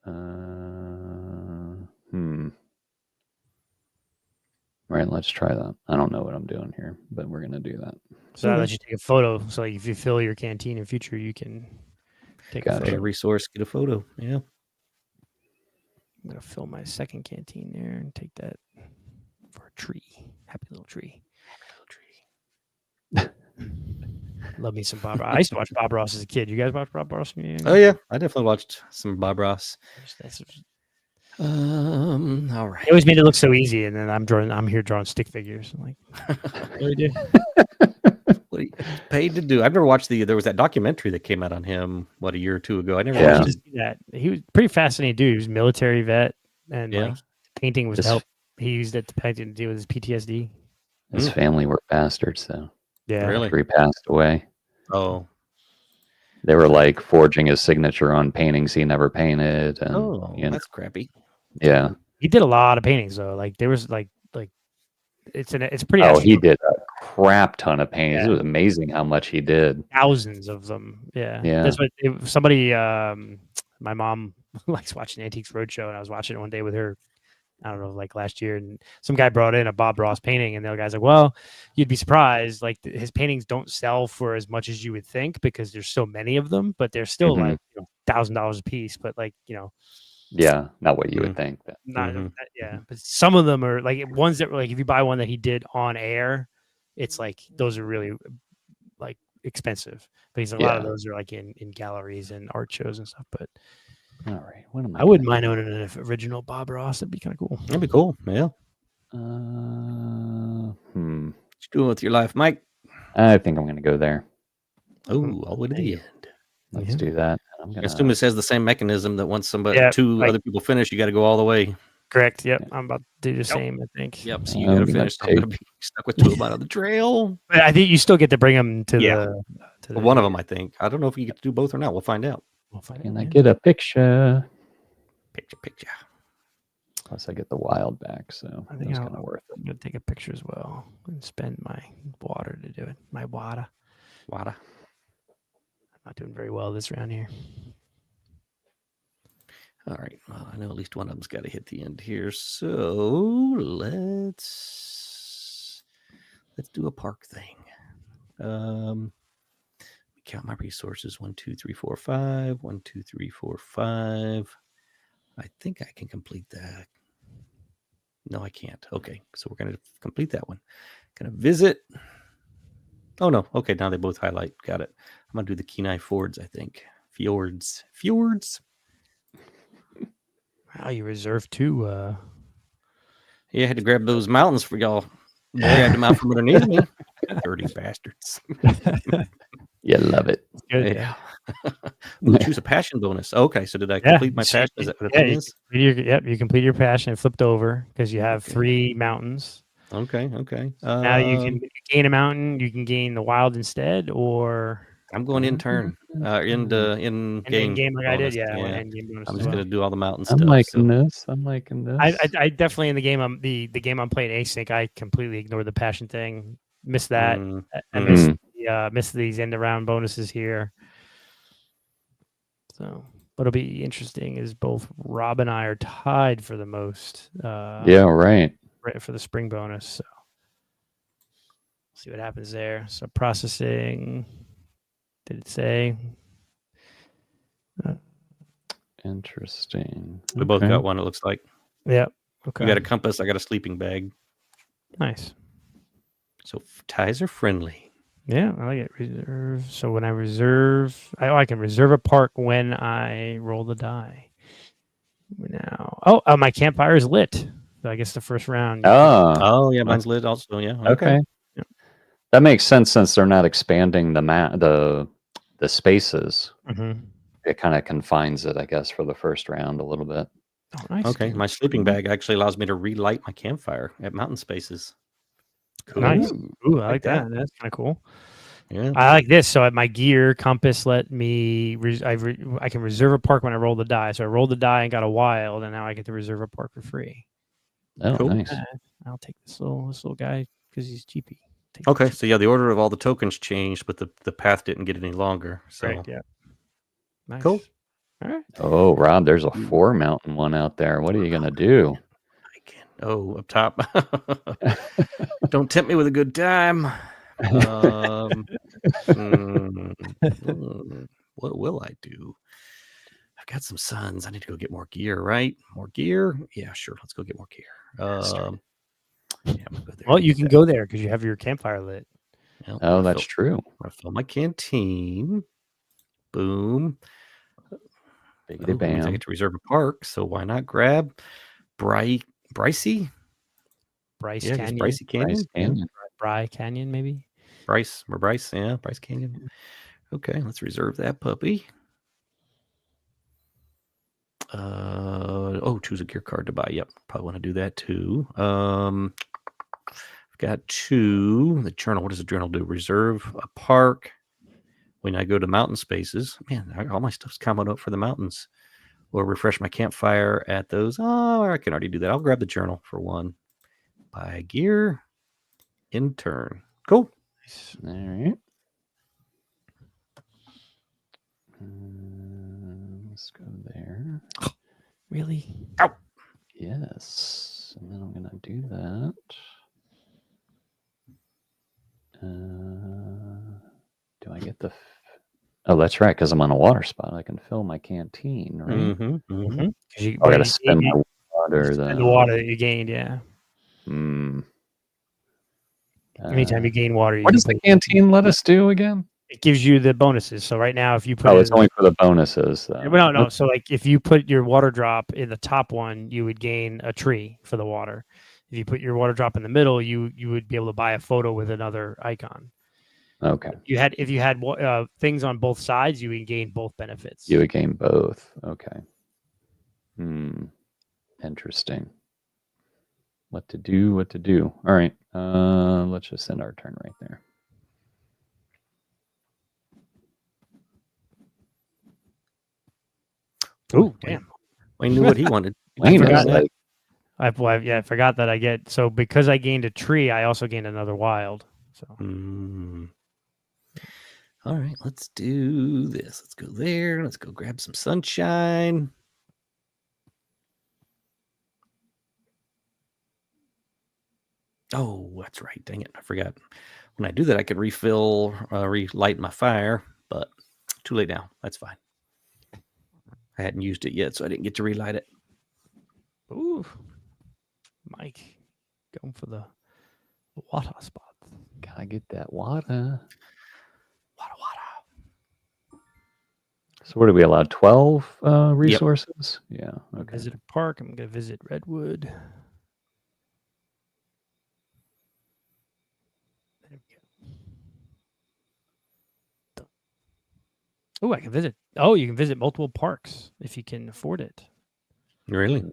All right, let's try that. I don't know what I'm doing here, but we're gonna do that. So that lets you take a photo. So like if you fill your canteen in future, you can take a Pay photo. a resource, get a photo. Yeah. I'm gonna fill my second canteen there and take that for a tree. Happy little tree. Love me some Bob Ross. I used to watch Bob Ross as a kid. You guys watch Bob Ross? Oh yeah, I definitely watched some Bob Ross. All right. It always made it look so easy, and then I'm here drawing stick figures. I'm like, really do? What he paid to do? I've never watched there was that documentary that came out on him a year or two ago. I never watched it. That. He was a pretty fascinating dude. He was a military vet, and like painting was to help. He used it to deal with his PTSD. His family were bastards, though. Yeah, really. After he passed away. Oh, they were like forging his signature on paintings he never painted, and that's crappy. Yeah, he did a lot of paintings though. Like there was like it's pretty. Oh, he did a crap ton of paintings. It was amazing how much he did. Thousands of them. Yeah. That's what somebody. My mom likes watching Antiques Roadshow, and I was watching it one day with her. I don't know, like last year, and some guy brought in a Bob Ross painting, and the other guy's like, "Well, you'd be surprised. Like his paintings don't sell for as much as you would think because there's so many of them, but they're still like $1,000 a piece. But like yeah, not what you would think. Not but some of them are like ones that were like if you buy one that he did on air, it's like those are really like expensive. But he's a lot of those are like in galleries and art shows and stuff. But all right, what am I wouldn't mind owning an original Bob Ross. That'd be kind of cool. That'd be cool. Yeah. What you doing with your life, Mike? I think I'm going to go there. Oh, all the way to the end. Let's do that. I assume this has the same mechanism that once two other people finish, you got to go all the way. Correct. Yep. I'm about to do the same, I think. Yep. So you got to finish. I'm going to be stuck with 2 of them out on the trail. But I think you still get to bring them to the one of them, I think. I don't know if you get to do both or not. We'll find out. Can I get a picture? Picture. Plus, I get the wild back, so I think it's kind of worth it. I'm going to take a picture as well and spend my water to do it. My water. Water. I'm not doing very well this round here. All right. Well, I know at least one of them's got to hit the end here. So let's do a park thing. Count my resources. 1, 2, 3, 4, 5. 1, 2, 3, 4, 5. I think I can complete that. No, I can't. Okay. So we're going to complete that one. Going to visit. Oh, no. Okay. Now they both highlight. Got it. I'm going to do the Kenai Fords, I think. Fjords. Oh, you reserved 2. Yeah, I had to grab those mountains for y'all. Grabbed them out from underneath me. Dirty bastards. You love it. Good. Yeah. Ooh, choose a passion bonus. Okay, so did I complete my passion? Is that what the thing is? You complete your passion and flipped over because you have 3 mountains. Okay. Now you can gain a mountain. You can gain the wild instead, or I'm going in turn. In game. game like I did. bonus. Yeah, I went in game bonus I'm as just well. gonna do all the mountain I'm stuff. liking this. I'm liking this. I definitely in the game the game I'm playing async. I completely ignored the passion thing. Missed that. I missed these end of round bonuses here. So what'll be interesting is both Rob and I are tied for the most. Yeah, right. For the spring bonus. So see what happens there. So processing. Did it say? Interesting. We both got one. It looks like. Yeah. Okay. You got a compass. I got a sleeping bag. Nice. So ties are friendly. Yeah, I like it. Reserve. So when I reserve, I can reserve a park when I roll the die. Now, my campfire is lit. So I guess the first round. Oh yeah, mine's lit also. Yeah. Okay. Yeah. That makes sense since they're not expanding the spaces. Mm-hmm. It kind of confines it, I guess, for the first round a little bit. Oh, nice. Okay, my sleeping bag actually allows me to relight my campfire at mountain spaces. Cool. Nice. Ooh, I like that. That's kind of cool. Yeah, I like this. So at my gear compass, let me I can reserve a park when I roll the die. So I rolled the die and got a wild, and now I get to reserve a park for free. Oh, cool. Nice. I'll take this little guy because he's cheapy. Okay, so yeah, the order of all the tokens changed, but the path didn't get any longer. So right, yeah. Nice. Cool. All right. Oh, Rob, there's a 4 mountain one out there. What are you gonna do? Up top. Don't tempt me with a good time. What will I do? I've got some suns. I need to go get more gear, right? More gear? Yeah, sure. Let's go get more gear. Yeah, I'm gonna go there. Well, you can go there because you have your campfire lit. Oh, that's true. I fill my canteen. Boom. Biggity That means I bam. get to reserve a park, so why not grab Brycey? Bryce Yeah, Canyon. Brycey Canyon. Canyon. Bry Canyon, maybe. Bryce Canyon. Okay, let's reserve that puppy. Choose a gear card to buy. Yep, probably want to do that too. I've got 2. The journal. What does the journal do? Reserve a park. When I go to mountain spaces, man, all my stuff's coming up for the mountains. Or refresh my campfire at those. Oh, I can already do that. I'll grab the journal for 1. Buy gear. In turn. Cool. All right. Let's go there. Really? Ow. Yes. And then I'm going to do that. Do I get the... Oh, that's right, because I'm on a water spot. I can fill my canteen, right? Mm-hmm. I got to spend my water. The water that you gained, yeah. Anytime you gain water, what does the canteen let us do again? It gives you the bonuses. So right now, if you put it's only for the bonuses. Well, no. So like if you put your water drop in the top one, you would gain a tree for the water. If you put your water drop in the middle, you would be able to buy a photo with another icon. Okay. If you had things on both sides, you would gain both benefits. You would gain both. Okay. Interesting. What to do? All right. Let's just end our turn right there. Oh, damn. Wayne knew what he wanted. I forgot that I get. So because I gained a tree, I also gained another wild. So. All right, let's do this. Let's go there. Let's go grab some sunshine. Oh, that's right. Dang it. I forgot. When I do that, I could relight my fire, but too late now. That's fine. I hadn't used it yet, so I didn't get to relight it. Ooh. Mike, going for the water spot. Gotta get that water. Water. So what do we allow? 12 resources? Yeah. Okay. Visit a park. I'm going to visit Redwood. There we go. Oh, I can visit. Oh, you can visit multiple parks if you can afford it. Really?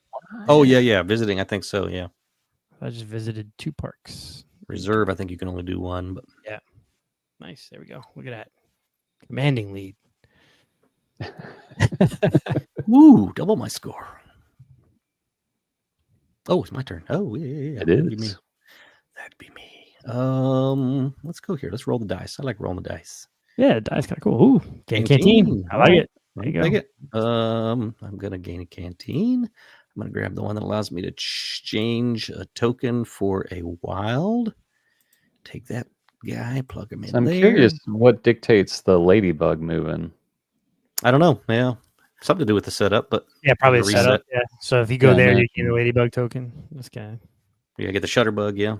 Oh, yeah. Visiting, I think so, yeah. I just visited 2 parks. Reserve, I think you can only do 1. But yeah. Nice. There we go. Look at that. Commanding lead. Woo, double my score. Oh, it's my turn. Oh, yeah. It That'd be is. me. That'd be me. Let's go here. Let's roll the dice. I like rolling the dice. Yeah, dice kind of cool. Ooh, canteen. I like it. There you go. Take it. I'm gonna gain a canteen. I'm gonna grab the one that allows me to exchange a token for a wild. Take that guy, plug him in. I'm curious what dictates the ladybug moving. I don't know. Yeah, something to do with the setup, but yeah, probably the setup. Yeah. So if you go there, you get a ladybug token. This guy. Yeah, get the shutterbug. Yeah.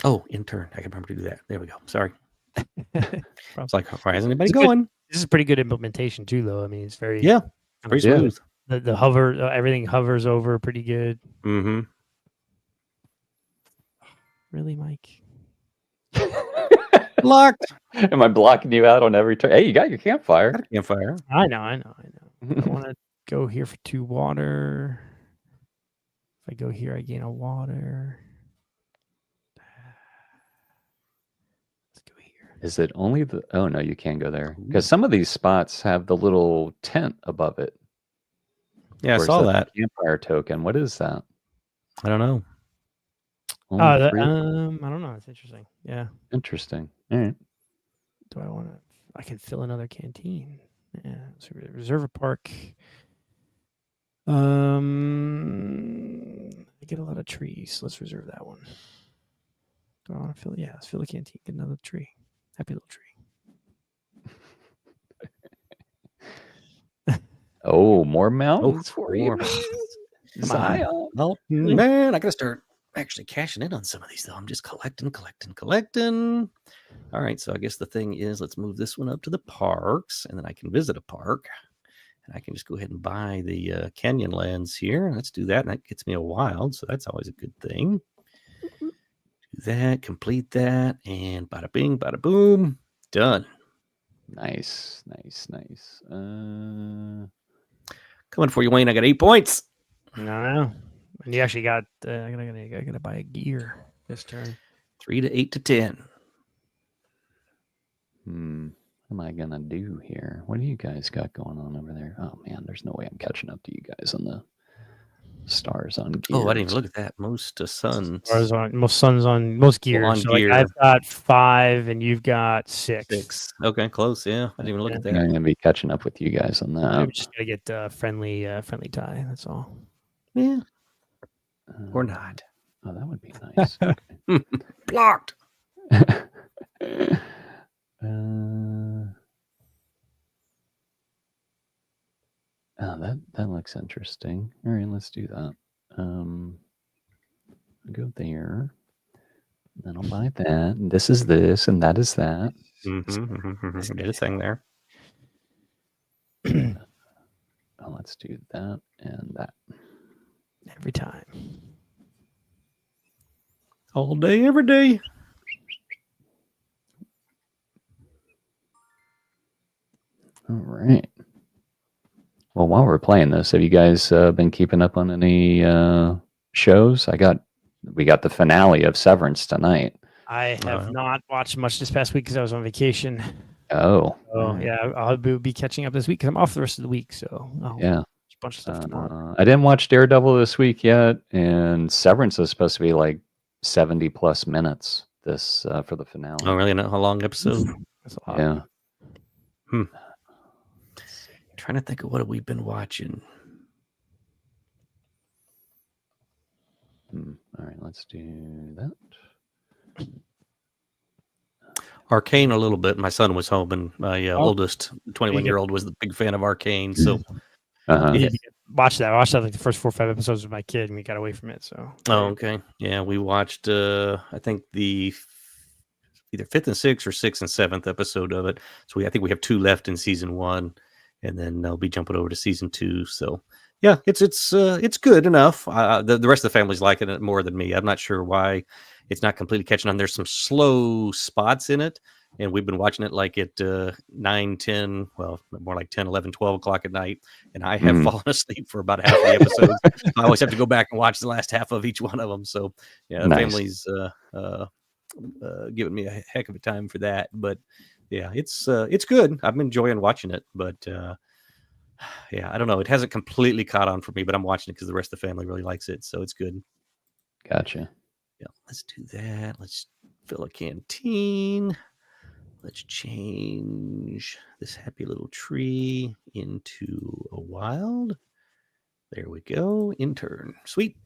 Oh, in turn. I can remember to do that. There we go. Sorry. It's like, why isn't anybody going? This is pretty good implementation too, though. I mean, it's very pretty smooth. The hover, everything hovers over pretty good. Mm-hmm. Really, Mike? Locked. Am I blocking you out on every turn? Hey, you got your campfire. Got a campfire. I know. I want to go here for 2 water. If I go here, I gain a water. Is it only the... Oh, no, you can go there. Because some of these spots have the little tent above it. Yeah, I saw that. Campfire token. What is that? I don't know. I don't know. It's interesting. Yeah. Interesting. All right. Do I want to... I can fill another canteen. Yeah. So reserve a park. I get a lot of trees. Let's reserve that one. Do I want to fill... Yeah, let's fill a canteen. Get another tree. Happy little tree. Oh, more mountains for you. Zion. Oh, man, I got to start actually cashing in on some of these, though. I'm just collecting. All right, so I guess the thing is, let's move this one up to the parks, and then I can visit a park. And I can just go ahead and buy the canyon lands here. Let's do that, and that gets me a wild, so that's always a good thing. That, complete that, and bada bing, bada boom, done. Nice. Coming for you, Wayne. I got 8 points. No. And you actually got, I gotta buy a gear this turn. 3 to 8 to 10. What am I gonna do here? What do you guys got going on over there? Oh man, there's no way I'm catching up to you guys on the stars on gears. Oh, I didn't even look at that. Most suns. Most suns on most gears. On so gear. Like I've got 5 and you've got 6. Okay, close. Yeah, I didn't even look at that. I'm gonna be catching up with you guys on that. I'm just gonna get friendly tie. That's all. Yeah. Or not. Oh, that would be nice. Blocked. Oh, that looks interesting. All right, let's do that. Go there. Then I'll buy that. And this is this, and that is that. Get a thing there. Oh, let's do that and that. Every time. All day, every day. All right. Well, while we're playing this, have you guys been keeping up on any shows? We got the finale of Severance tonight. I have not watched much this past week because I was on vacation. Oh. Yeah, I'll be catching up this week because I'm off the rest of the week. So I'll watch a bunch of stuff tomorrow. I didn't watch Daredevil this week yet, and Severance is supposed to be like 70 plus minutes this for the finale. Oh, really? Not a long episode? That's a lot. Yeah. Trying to think of what we've been watching. All right, let's do that. Arcane a little bit. My son was home, and my oldest 21-year-old was the big fan of Arcane. So watch that. I watched that like the first 4 or 5 episodes with my kid, and we got away from it. So okay. Yeah, we watched I think the either 5th and 6th or 6th and 7th episode of it. So I think we have 2 left in season 1, and then they'll be jumping over to season 2. So yeah, it's good enough. The rest of the family's liking it more than me. I'm not sure why it's not completely catching on. There's some slow spots in it, and we've been watching it like at 9, 10, well, more like 10, 11, 12 o'clock at night, and I have fallen asleep for about half the episodes. I always have to go back and watch the last half of each one of them. So yeah, the family's giving me a heck of a time for that. But yeah, it's good. I'm enjoying watching it, but yeah, I don't know. It hasn't completely caught on for me, but I'm watching it because the rest of the family really likes it, so it's good. Gotcha. Yeah, let's do that. Let's fill a canteen. Let's change this happy little tree into a wild. There we go. Intern. Sweet.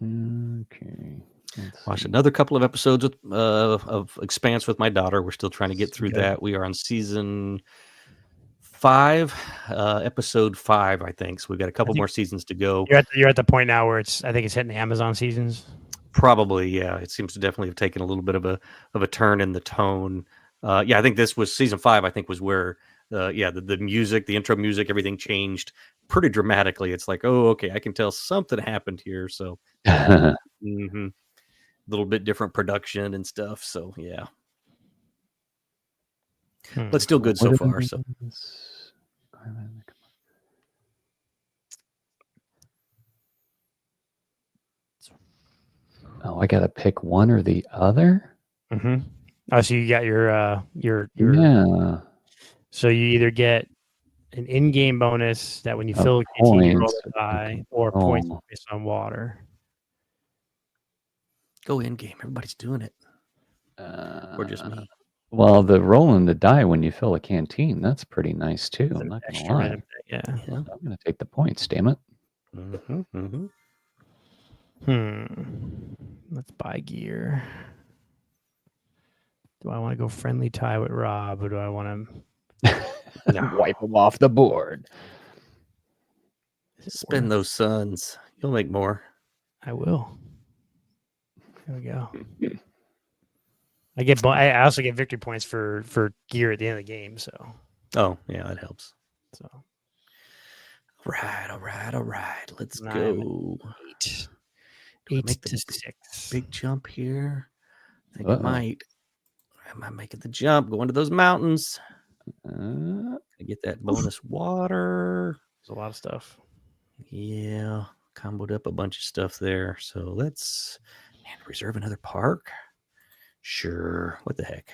Okay. Watched another couple of episodes of Expanse with my daughter. We're still trying to get through that. We are on season 5, episode 5, I think. So we've got a couple more seasons to go. You're at the point now where I think it's hitting the Amazon seasons. Probably, yeah. It seems to definitely have taken a little bit of a turn in the tone. Yeah, I think this was season 5. I think was where, the music, the intro music, everything changed pretty dramatically. It's like, oh, okay, I can tell something happened here. So, a little bit different production and stuff. So, yeah, but still good so far. So. Oh, I gotta pick one or the other. Oh, so you got your yeah. So you either get an in-game bonus that when you fill a canteen, you roll a die, or points based on water. Go in-game. Everybody's doing it. Or just me. Well, the rolling the die when you fill a canteen, that's pretty nice too. I'm not gonna lie. Yeah. I'm gonna take the points, damn it. Let's buy gear. Do I want to go friendly tie with Rob, or do I want to wipe them off the board? Spend those suns. You'll make more. I will. There we go. I also get victory points for gear at the end of the game. So. Oh yeah, that helps. So. All right. Let's go. 8 to 6. Big jump here. I think I might. Am I making the jump? Going to those mountains. I get that bonus water. There's a lot of stuff. Yeah, comboed up a bunch of stuff there. So let's reserve another park. Sure. What the heck?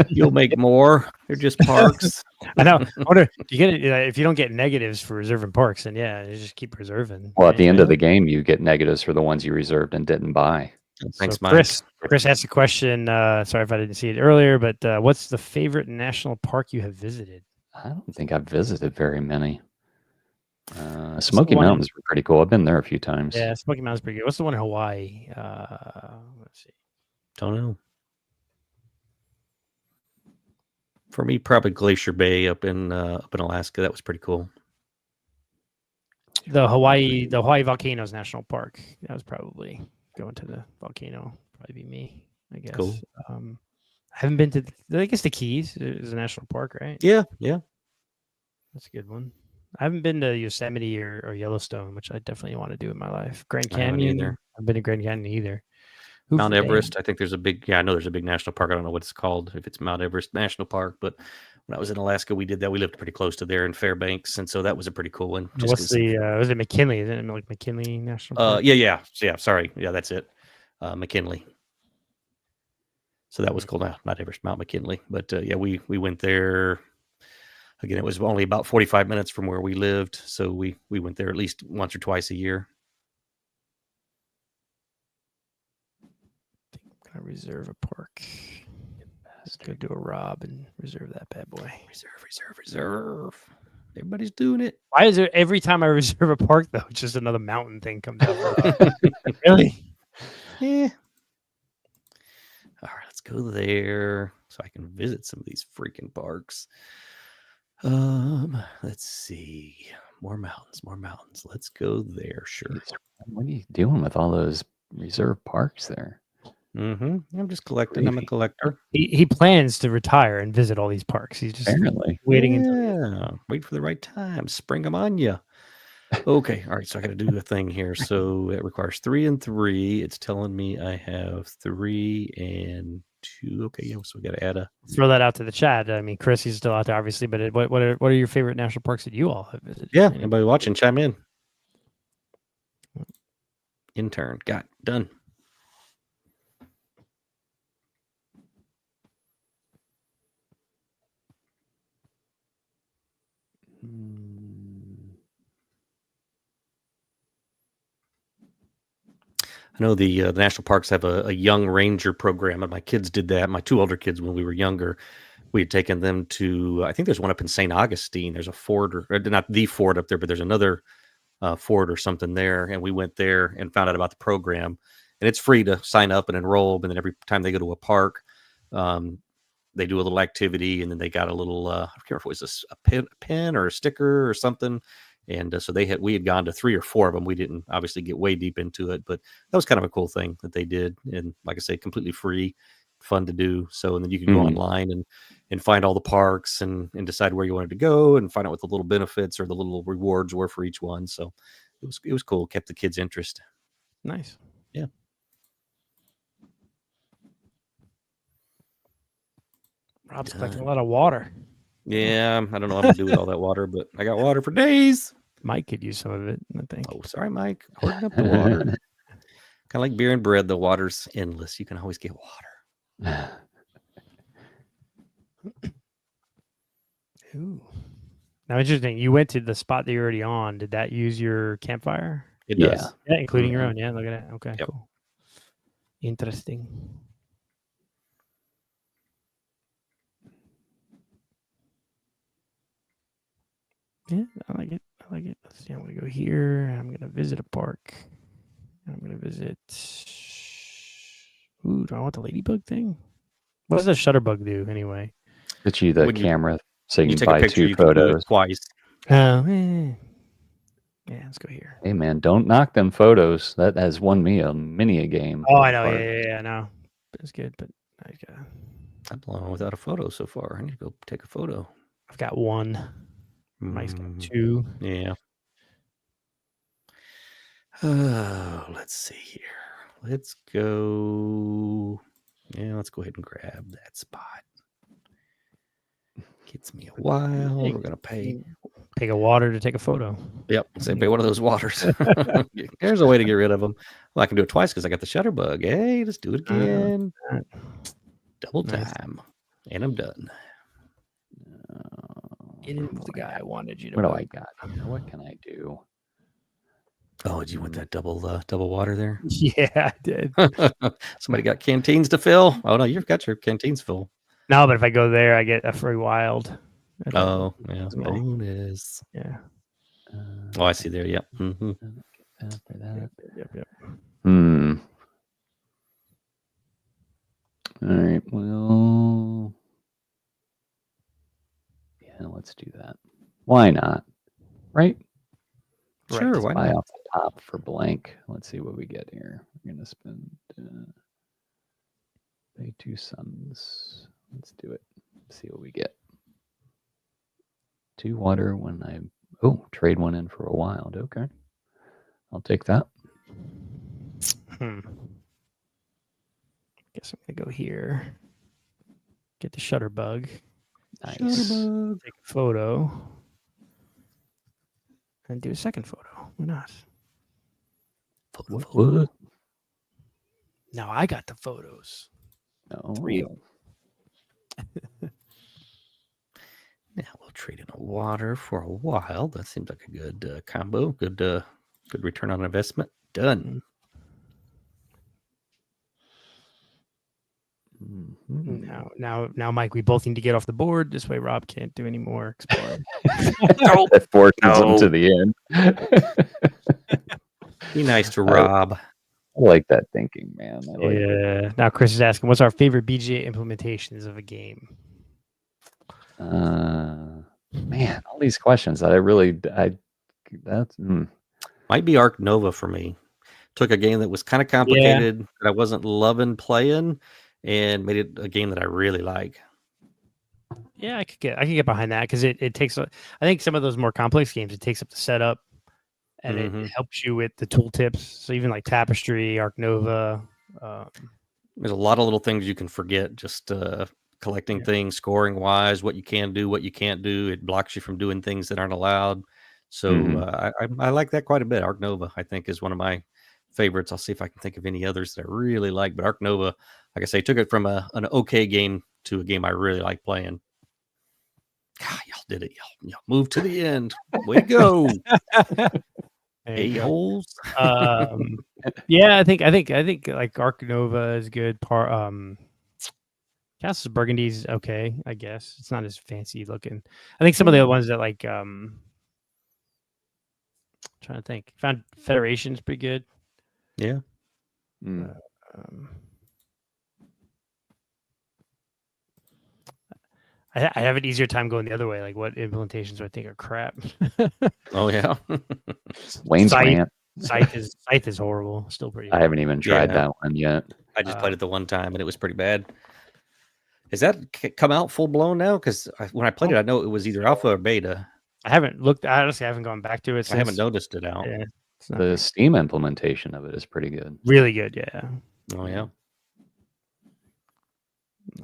You'll make more. They're just parks. I know. I wonder, you get it if you don't get negatives for reserving parks, then you just keep reserving. Well, at the end of the game, you get negatives for the ones you reserved and didn't buy. Thanks, so Mike. Chris asked a question. Sorry if I didn't see it earlier, but what's the favorite national park you have visited? I don't think I've visited very many. Smoky Mountains were pretty cool. I've been there a few times. Yeah, Smoky Mountains pretty good. What's the one in Hawaii? Let's see. Don't know. For me, probably Glacier Bay up in Alaska. That was pretty cool. The Hawaii Volcanoes National Park. That was probably going to the volcano. Probably be me, I guess. Cool. I haven't been to. I guess the Keys is a national park, right? Yeah. That's a good one. I haven't been to Yosemite or Yellowstone, which I definitely want to do in my life. Grand Canyon. I haven't been to Grand Canyon either. Mount Everest. I think there's a big. Yeah, I know there's a big national park. I don't know what it's called. If it's Mount Everest National Park, but when I was in Alaska, we did that. We lived pretty close to there in Fairbanks, and so that was a pretty cool one. What's the? Was it McKinley? Isn't it like McKinley National Park? Yeah. Sorry. Yeah, that's it. McKinley. So that was called not Everest, Mount McKinley. But we went there. Again, it was only about 45 minutes from where we lived, so we went there at least once or twice a year. I think I'm gonna reserve a park. Let's go do a Rob and reserve that bad boy. Reserve. Everybody's doing it. Why is it every time I reserve a park though, just another mountain thing comes up? Really? Yeah. All right, let's go there so I can visit some of these freaking parks. Let's see. More mountains. Let's go there. Sure. What are you doing with all those reserve parks there. I'm just collecting. I'm a collector. He plans to retire and visit all these parks. He's just Apparently waiting until wait for the right time. Spring them on you. Okay, all right. So I got to do a thing here. So it requires 3 and 3. It's telling me I have 3 and 2. Okay, yeah. So we got to add a. throw that out to the chat. I mean, Chris, he's still out there, obviously. But what are your favorite national parks that you all have visited? Yeah, anybody watching, chime in. Intern, got done. I know the national parks have a young ranger program, and my kids did that. My 2 older kids, when we were younger, we had taken them to, I think there's one up in St. Augustine. There's a fort, or not the fort up there, but there's another fort or something there. And we went there and found out about the program. And it's free to sign up and enroll. And then every time they go to a park, they do a little activity, and then they got a little, I can't remember if it was a pin or a sticker or something. And so we had gone to 3 or 4 of them. We didn't obviously get way deep into it, but that was kind of a cool thing that they did. And like I say, completely free, fun to do. So, and then you could go online and find all the parks and decide where you wanted to go and find out what the little benefits or the little rewards were for each one. So it was cool. Kept the kids' interest. Nice. Yeah. Rob's collecting a lot of water. Yeah, I don't know what I'm gonna do with all that water, but I got water for days. Mike could use some of it, I think. Oh, sorry, Mike. Hoarding up the water. Kind of like beer and bread. The water's endless. You can always get water. Ooh. Now, interesting. You went to the spot that you're already on. Did that use your campfire? It does. Yeah, including your own. Yeah, look at that. Okay, Yep. cool. Interesting. Yeah, I like it. Let's see. I'm going to go here. I'm going to visit a park. I'm going to visit. Ooh, do I want the ladybug thing? What does the shutterbug do anyway? Get you the camera so you can take a buy picture, 2 you can do it photos. twice. Yeah, let's go here. Hey man, don't knock them photos. That has won me many a game. Oh, I know. Yeah, I know. It's good, but I'm blown without a photo so far. I need to go take a photo. I've got 1. Mike's got 2. Yeah. Oh, let's see here. Let's go. Yeah, let's go ahead and grab that spot. Gets me a while. We're gonna pay a water to take a photo. Yep, say pay one of those waters. There's a way to get rid of them. Well, I can do it twice because I got the shutterbug. Hey, let's do it again. Double time, and I'm done. Get in with the guy I wanted you to. What do I got? What can I do? Oh, did you want that double water there? Yeah, I did. Somebody got canteens to fill. Oh no, you've got your canteens full. No, but if I go there, I get a free wild. Oh, yeah, bonus. Yeah. Oh, I see there. Yep. Mm-hmm. Yep. All right. Well, yeah, let's do that. Why not? Right? Sure. Why buy not? off the top for blank. Let's see what we get here. We're gonna spend pay 2 suns. Let's do it. See what we get. 2 water when I trade 1 in for a wild. Okay, I'll take that. Guess I'm gonna go here. Get the shutterbug. Nice. Shutterbug. Take a photo. And do a second photo. Why not? What? No, I got the photos. No. Real. Now we'll trade in a water for a wild. That seems like a good combo. Good return on investment. Done. Now, Mike, we both need to get off the board. This way, Rob can't do any more exploring. That forces him to the end. Be nice to Rob. I like that thinking, man. Yeah. Now Chris is asking, what's our favorite BGA implementations of a game? Man, all these questions that might be Arc Nova for me. took a game that was kind of complicated that I wasn't loving playing and made it a game that I really like. Yeah, I could get behind that because it takes. I think some of those more complex games, it takes up the setup, and it helps you with the tooltips. So even like Tapestry, Arc Nova. There's a lot of little things you can forget. Just collecting things, scoring wise, what you can do, what you can't do. It blocks you from doing things that aren't allowed. So I like that quite a bit. Arc Nova, I think, is one of my favorites. I'll see if I can think of any others that I really like. But Arc Nova, like I say, took it from an okay game to a game I really like playing. God, y'all did it. Y'all moved to the end. Way to go. A-holes. Yeah, I think like Arc Nova is good. Castles Burgundy's okay, I guess. It's not as fancy looking. I think some of the other ones that like trying to think. Found Federation's pretty good. Yeah. I have an easier time going the other way. Like what implementations I think are crap. Oh yeah. Wayne's Rant. Scythe is horrible. Still pretty. I haven't even tried that one yet. I just played it the one time and it was pretty bad. Has that come out full blown now? Because when I played it, I know it was either alpha or beta. I haven't looked. Honestly, I haven't gone back to it. I haven't noticed it out. Yeah, the Steam implementation of it is pretty good. Really good. Yeah. Oh yeah.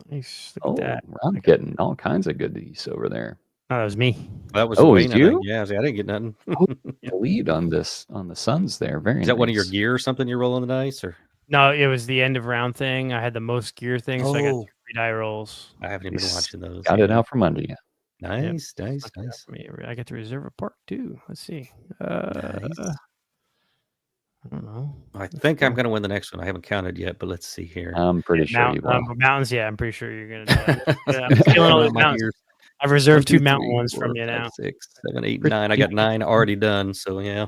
Nice. Look at that. I'm getting all kinds of goodies over there. Oh, that was me. That was it was you? Yeah, I didn't get nothing. The lead on the Suns there. Very nice. Is that one of your gear or something you're rolling the dice or? No, it was the end of round thing. I had the most gear thing, so I got 3 die rolls. I haven't even been watching those. Got it out from under you. Nice. I get to reserve a park too. Let's see. Nice. I don't know. I think I'm going to win the next one. I haven't counted yet, but let's see here. I'm pretty sure you will. Mountains, yeah, I'm pretty sure you're going to do it. I'm stealing all the mountains. I've reserved 2 mountain ones from you now. 6, 7, 8, 9. I got 9 already done, so yeah.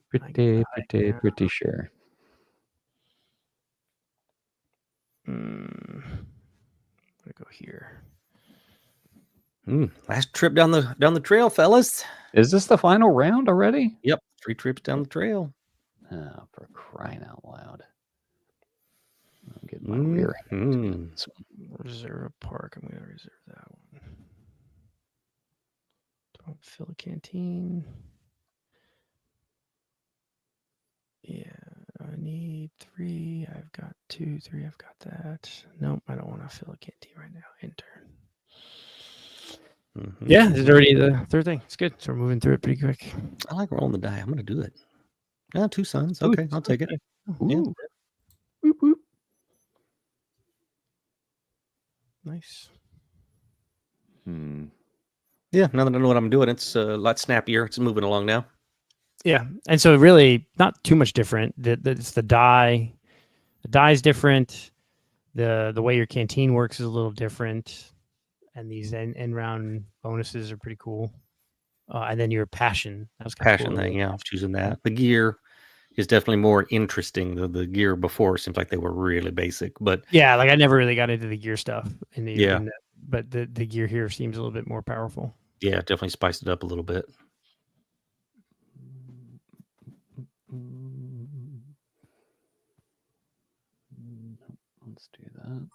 Pretty sure. I'm gonna go here. Last trip down the trail, fellas. Is this the final round already? Yep, 3 trips down the trail. Oh, for crying out loud! I'm getting my rear end. Reserve a park. I'm gonna reserve that one. Don't fill a canteen. Yeah, I need 3. I've got 2, 3. I've got that. Nope, I don't want to fill a canteen right now. Intern. Yeah, this is already the third thing. It's good. So we're moving through it pretty quick. I like rolling the die. I'm going to do it. 2 Suns. Okay, I'll take it. Yeah. Boop, boop. Nice. Yeah, now that I know what I'm doing, it's a lot snappier. It's moving along now. Yeah, and so really not too much different. It's the die. The die is different. The way your canteen works is a little different, and these end round bonuses are pretty cool. And then your passion. That was kind of cool. Thing. Yeah, I was choosing that. The gear is definitely more interesting. The gear before seems like they were really basic, but yeah, like I never really got into the gear stuff but the gear here seems a little bit more powerful. Yeah, definitely spiced it up a little bit. Let's do that.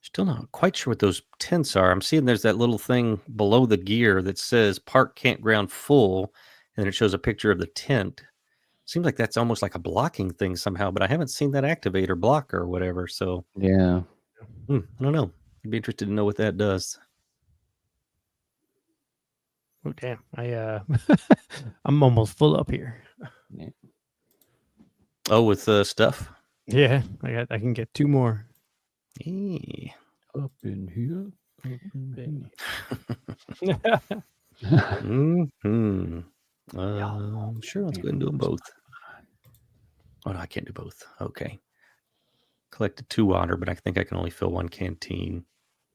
Still not quite sure what those tents are. I'm seeing there's that little thing below the gear that says park campground full, and then it shows a picture of the tent. Seems like that's almost like a blocking thing somehow, but I haven't seen that activate or block or whatever. So yeah, I don't know. I'd be interested to know what that does. Oh damn! I'm almost full up here. Yeah. Oh, with stuff. Yeah, I can get 2 more. Hey. Up in here. Sure, let's go ahead and do them both. Oh no, I can't do both. Okay. Collected 2 water, but I think I can only fill 1 canteen.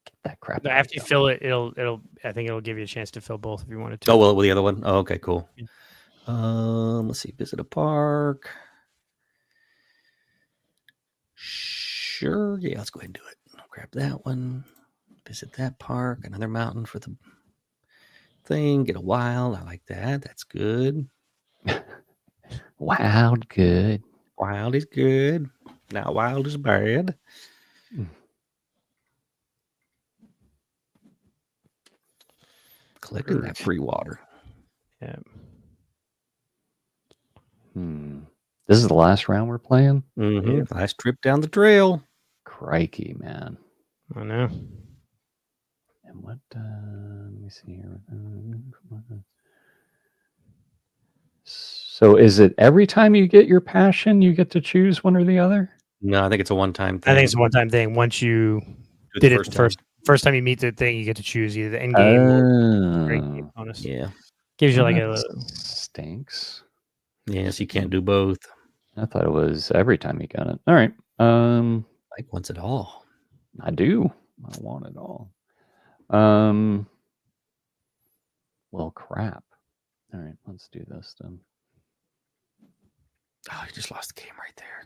Get that crap. After you fill it, I think it'll give you a chance to fill both if you wanted to. Oh well, with the other one. Oh, okay, cool. Let's see. Visit a park. Sure. Yeah, let's go ahead and do it. I'll grab that one. Visit that park. Another mountain for the thing. Get a wild. I like that. That's good. Wild good. Wild is good. Now wild is bad. Collecting that free water. Yeah. This is the last round we're playing? Yeah. Last trip down the trail. Crikey, man. I know. And what, let me see here. So is it every time you get your passion, you get to choose one or the other? No, I think it's a one-time thing. I think it's a one-time thing. Once you did it the first time you meet the thing, you get to choose either the end game or great game bonus. Yeah. Gives you like a stinks. Yes, you can't do both. I thought it was every time you got it. All right. Like once at all. I do. I want it all. Well, crap. All right, let's do this then. Oh, you just lost the game right there.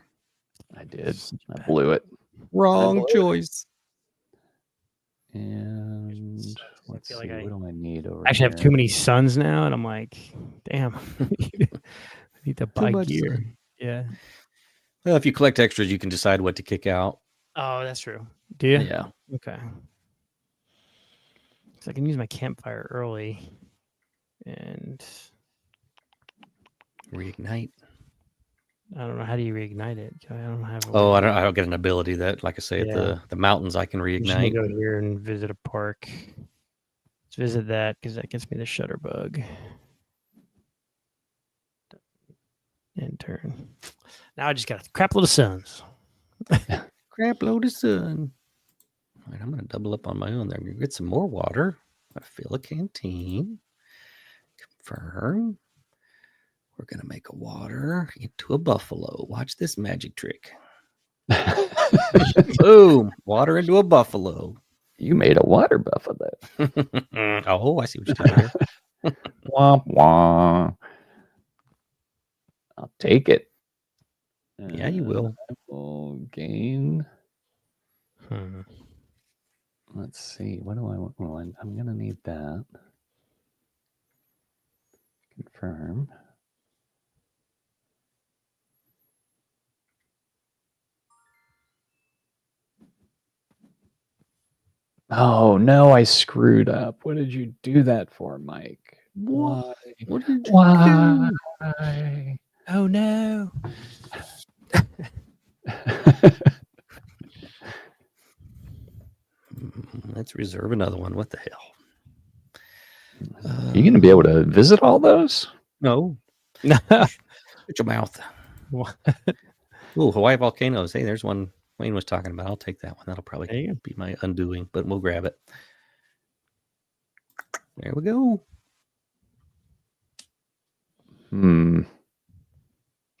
I did. I blew it. Wrong choice. And let's see. What do I need over actually here? have too many sons now, and I'm like, damn. I need to buy gear. Yeah. Well, if you collect extras, you can decide what to kick out. Oh, that's true. Do you? Yeah. Okay. So I can use my campfire early and reignite. I don't know, how do you reignite it? I don't have. I don't get an ability that, like I say, at the mountains I can reignite. Go here and visit a park. Let's visit that because that gets me the shutterbug. And turn. Now I just got a crap load of suns. Crap load of sun. All right, I'm going to double up on my own there. I'm going to get some more water. I'm going to fill a canteen. Confirm. We're going to make a water into a buffalo. Watch this magic trick. Boom. Water into a buffalo. You made a water buffalo. Oh, I see what you're doing here. Womp womp. I'll take it. Yeah, you will. I will gain. Let's see. What do I want? Well, I'm going to need that. Confirm. Oh, no, I screwed up. What did you do that for, Mike? Why? What did you Why? do? Oh, no. Let's reserve another one. What the hell? Are you going to be able to visit all those? No. Shut your mouth. Ooh, Hawaii volcanoes. Hey, there's one Wayne was talking about. I'll take that one. That'll probably be my undoing, but we'll grab it. There we go. I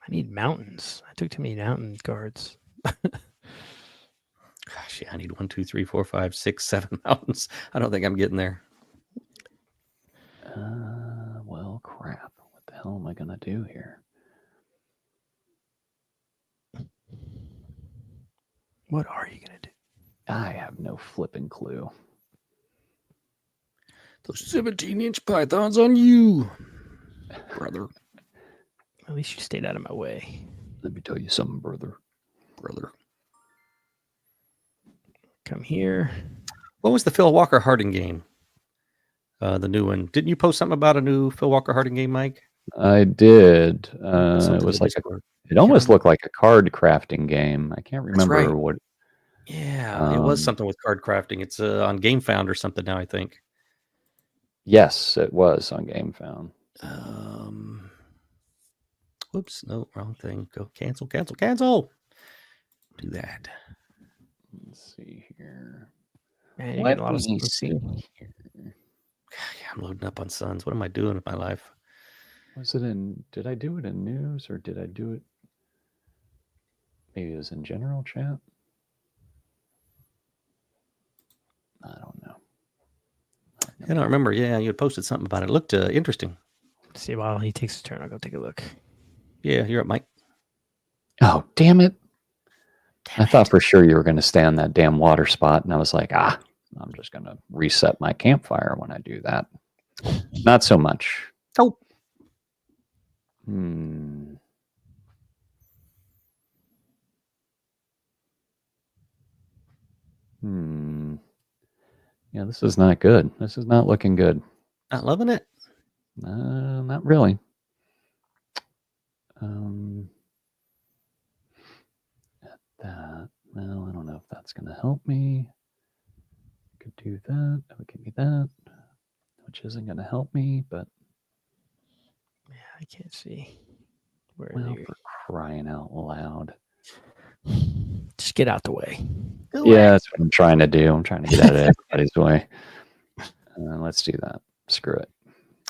need mountains. I took too many mountain guards. Gosh, yeah, I need 1, 2, 3, 4, 5, 6, 7 mountains. I don't think I'm getting there. Well, crap. What the hell am I going to do here? What are you going to do? I have no flipping clue. Those 17-inch pythons on you, brother. At least you stayed out of my way. Let me tell you something, brother. Come here. What was the Phil Walker Harding game? The new one. Didn't you post something about a new Phil Walker Harding game, Mike? I did. It was like it almost looked like a card crafting game. I can't remember what. Yeah, it was something with card crafting. It's on GameFound or something now, I think. Yes, it was on GameFound. Whoops, no, wrong thing. Go cancel. Do that. Let's see here. Man, you're getting a lot of stuff. Yeah, I'm loading up on Suns. What am I doing with my life? Was it did I do it in news or did I do it? Maybe it was in general chat. I don't know. I don't remember. Yeah, you had posted something about it. It looked interesting. See, while he takes his turn, I'll go take a look. Yeah, you're up, Mike. Oh, damn it. I thought for sure you were going to stay on that damn water spot. And I was like, I'm just going to reset my campfire when I do that. Not so much. Oh. Yeah, this is not good. This is not looking good. Not loving it? Not really. That. Well, I don't know if that's going to help me. Could do that. That would give me that, which isn't going to help me, but. Yeah, I can't see. Well, for crying out loud. Just get out the way. Yeah, that's what I'm trying to do. I'm trying to get out of everybody's way. Let's do that. Screw it.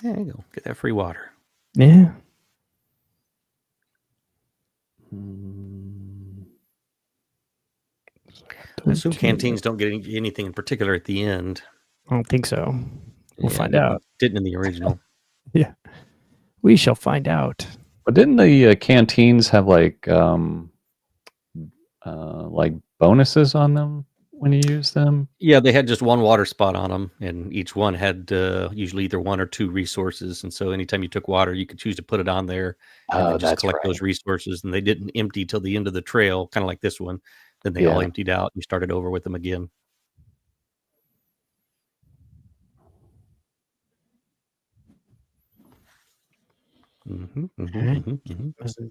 There you go. Get that free water. Yeah. I assume canteens don't get anything in particular at the end. I don't think so. We'll find out. Didn't in the original. Yeah. We shall find out. But didn't the canteens have like bonuses on them when you use them? Yeah, they had just one water spot on them, and each one had usually either one or two resources. And so anytime you took water, you could choose to put it on there and then just collect those resources. And they didn't empty till the end of the trail, kind of like this one. Then they all emptied out. You started over with them again.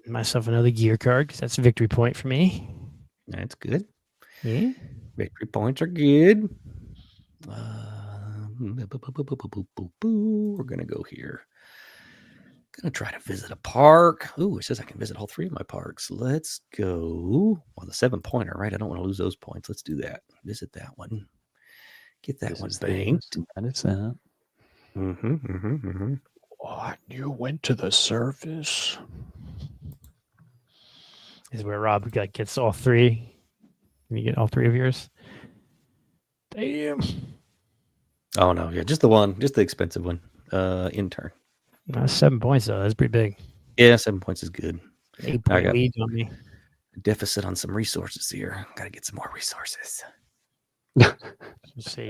Myself another gear card because that's a victory point for me. That's good. Yeah. Victory points are good. We're going to go here. Going to try to visit a park. Ooh, it says I can visit all three of my parks. Let's go. Well, the 7-pointer, right? I don't want to lose those points. Let's do that. Visit that one. Get that one banked. That is that. What? You went to the surface? This is where Rob gets all three. Can you get all three of yours? Damn. Oh, no. Yeah, just the one. Just the expensive one. Intern. 7 points, though. That's pretty big. Yeah, 7 points is good. 8-point lead on me. Deficit on some resources here. Got to get some more resources. Let's see.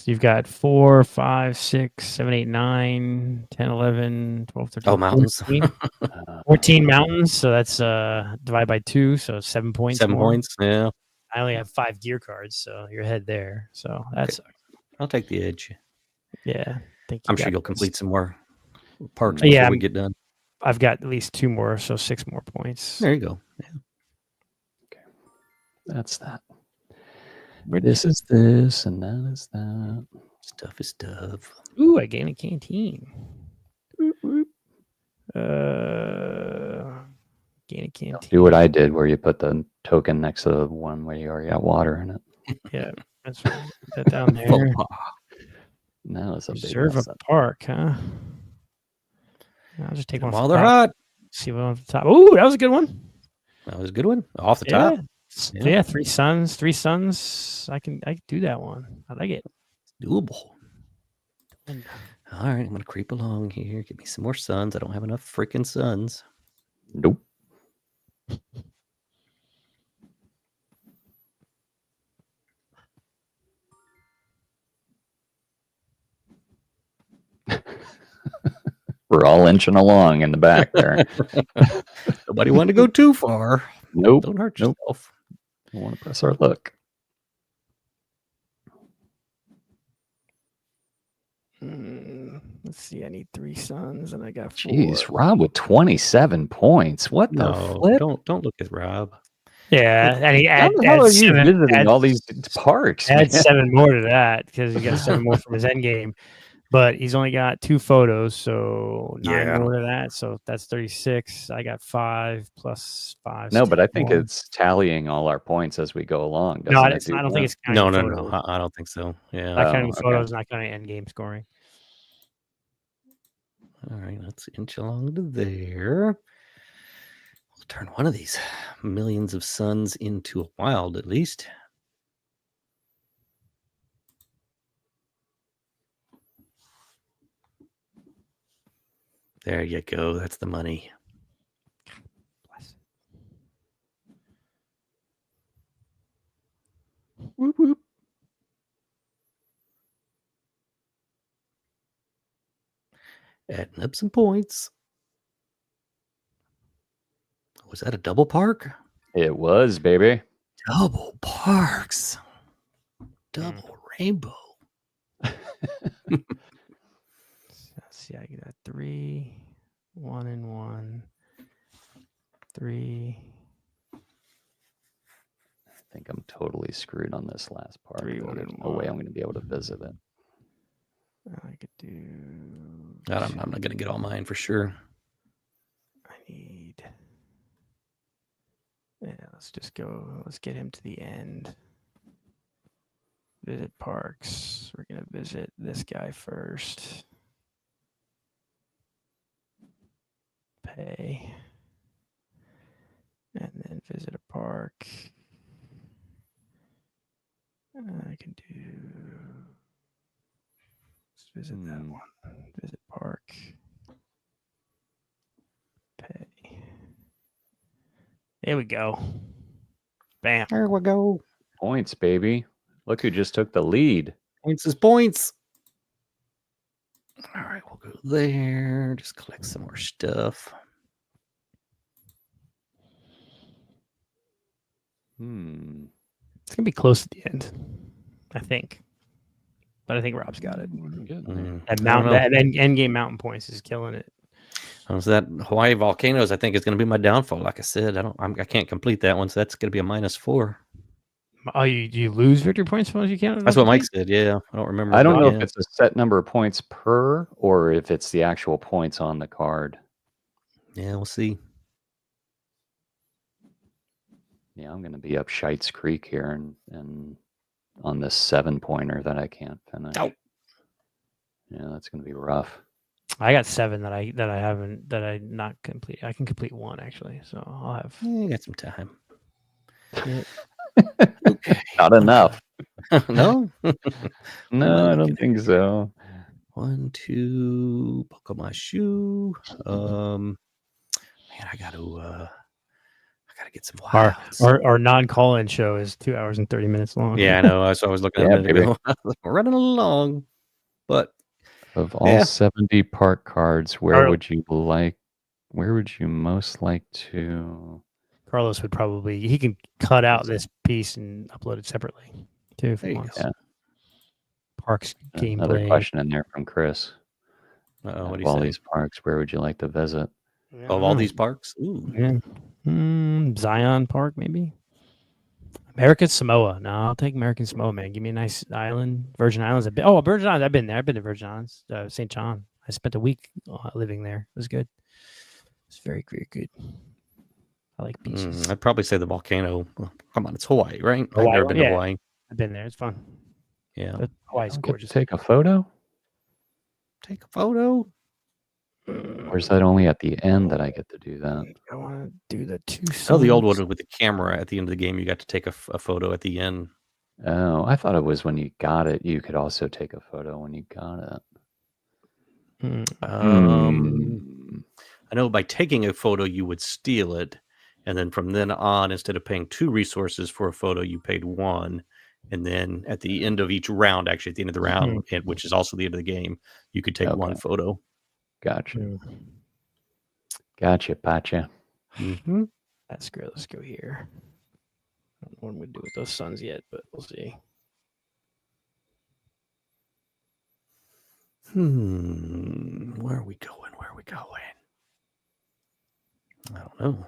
You've got 4, 5, 6, 7, 8, 9, 10, 11, 12, 13. Oh, mountains. 14 mountains. So that's divided by 2. So 7 points. 7 points. Yeah. I only have 5 gear cards. So you're ahead there. So that's. Okay. I'll take the edge. Yeah. I'm sure you'll complete some more parks before we get done. I've got at least 2 more. So 6 more points. There you go. Yeah. Okay. That's that. This is this, and that is that. Stuff is stuff. Ooh, I gained a canteen. Gain a canteen. Do what I did, where you put the token next to the one where you already got water in it. Yeah, that's right. Put that down there. No, it's a Reserve a park, huh? I'll just take one while they're hot. See one off the top. Ooh, that was a good one. That was a good one. Off the top. Yeah, 3 suns. 3 suns. I can do that one. I like it. Doable. All right, I'm gonna creep along here. Give me some more suns. I don't have enough freaking suns. Nope. We're all inching along in the back there. Nobody wanted to go too far. Nope. Don't hurt yourself. Don't want to press our luck. Let's see. I need 3 suns, and I got 4. Jeez, Rob with 27 points. What the flip? Don't look at Rob. Yeah, and he How are you visiting all these parks? Add 7 more to that because he got 7 more from his end game. But he's only got 2 photos, so 9 more to that. So that's 36. I got 5 plus 5. No, but I think it's tallying all our points as we go along. No, I don't think it's counting no. photos. I don't think so. Yeah. Not counting photos, not counting end game scoring. All right, let's inch along to there. We'll turn one of these millions of suns into a wild, at least. There you go. That's the money. Whoop, whoop. Adding up some points. Was that a double park? It was, baby. Double parks. Double rainbow. Let's see, I get that 3, 1 and 1, 3. I think I'm totally screwed on this last part. 3, 1 There's and no way 1. I'm going to be able to visit it. I could do. I'm not going to get all mine for sure. I need. Yeah, let's just go. Let's get him to the end. Visit parks. We're going to visit this guy first. Pay. And then visit a park. I can do. Let's visit that one. Visit park. Pay. There we go. Bam. There we go. Points, baby. Look who just took the lead. Points is points. All right, we'll go there. Just collect some more stuff. It's gonna be close at the end, I think. But I think Rob's got it. That mountain, that end game mountain points is killing it. So that Hawaii volcanoes, I think, is going to be my downfall. Like I said, I can't complete that one, so that's going to be a -4. Oh, you lose victory points once you can't. That's what Mike said. Yeah, I don't remember. I don't know if it's a set number of points per, or if it's the actual points on the card. Yeah, we'll see. Yeah, I'm going to be up Shites Creek here and on this 7-pointer that I can't finish. Oh. Yeah, that's going to be rough. I got 7 that I not complete. I can complete 1 actually, so I'll have. You got some time. Yeah. Okay. Not enough. No? No, I don't think so. 1, 2, buckle my shoe. Man, I gotta get some wilds. Our non-call-in show is 2 hours and 30 minutes long. Yeah, I know. So I was looking at it ago. We're running along, but of all 70 park cards, where would you most like to? Carlos would probably, he can cut out this piece and upload it separately too if he wants. Yeah. Parks gameplay. Another question in there from Chris. What do Of you all say? these parks, where would you like to visit? Of all these parks? Ooh. Yeah. Zion Park, maybe. American Samoa. No, I'll take American Samoa, man. Give me a nice island. Virgin Islands. Virgin Islands. I've been there. I've been to Virgin Islands. St. John. I spent a week living there. It was good. It's very, very good. I like beaches. I'd probably say the volcano. Well, come on, it's Hawaii, right? Hawaii, I've never been to Hawaii. I've been there. It's fun. Yeah. But Hawaii's gorgeous. Take a photo? Take a photo. Or is that only at the end that I get to do that? I want to do the 2 suns. Oh, the old one with the camera at the end of the game. You got to take a photo at the end. Oh, I thought it was when you got it. You could also take a photo when you got it. I know by taking a photo, you would steal it. And then from then on, instead of paying 2 resources for a photo, you paid 1. And then at the end of each round, actually at the end of the round, which is also the end of the game, you could take 1 photo. Gotcha. Gotcha. That's great. Let's go here. I don't know what I'm going to do with those suns yet, but we'll see. Where are we going? I don't know.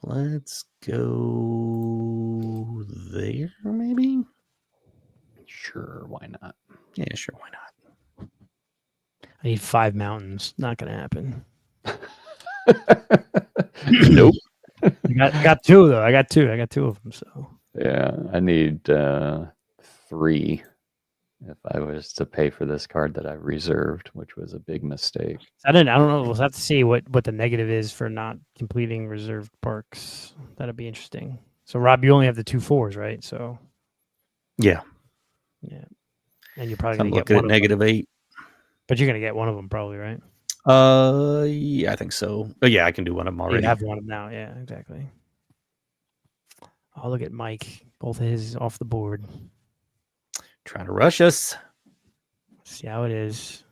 Let's go there, maybe? Sure, why not? Yeah, sure, why not? I need 5 mountains. Not going to happen. Nope. I got 2 though. I got 2 of them. So yeah, I need 3 if I was to pay for this card that I reserved, which was a big mistake. I don't know. We'll have to see what the negative is for not completing reserved parks. That'll be interesting. So Rob, you only have the 2 4s, right? So yeah, and you're probably I'm going to looking get at -8. But you're going to get one of them probably, right? Yeah, I think so. Oh, yeah, I can do one of them already. You have one of them now. Yeah, exactly. Oh, look at Mike. Both of his off the board. Trying to rush us. See how it is.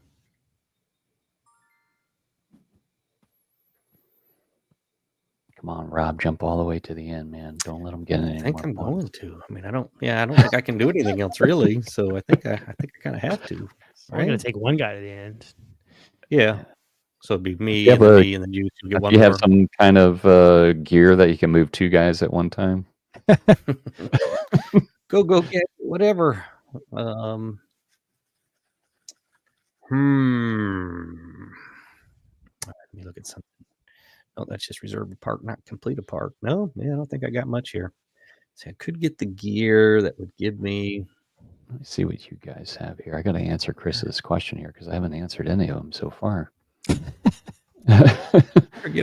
Come on, Rob, jump all the way to the end, man. Don't let them get any I think more I'm points. going to. I mean, I don't think I can do anything else really. So I think I kind of have to. We're going Right? to take one guy to the end. Yeah. So it'd be me Yeah, and then but me and then you. So we get If one you more. have some kind of gear that you can move 2 guys at one time. Go get whatever. Let me look at something. Oh, that's just reserve a park, not complete a park. No, yeah, I don't think I got much here. See, I could get the gear that would give me. Let me see what you guys have here. I got to answer Chris's question here because I haven't answered any of them so far. Get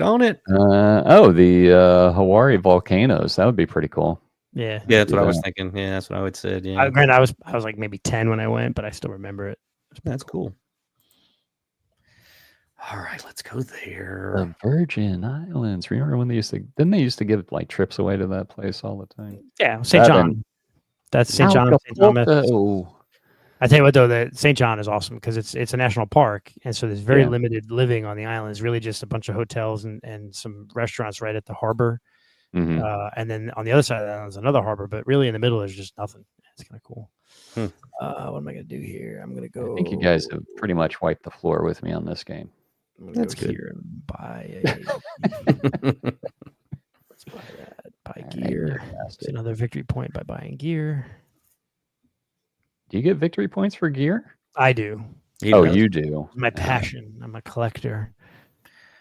on it. The Hawaii volcanoes. That would be pretty cool. Yeah. Yeah, that's do what I was that. thinking. Yeah, that's what I would said. Yeah, Granted, I was like maybe 10 when I went, but I still remember it. that's cool. All right, let's go there. The Virgin Islands. Remember when they used to give like trips away to that place all the time? Yeah, St. John. That's St. John. St. Thomas. I tell you what, though, that St. John is awesome because it's a national park, and so there's very limited living on the island. It's really just a bunch of hotels and some restaurants right at the harbor, and then on the other side of the island is another harbor. But really, in the middle, there's just nothing. It's kind of cool. What am I gonna do here? I'm gonna go. I think you guys have pretty much wiped the floor with me on this game. That's good. Here and buy let's buy that. Buy gear. It's another victory point by buying gear. Do you get victory points for gear? I do. You do. It's my passion. I'm a collector.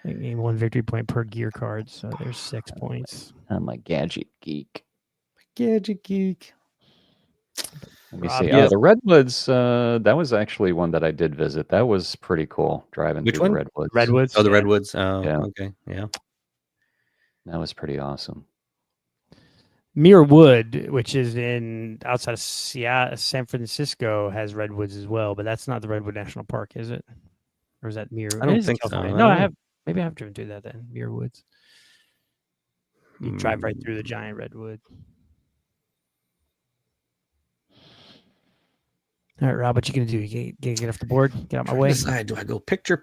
I gain 1 victory point per gear card, so there's 6 points. I'm a gadget geek. Gadget geek. Let me see. The Redwoods, that was actually one that I did visit. That was pretty cool, driving through the Redwoods. Redwoods? Oh, the Redwoods. Yeah. Okay. Yeah. That was pretty awesome. Muir Wood, which is outside of San Francisco, has redwoods as well, but that's not the Redwood National Park, is it? Or is that Muir? I don't think so. No, maybe I have driven through that then. Muir Woods. You drive right through the giant redwood. All right, Rob, what you gonna do? You get off the board? Get out my way. Decide, do I go picture?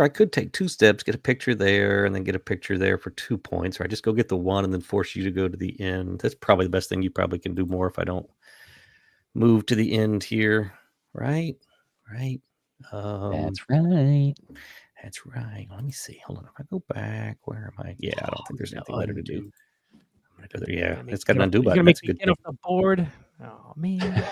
I could take 2 steps, get a picture there, and then get a picture there for 2 points, or I just go get the 1 and then force you to go to the end. That's probably the best thing. You probably can do more if I don't move to the end here. Right. That's right. That's right. Let me see. Hold on. If I go back, where am I? Yeah, I don't think there's anything better to do. I'm gonna go there. Yeah, it's got an undo button. That's a good thing. Get off the board. Oh man.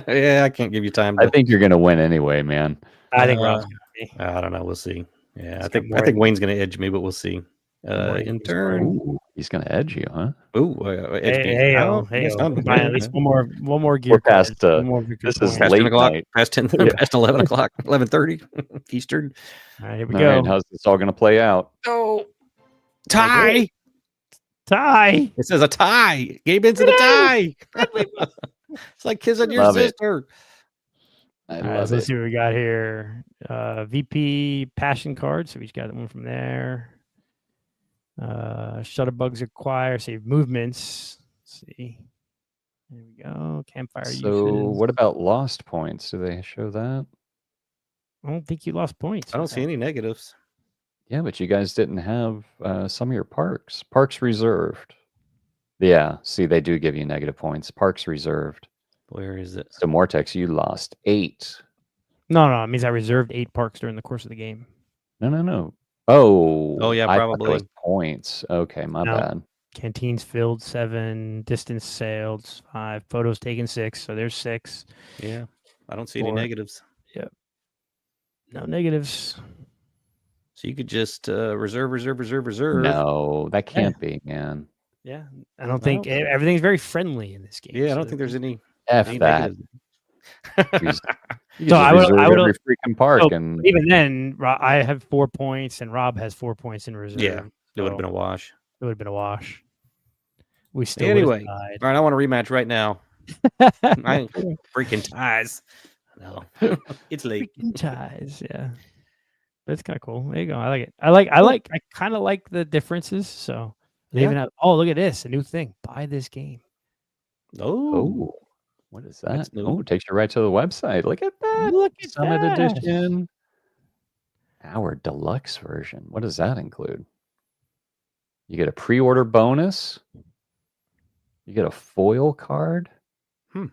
Yeah, I can't give you time. I think you're gonna win anyway, man. I think Rob's gonna be. I don't know. We'll see. Yeah, I think Wayne's gonna edge me, but we'll see. In turn, Ooh, he's gonna edge you, huh? Ooh, edge me. Hey, buy at least one more gear. We're past. This is past late 10 o'clock. night. Past 11 o'clock, 11:30 Eastern. All right, here we All go. right, how's this all gonna play out? Oh, tie. Tie. It says a tie. Gabe Benson a tie. It's like kissing your sister. I All right, love let's it. see what we got here. VP Passion card. So we just got one from there. Shutterbugs acquire. Save movements. Let's see. There we go. Campfire So uses. what about lost points? Do they show that? I don't think you lost points. I don't see any negatives. Yeah, but you guys didn't have some of your parks. Parks reserved. Yeah, see, they do give you negative points. Parks reserved. Where is it? So Mortex, you lost 8. No, it means I reserved 8 parks during the course of the game. No. Oh, yeah, I thought probably. that was points. Okay, my bad. Canteens filled 7, distance sailed 5, photos taken 6. So there's 6. Yeah, I don't see any 4. negatives. Yep. No negatives. So you could just reserve. No, that can't be, man. Yeah, I don't think everything's very friendly in this game. Yeah, I don't think there's any. F any that. negatives. You I would every freaking park, and even then, I have 4 points, and Rob has 4 points in reserve. Yeah, it would have been a wash. It would have been a wash. We still anyway. All right, I want a rematch right now. I ain't freaking ties. No, it's late. Freaking ties, yeah. But it's kind of cool. There you go. I like it. I kind of like the differences. So they even have. Oh, look at this! A new thing. Buy this game. Oh, What is That's that? new. Oh, it takes you right to the website. Look at that. Look at Summit that. Edition. Our deluxe version. What does that include? You get a pre-order bonus. You get a foil card. Hmm.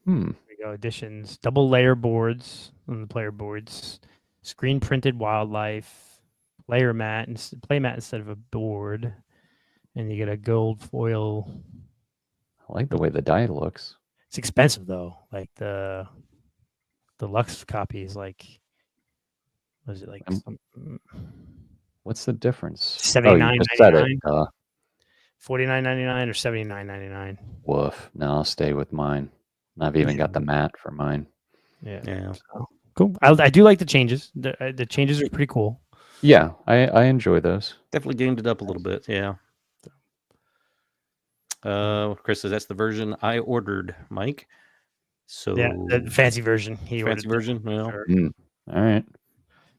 Here we go. Editions. Double layer boards on the player boards. Screen printed wildlife. Player mat and play mat instead of a board. And you get a gold foil. I like the way the die looks. It's expensive though. Like the deluxe copy is like, what is it like? What's the difference? $79.99. You just said it. $49.99 or $79.99. Woof. No, I'll stay with mine. I've even got the mat for mine. Yeah. So, cool. I do like the changes. The changes are pretty cool. Yeah, I enjoy those. Definitely gamed it up a little bit. Yeah. Chris says that's the version I ordered, Mike. So yeah, the fancy version. Fancy version. Well, sure. All right.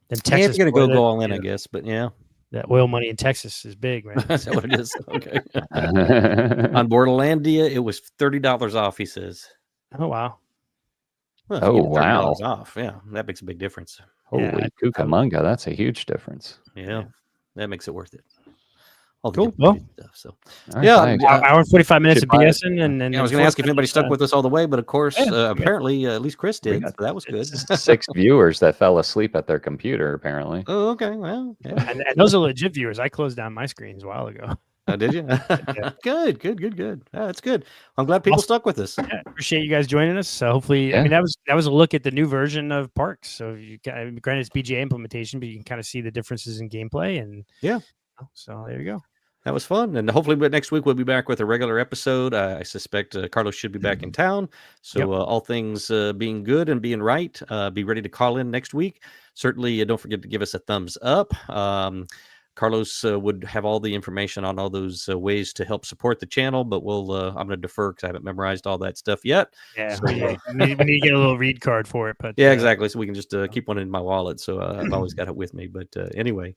Then Texas, you're gonna go all in, I guess. But yeah, that oil money in Texas is big, right? Is that what it is? Okay. On Borderlandia, it was $30 off. He says. Oh wow. Well, Oh, you get $30 wow. off. Yeah, that makes a big difference. Holy Cucamonga, that's a huge difference. Yeah, that makes it worth it. All the Cool. different stuff. So, All right, yeah, thanks. Hour and 45 minutes Should of buy it. BSing, and then I was going to ask if anybody stuck with us all the way, but of course, Yeah. apparently, at least Chris did. So that was good. 6 viewers that fell asleep at their computer, apparently. Oh, okay. Well, yeah. and those are legit viewers. I closed down my screens a while ago. Did you? Good. Yeah, that's good. I'm glad people stuck with us. Yeah, appreciate you guys joining us. So hopefully, I Yeah. mean, that was a look at the new version of Parks. So you granted it's BGA implementation, but you can kind of see the differences in gameplay, and Yeah. So there you go. That was fun. And hopefully next week we'll be back with a regular episode. I suspect Carlos should be back in town. So all things being good and being right, be ready to call in next week. Certainly don't forget to give us a thumbs up. Carlos would have all the information on all those ways to help support the channel, but I'm going to defer because I haven't memorized all that stuff yet. Yeah, So, we need to get a little read card for it. But yeah, exactly. So we can just keep one in my wallet. So I've always got it with me. But anyway.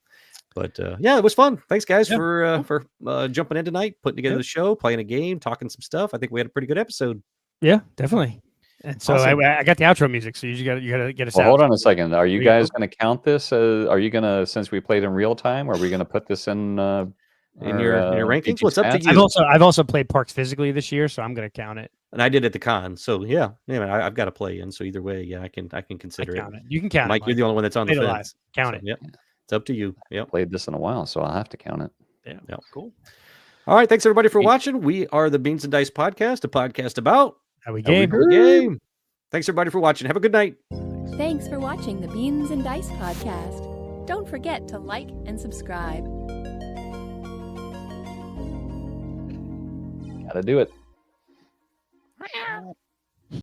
But yeah, it was fun. Thanks, guys, for jumping in tonight, putting together the show, playing a game, talking some stuff. I think we had a pretty good episode. Yeah, definitely. And so Awesome. I got the outro music, so you got to get us Well, out. hold on a second. Are you There you guys going to count this? Are you going to, since we played in real time, are we going to put this in your rankings? PG What's up to stats? you? I've also played Parks physically this year, so I'm going to count it. And I did at the con. So yeah, I've got to play in. So either way, yeah, I can consider it. Count it. You can count Mike, it. you're the only one that's on the Played it fence. live. Count So, it. Yep. It's up to you. Yep. Played this in a while, so I'll have to count it. Yeah. Cool. All right. Thanks everybody for watching. We are the Beans and Dice Podcast, a podcast about How we how we game. play game. Thanks everybody for watching. Have a good night. Thanks for watching the Beans and Dice podcast. Don't forget to like and subscribe. Gotta do it.